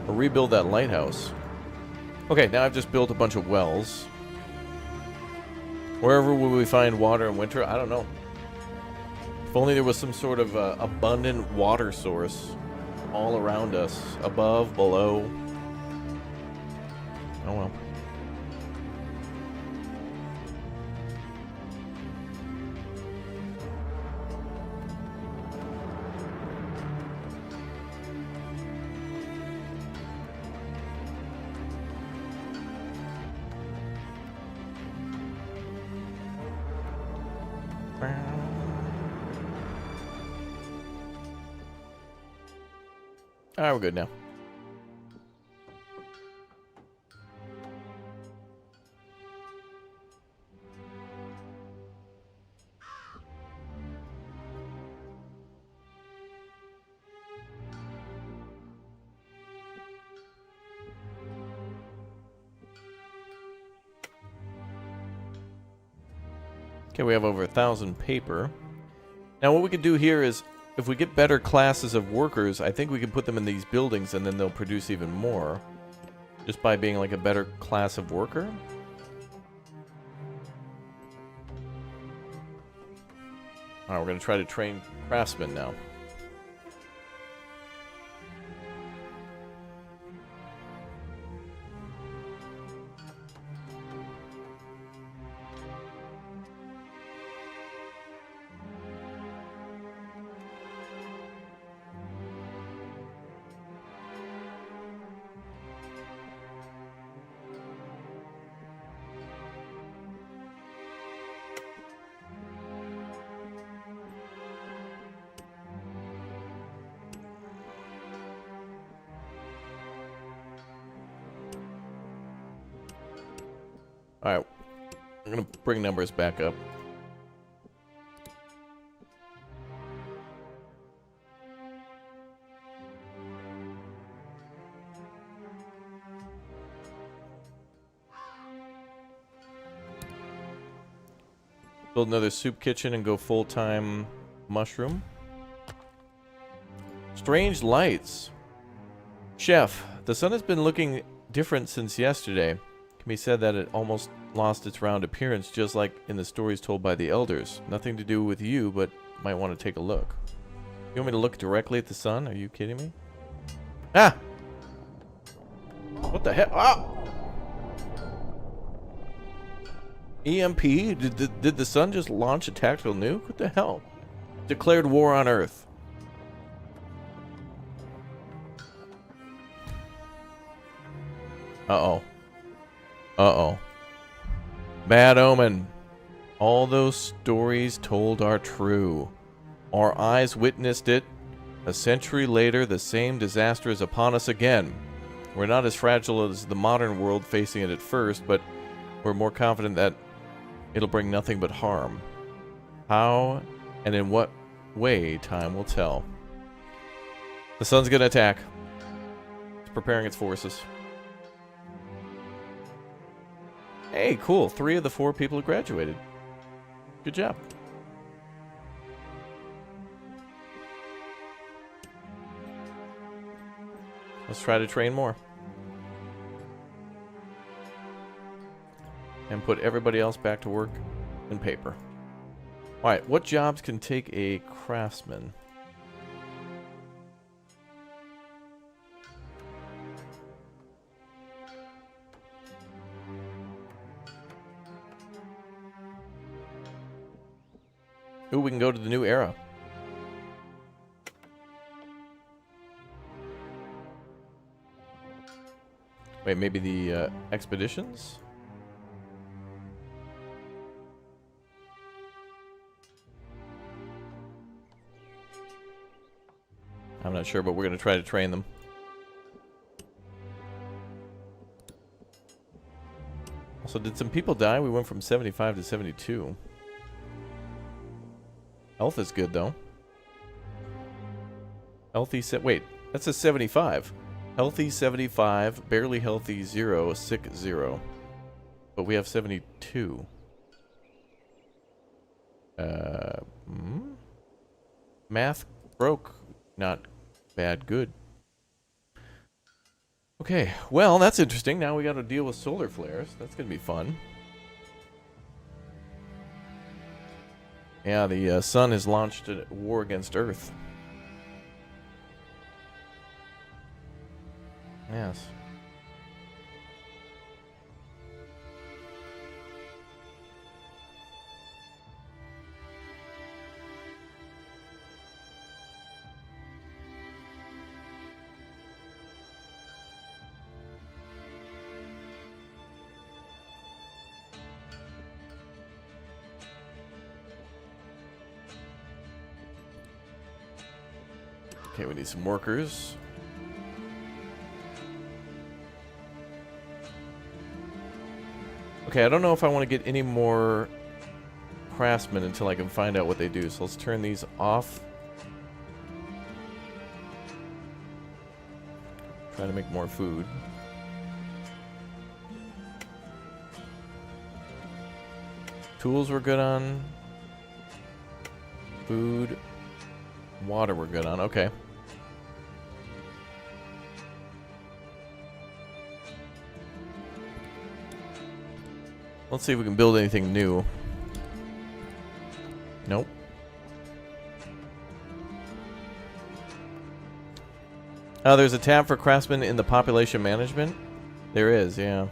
rebuild that lighthouse. Okay, now I've just built a bunch of wells. Wherever will we find water in winter? I don't know. If only there was some sort of abundant water source all around us, above, below. Oh well. Alright, we're good now. Okay, we have over 1,000 paper. Now what we could do here is, if we get better classes of workers, I think we can put them in these buildings and then they'll produce even more. Just by being like a better class of worker. Alright, we're going to try to train craftsmen now. Alright, I'm going to bring numbers back up. Build another soup kitchen and go full-time mushroom. Strange lights. Chef, the sun has been looking different since yesterday. It can be said that it almost lost its round appearance, just like in the stories told by the elders. Nothing to do with you, but might want to take a look. You want me to look directly at the sun? Are you kidding me? Ah! What the heck? Ah! EMP? Did the sun just launch a tactical nuke? What the hell? Declared war on Earth. Uh-oh. Uh-oh. Bad omen. All those stories told are true. Our eyes witnessed it. A century later, the same disaster is upon us again. We're not as fragile as the modern world facing it at first, but we're more confident that it'll bring nothing but harm. How and in what way, time will tell. The sun's gonna attack. It's preparing its forces. Hey, cool. 3 of the 4 people have graduated. Good job. Let's try to train more. And put everybody else back to work in paper. Alright, what jobs can take a craftsman? Ooh, we can go to the new era. Wait, maybe the expeditions? I'm not sure, but we're going to try to train them. Also, did some people die? We went from 75 to 72. Health is good, though. Healthy wait, that's a 75. Healthy 75, barely healthy 0, sick 0. But we have 72. Math broke. Not bad, good. Okay, well, that's interesting. Now we got to deal with solar flares. That's going to be fun. Yeah, the sun has launched a war against Earth. Yes. Okay, we need some workers. Okay, I don't know if I want to get any more craftsmen until I can find out what they do. So let's turn these off. Try to make more food. Tools we're good on. Food. Water we're good on. Okay. Let's see if we can build anything new. Nope. Oh, there's a tab for craftsmen in the population management? There is, yeah.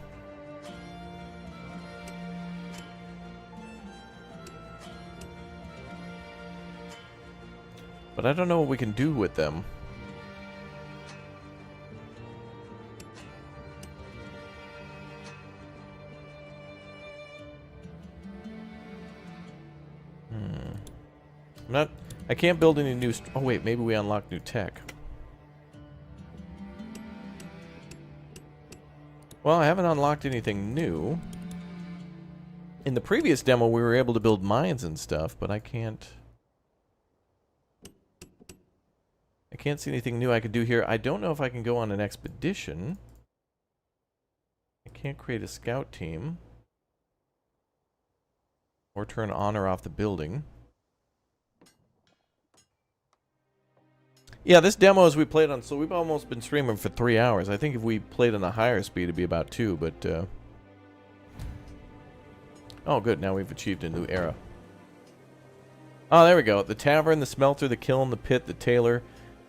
But I don't know what we can do with them. I can't build any new... Oh, wait, maybe we unlock new tech. Well, I haven't unlocked anything new. In the previous demo, we were able to build mines and stuff, but I can't see anything new I could do here. I don't know if I can go on an expedition. I can't create a scout team. Or turn on or off the building. Yeah, this demo as we played on, so we've almost been streaming for 3 hours. I think if we played on a higher speed, it'd be about 2, but... Oh, good, now we've achieved a new era. Oh, there we go. The tavern, the smelter, the kiln, the pit, the tailor,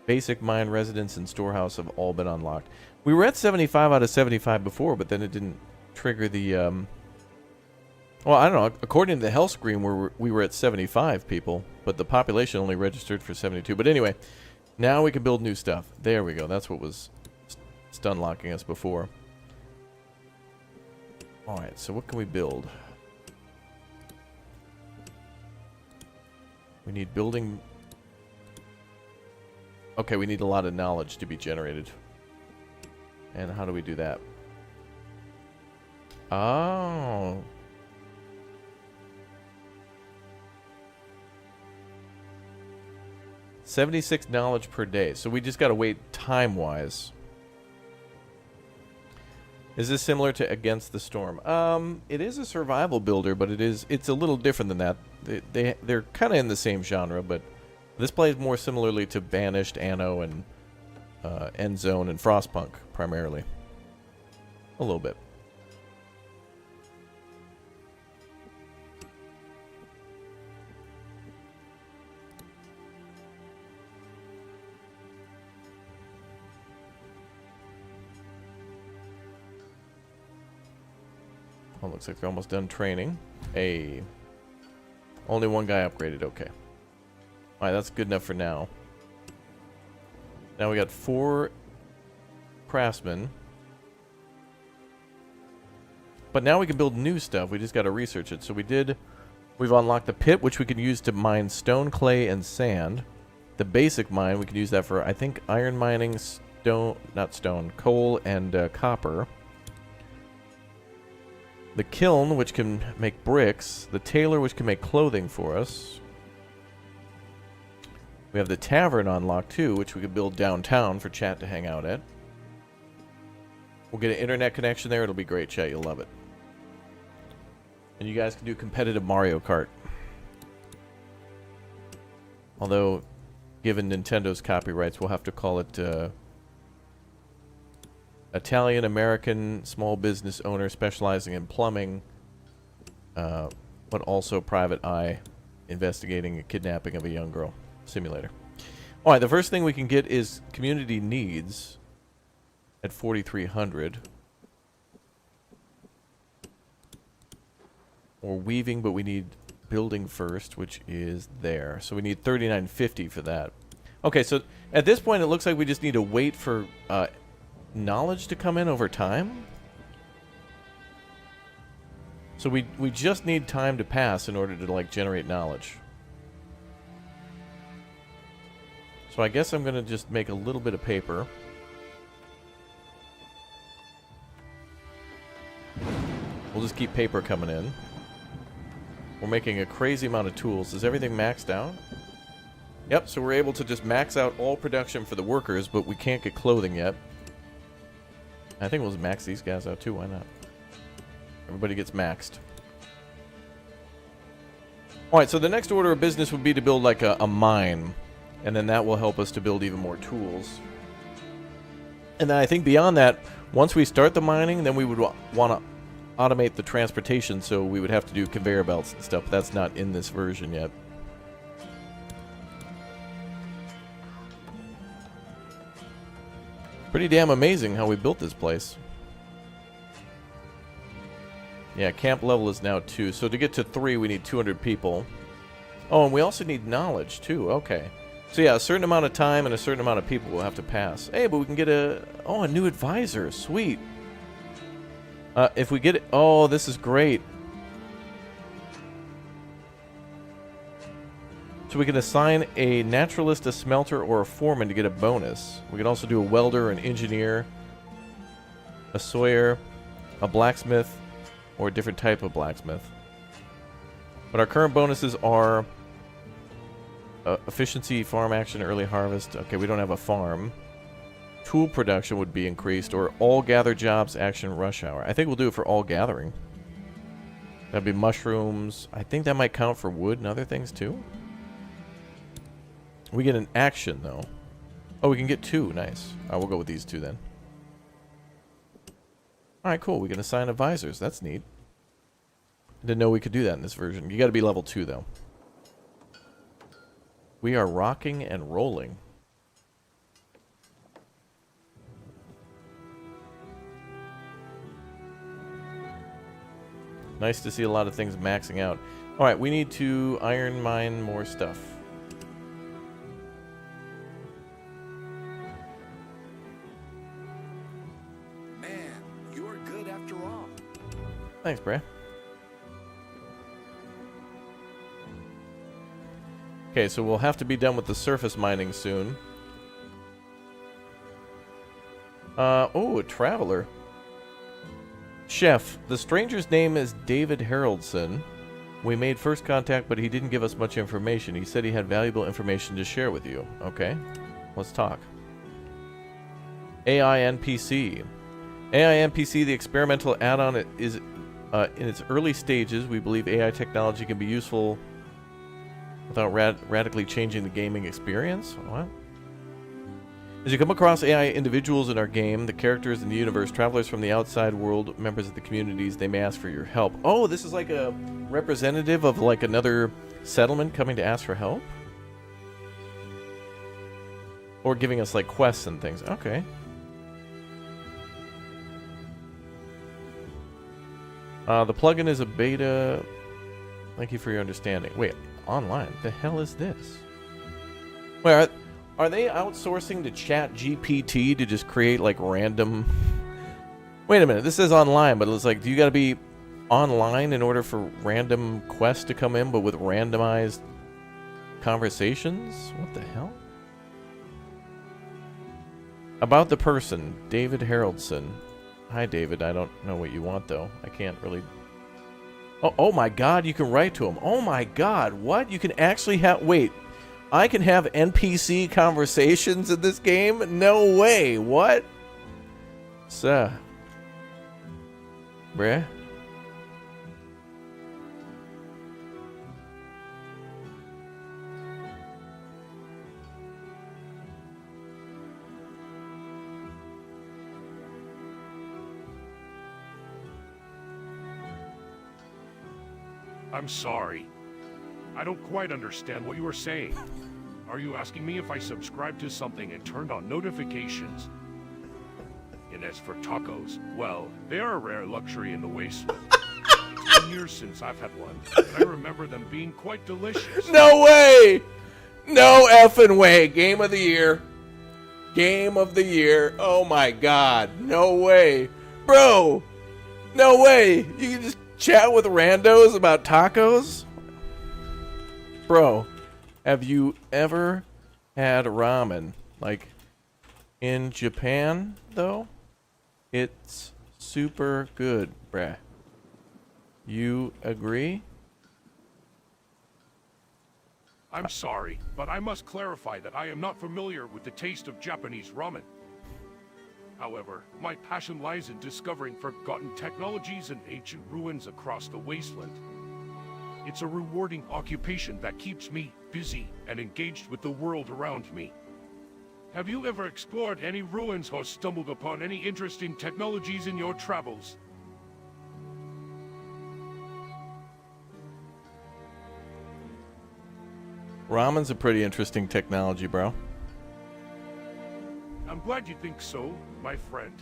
basic mine residence, and storehouse have all been unlocked. We were at 75 out of 75 before, but then it didn't trigger the... Well, I don't know. According to the health screen, we were at 75 people, but the population only registered for 72. But anyway... Now we can build new stuff. There we go. That's what was stun locking us before. Alright, so what can we build? We need building... Okay, we need a lot of knowledge to be generated. And how do we do that? Oh... 76 knowledge per day. So we just got to wait time-wise. Is this similar to Against the Storm? It is a survival builder, but it's a little different than that. They're kind of in the same genre, but this plays more similarly to Banished, Anno, and End Zone and Frostpunk, primarily. A little bit. Oh, looks like they're almost done training. Only one guy upgraded. Okay. Alright, that's good enough for now. Now we got 4 craftsmen. But now we can build new stuff. We just got to research it. So we've unlocked the pit, which we can use to mine stone, clay, and sand. The basic mine, we can use that for, I think, iron mining, coal, and copper. The kiln, which can make bricks. The tailor, which can make clothing for us. We have the tavern unlocked, too, which we could build downtown for chat to hang out at. We'll get an internet connection there. It'll be great, chat. You'll love it. And you guys can do competitive Mario Kart. Although, given Nintendo's copyrights, we'll have to call it... Italian-American small business owner specializing in plumbing, but also private eye investigating a kidnapping of a young girl simulator. Alright, the first thing we can get is community needs at 4,300. Or weaving, but we need building first, which is there. So we need 3,950 for that. Okay, so at this point it looks like we just need to wait for... knowledge to come in over time? So we just need time to pass in order to like generate knowledge. So I guess I'm gonna just make a little bit of paper. We'll just keep paper coming in. We're making a crazy amount of tools. Is everything maxed out? Yep, so we're able to just max out all production for the workers, but we can't get clothing yet. I think we'll just max these guys out too, why not? Everybody gets maxed. Alright, so the next order of business would be to build like a mine. And then that will help us to build even more tools. And then I think beyond that, once we start the mining, then we would want to automate the transportation, so we would have to do conveyor belts and stuff. But that's not in this version yet. Pretty damn amazing how we built this place. Yeah, camp level is now 2. So to get to 3, we need 200 people. Oh, and we also need knowledge, too. Okay. So yeah, a certain amount of time and a certain amount of people will have to pass. Hey, but we can get a new advisor. Sweet. If we get it... Oh, this is great. So we can assign a naturalist, a smelter, or a foreman to get a bonus. We can also do a welder, an engineer, a sawyer, a blacksmith, or a different type of blacksmith. But our current bonuses are efficiency, farm action, early harvest. Okay, we don't have a farm. Tool production would be increased, or all gather jobs, action, rush hour. I think we'll do it for all gathering. That'd be mushrooms. I think that might count for wood and other things too. We get an action, though. Oh, we can get 2. Nice. Alright, we'll go with these 2, then. Alright, cool. We can assign advisors. That's neat. Didn't know we could do that in this version. You gotta be level 2, though. We are rocking and rolling. Nice to see a lot of things maxing out. Alright, we need to iron mine more stuff. Thanks, Bray. Okay, so we'll have to be done with the surface mining soon. Oh, a traveler. Chef. The stranger's name is David Haroldson. We made first contact, but he didn't give us much information. He said he had valuable information to share with you. Okay, let's talk. AI NPC. AI NPC, the experimental add-on, is in its early stages. We believe AI technology can be useful without radically changing the gaming experience. What? As you come across AI individuals in our game, the characters in the universe, travelers from the outside world, members of the communities, they may ask for your help. Oh, this is like a representative of like another settlement coming to ask for help? Or giving us like quests and things. Okay. The plugin is a beta. Thank you for your understanding. Wait, online? The hell is this? Wait, are they outsourcing to Chat GPT to just create like random... Wait a minute, this says online, but it's like, do you gotta be online in order for random quests to come in, but with randomized conversations? What the hell? About the person, David Haroldson. Hi, David. I don't know what you want, though. I can't really... Oh my god, you can write to him. Oh my god, what? You can actually have... Wait, I can have NPC conversations in this game? No way. What? So... Bruh. I'm sorry. I don't quite understand what you were saying. Are you asking me if I subscribed to something and turned on notifications? And as for tacos, well, they are a rare luxury in the wasteland. It's been years since I've had one, but I remember them being quite delicious. No way! No effing way. Game of the year. Game of the year. Oh my god. No way. Bro! No way! You can just chat with randos about tacos? Bro, have you ever had ramen? Like, in Japan, though? It's super good, bruh. You agree? I'm sorry, but I must clarify that I am not familiar with the taste of Japanese ramen. However, my passion lies in discovering forgotten technologies and ancient ruins across the wasteland. It's a rewarding occupation that keeps me busy and engaged with the world around me. Have you ever explored any ruins or stumbled upon any interesting technologies in your travels? Ramen's a pretty interesting technology, bro. I'm glad you think so, my friend.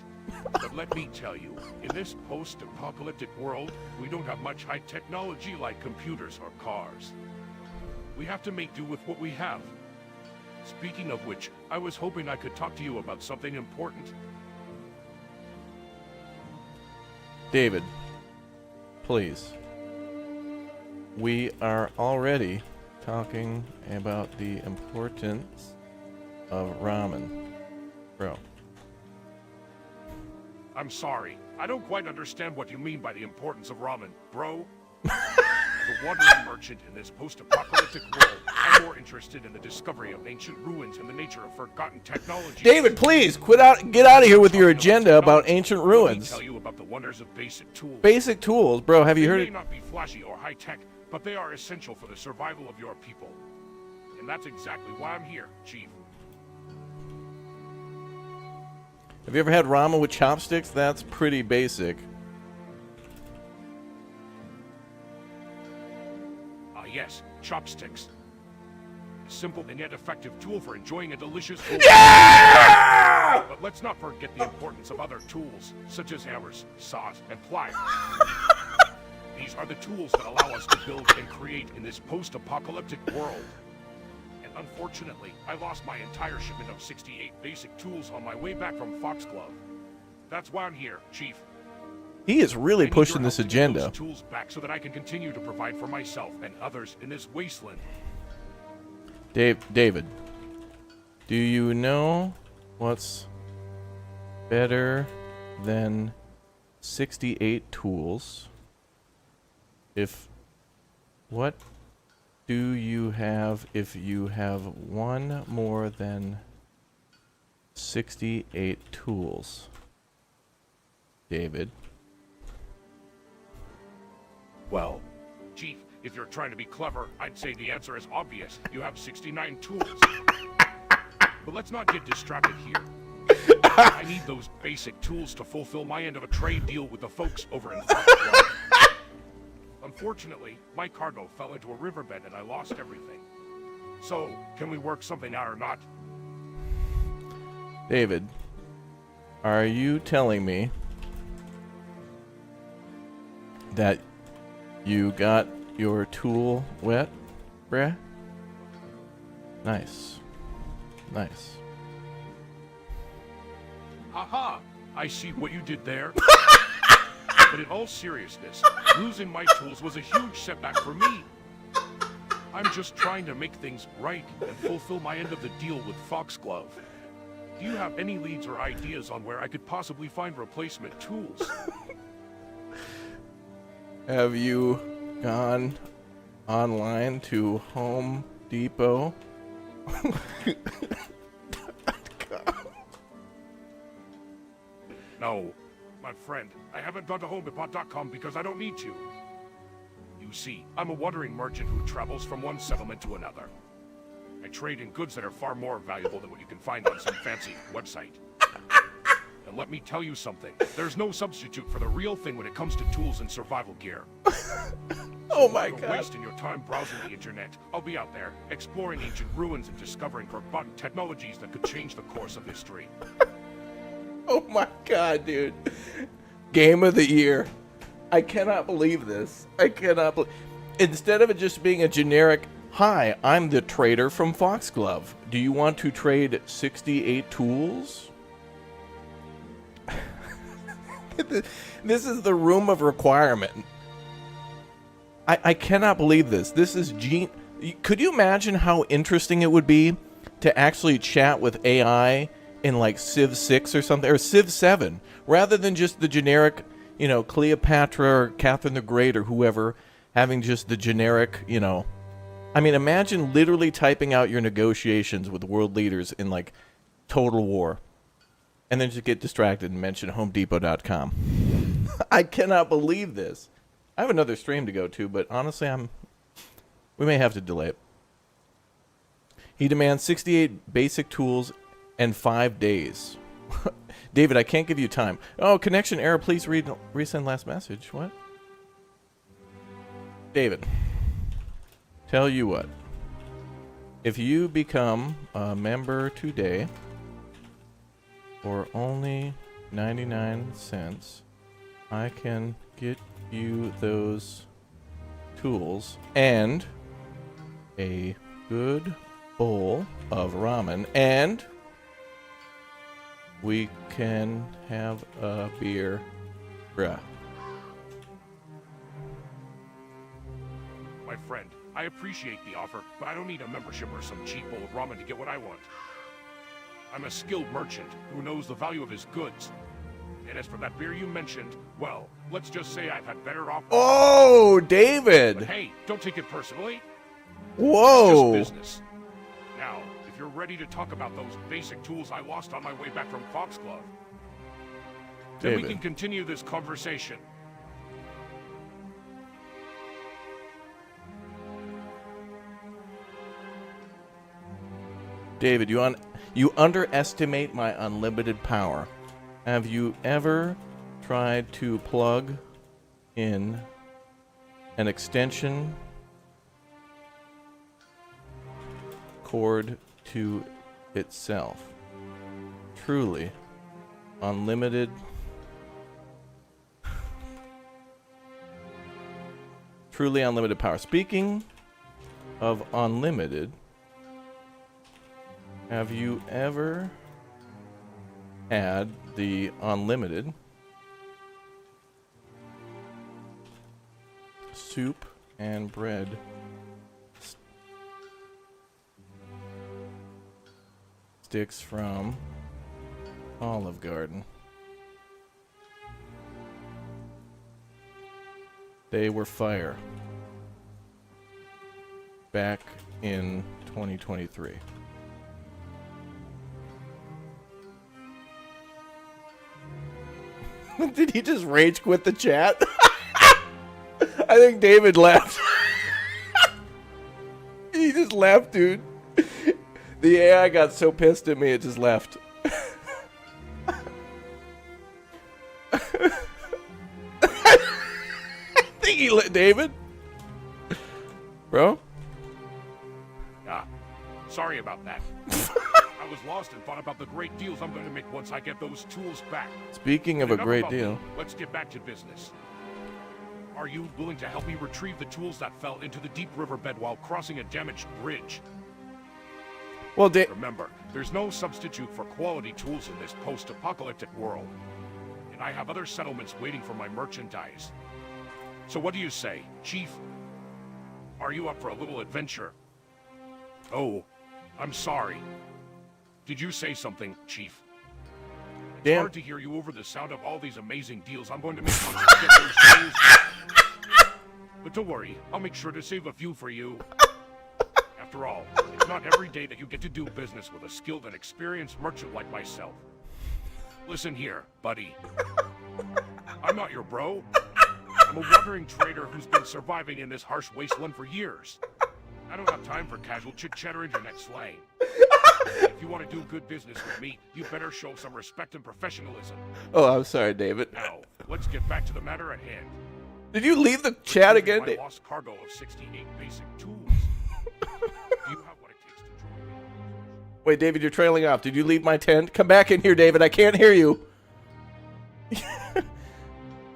But let me tell you, in this post-apocalyptic world, we don't have much high technology like computers or cars. We have to make do with what we have. Speaking of which, I was hoping I could talk to you about something important. David, please. We are already talking about the importance of ramen. Bro. I'm sorry. I don't quite understand what you mean by the importance of ramen, bro. As a wandering merchant in this post-apocalyptic world, I'm more interested in the discovery of ancient ruins and the nature of forgotten technology. David, please get out of here with your agenda about ancient ruins. Let me tell you about the wonders of basic tools. Basic tools, bro. Have you heard They it? may not be flashy or high-tech, but they are essential for the survival of your people. And that's exactly why I'm here, Chief. Have you ever had ramen with chopsticks? That's pretty basic. Yes, chopsticks. A simple and yet effective tool for enjoying a delicious food. Yeah! But let's not forget the importance of other tools, such as hammers, saws, and pliers. These are the tools that allow us to build and create in this post-apocalyptic world. And unfortunately, I lost my entire shipment of 68 basic tools on my way back from Foxglove. That's why I'm here, Chief. He is really pushing this I need your help to get agenda. those tools back so that I can continue to provide for myself and others in this wasteland. David, do you know what's better than 68 tools? If What do you have if you have one more than 68 tools? David. Well, Chief, if you're trying to be clever, I'd say the answer is obvious. You have 69 tools. But let's not get distracted here. I need those basic tools to fulfill my end of a trade deal with the folks over in Foxglove. Unfortunately, my cargo fell into a riverbed and I lost everything. So, can we work something out or not? David, are you telling me that you got your tool wet, bruh? Nice. Nice. Haha! I see what you did there. But in all seriousness, losing my tools was a huge setback for me. I'm just trying to make things right and fulfill my end of the deal with Foxglove. Do you have any leads or ideas on where I could possibly find replacement tools? Have you gone online to Home Depot? No, my friend, I haven't gone to HomeDepot.com because I don't need to. You see, I'm a watering merchant who travels from one settlement to another. I trade in goods that are far more valuable than what you can find on some fancy website. And let me tell you something, there's no substitute for the real thing when it comes to tools and survival gear. Oh my Instead of god. wasting your time browsing the internet, I'll be out there, exploring ancient ruins and discovering forgotten technologies that could change the course of history. Oh my god, dude. Game of the year. I cannot believe this. I cannot believe. Instead of it just being a generic, hi, I'm the trader from Foxglove. Do you want to trade 68 tools? This is the room of requirement. I cannot believe this. This is Could you imagine how interesting it would be to actually chat with AI in like Civ 6 or something, or Civ 7, rather than just the generic, Cleopatra or Catherine the Great or whoever, having just the generic, I mean, imagine literally typing out your negotiations with world leaders in like Total War, and then just get distracted and mention HomeDepot.com. I cannot believe this. I have another stream to go to, but honestly, we may have to delay it. He demands 68 basic tools and 5 days. David, I can't give you time. Oh, connection error. Please resend last message. What? David, tell you what. If you become a member today for only 99 cents, I can get you those tools and a good bowl of ramen, and we can have a beer, bruh. My friend, I appreciate the offer, but I don't need a membership or some cheap bowl of ramen to get what I want. I'm a skilled merchant who knows the value of his goods. And as for that beer you mentioned, well, let's just say I've had better offers. Oh, David! But hey, don't take it personally. Whoa! It's just business. Now, if you're ready to talk about those basic tools I lost on my way back from Foxglove, then we David. can continue this conversation. David, you underestimate my unlimited power. Have you ever tried to plug in an extension cord to itself? Truly unlimited. Truly unlimited power. Speaking of unlimited, have you ever had the unlimited soup and bread sticks from Olive Garden? They were fire. back in 2023. Did he just rage quit the chat? I think David laughed. He just laughed, dude. The AI got so pissed at me, it just left. I think he let David. Bro? Sorry about that. I was lost and thought about the great deals I'm going to make once I get those tools back. Speaking of But a enough great about deal. me. Let's get back to business. Are you willing to help me retrieve the tools that fell into the deep riverbed while crossing a damaged bridge? Well, Remember, there's no substitute for quality tools in this post-apocalyptic world. And I have other settlements waiting for my merchandise. So what do you say, Chief? Are you up for a little adventure? Oh, I'm sorry. Did you say something, Chief? It's Damn. hard to hear you over the sound of all these amazing deals I'm going to make once I get those deals. But don't worry, I'll make sure to save a few for you. After all, it's not every day that you get to do business with a skilled and experienced merchant like myself. Listen here, buddy. I'm not your bro. I'm a wandering trader who's been surviving in this harsh wasteland for years. I don't have time for casual chit-chat or internet slang. If you want to do good business with me, you better show some respect and professionalism. Oh, I'm sorry, David. Now, let's get back to the matter at hand. Did you leave the chat again? My lost cargo of 68 basic tools. Do you have what it takes to join me? Wait, David, you're trailing off. Did you leave my tent? Come back in here, David. I can't hear you.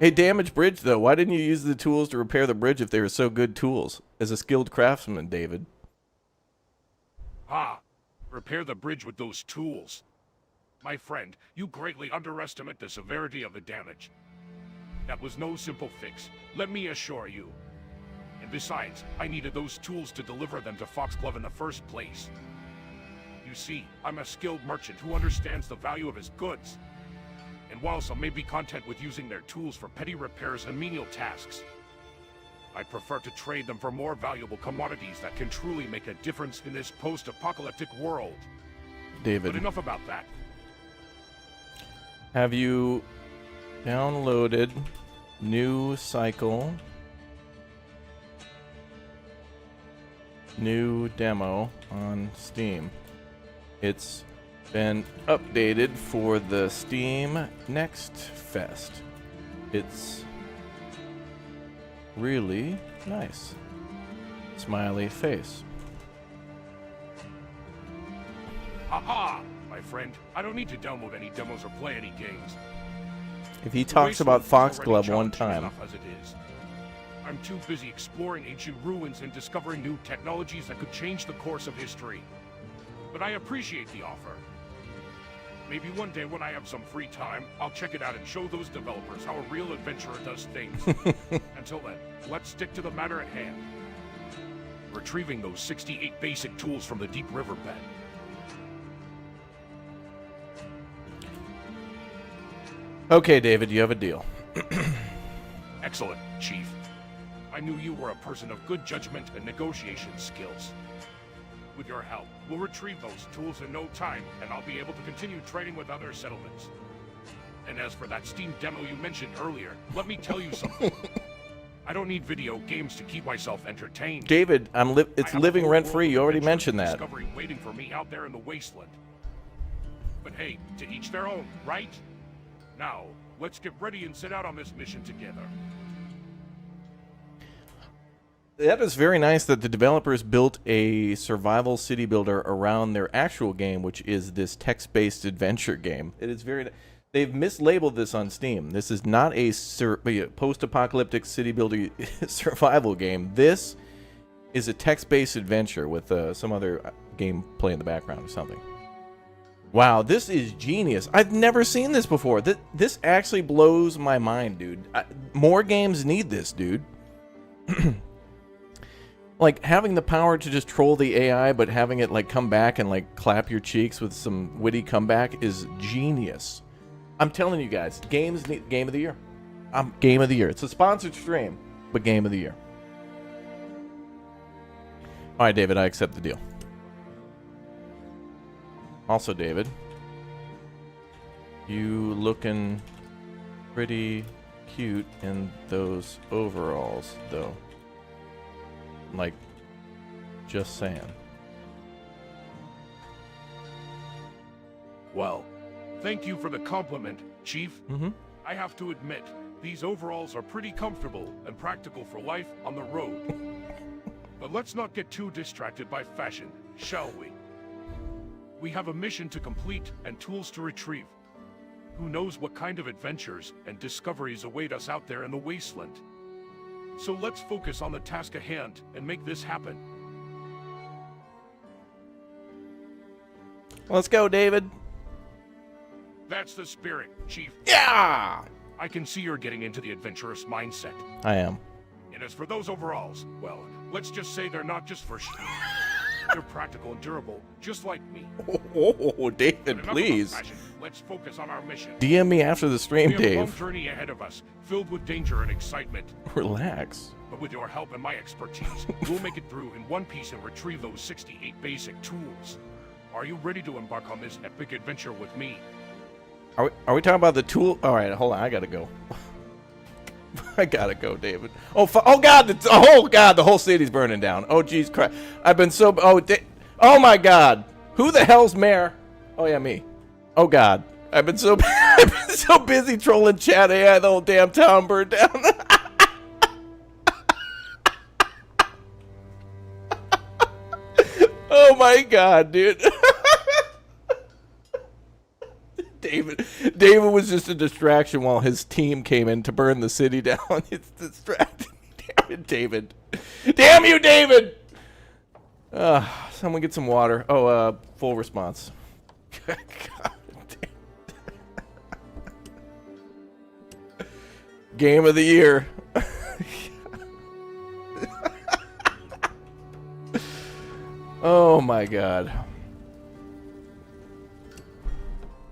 Hey, damaged bridge, though. Why didn't you use the tools to repair the bridge if they were so good tools? As a skilled craftsman, David. Repair the bridge with those tools. My friend, you greatly underestimate the severity of the damage. That was no simple fix, let me assure you. And besides, I needed those tools to deliver them to Foxglove in the first place. You see, I'm a skilled merchant who understands the value of his goods. And while some may be content with using their tools for petty repairs and menial tasks, I prefer to trade them for more valuable commodities that can truly make a difference in this post-apocalyptic world. David, But enough about that. have you downloaded new cycle, new demo on Steam? It's been updated for the Steam Next Fest. It's really nice. Smiley face. Haha! My friend, I don't need to download any demos or play any games. If he The talks about wasteland is Foxglove already one challenging time. enough as it is. I'm too busy exploring ancient ruins and discovering new technologies that could change the course of history. But I appreciate the offer. Maybe one day when I have some free time, I'll check it out and show those developers how a real adventurer does things. Until then, let's stick to the matter at hand. Retrieving those 68 basic tools from the deep riverbed. Okay, David, you have a deal. Excellent, Chief. I knew you were a person of good judgment and negotiation skills. With your help, we'll retrieve those tools in no time, and I'll be able to continue trading with other settlements. And as for that Steam demo you mentioned earlier, let me tell you something. I don't need video games to keep myself entertained. David, it's I have a living whole rent-free. world You of already adventure mentioned and that. Discovery waiting for me out there in the wasteland. But hey, to each their own, right? Now, let's get ready and set out on this mission together. That is very nice that the developers built a survival city builder around their actual game, which is this text-based adventure game. It is very... They've mislabeled this on Steam. This is not a post-apocalyptic city builder survival game. This is a text-based adventure with some other gameplay in the background or something. Wow, this is genius. I've never seen this before. This actually blows my mind, dude. More games need this, dude. Like, having the power to just troll the AI, but having it, like, come back and, like, clap your cheeks with some witty comeback is genius. I'm telling you guys, games need Game of the Year. Game of the Year. It's a sponsored stream, but Game of the Year. All right, David, I accept the deal. Also, David, you looking pretty cute in those overalls, though. Like, just saying. Well, thank you for the compliment, Chief. Mm-hmm. I have to admit, these overalls are pretty comfortable and practical for life on the road. But let's not get too distracted by fashion, shall we? We have a mission to complete and tools to retrieve. Who knows what kind of adventures and discoveries await us out there in the wasteland? So let's focus on the task at hand and make this happen. Let's go, David. That's the spirit, Chief. Yeah! I can see you're getting into the adventurous mindset. I am. And as for those overalls, well, let's just say they're not just for they're practical and durable, just like me. Oh, David, But enough please. about fashion. Let's focus on our mission. DM me after the stream, We have a long Dave. journey ahead of us, filled with danger and excitement. Relax. But with your help and my expertise, we'll make it through in one piece and retrieve those 68 basic tools. Are you ready to embark on this epic adventure with me? Are we talking about the tool? All right, hold on. I gotta go. I gotta go, David. Oh, oh God! Oh God! The whole city's burning down. Oh Jesus Christ! I've been so. Oh my God! Who the hell's mayor? Oh yeah, me. Oh God! I've been so. I've been so busy trolling chat AI. The whole damn town burned down. Oh my God, dude. David was just a distraction while his team came in to burn the city down. It's distracting me. Damn it, David. Damn you, David! Someone get some water. Oh, full response. God damn. Game of the year. Oh my God.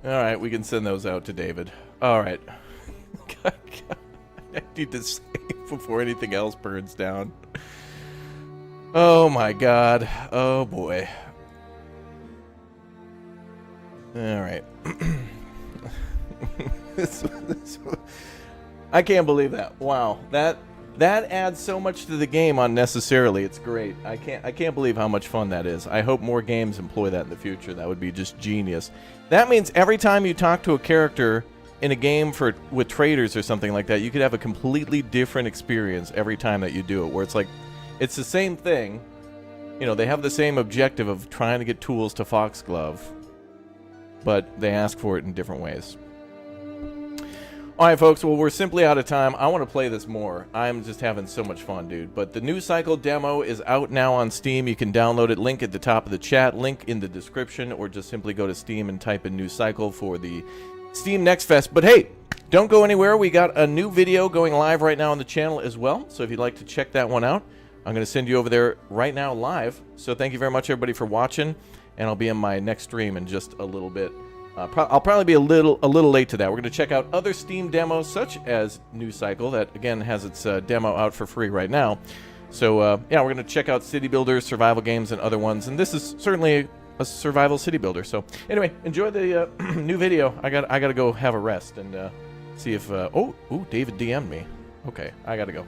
All right, we can send those out to David. All right. God, I need to save before anything else burns down. Oh my God. Oh boy. All right. I can't believe that. Wow. That adds so much to the game unnecessarily. It's great. I can't believe how much fun that is. I hope more games employ that in the future. That would be just genius. That means every time you talk to a character in a game with traders or something like that, you could have a completely different experience every time that you do it, where it's like it's the same thing. You know, they have the same objective of trying to get tools to Foxglove, but they ask for it in different ways. All right, folks, well, we're simply out of time. I want to play this more. I'm just having so much fun, dude. But the New Cycle demo is out now on Steam. You can download it. Link at the top of the chat, link in the description, or just simply go to Steam and type in New Cycle for the Steam Next Fest. But hey, don't go anywhere. We got a new video going live right now on the channel as well. So if you'd like to check that one out, I'm going to send you over there right now live. So thank you very much, everybody, for watching. And I'll be in my next stream in just a little bit. I'll probably be a little late to that. We're going to check out other Steam demos, such as New Cycle, that again has its demo out for free right now. So yeah, we're going to check out city builders, survival games, and other ones. And this is certainly a survival city builder. So anyway, enjoy the new video. I got to go have a rest and see if. Oh, David DM'd me. Okay, I got to go.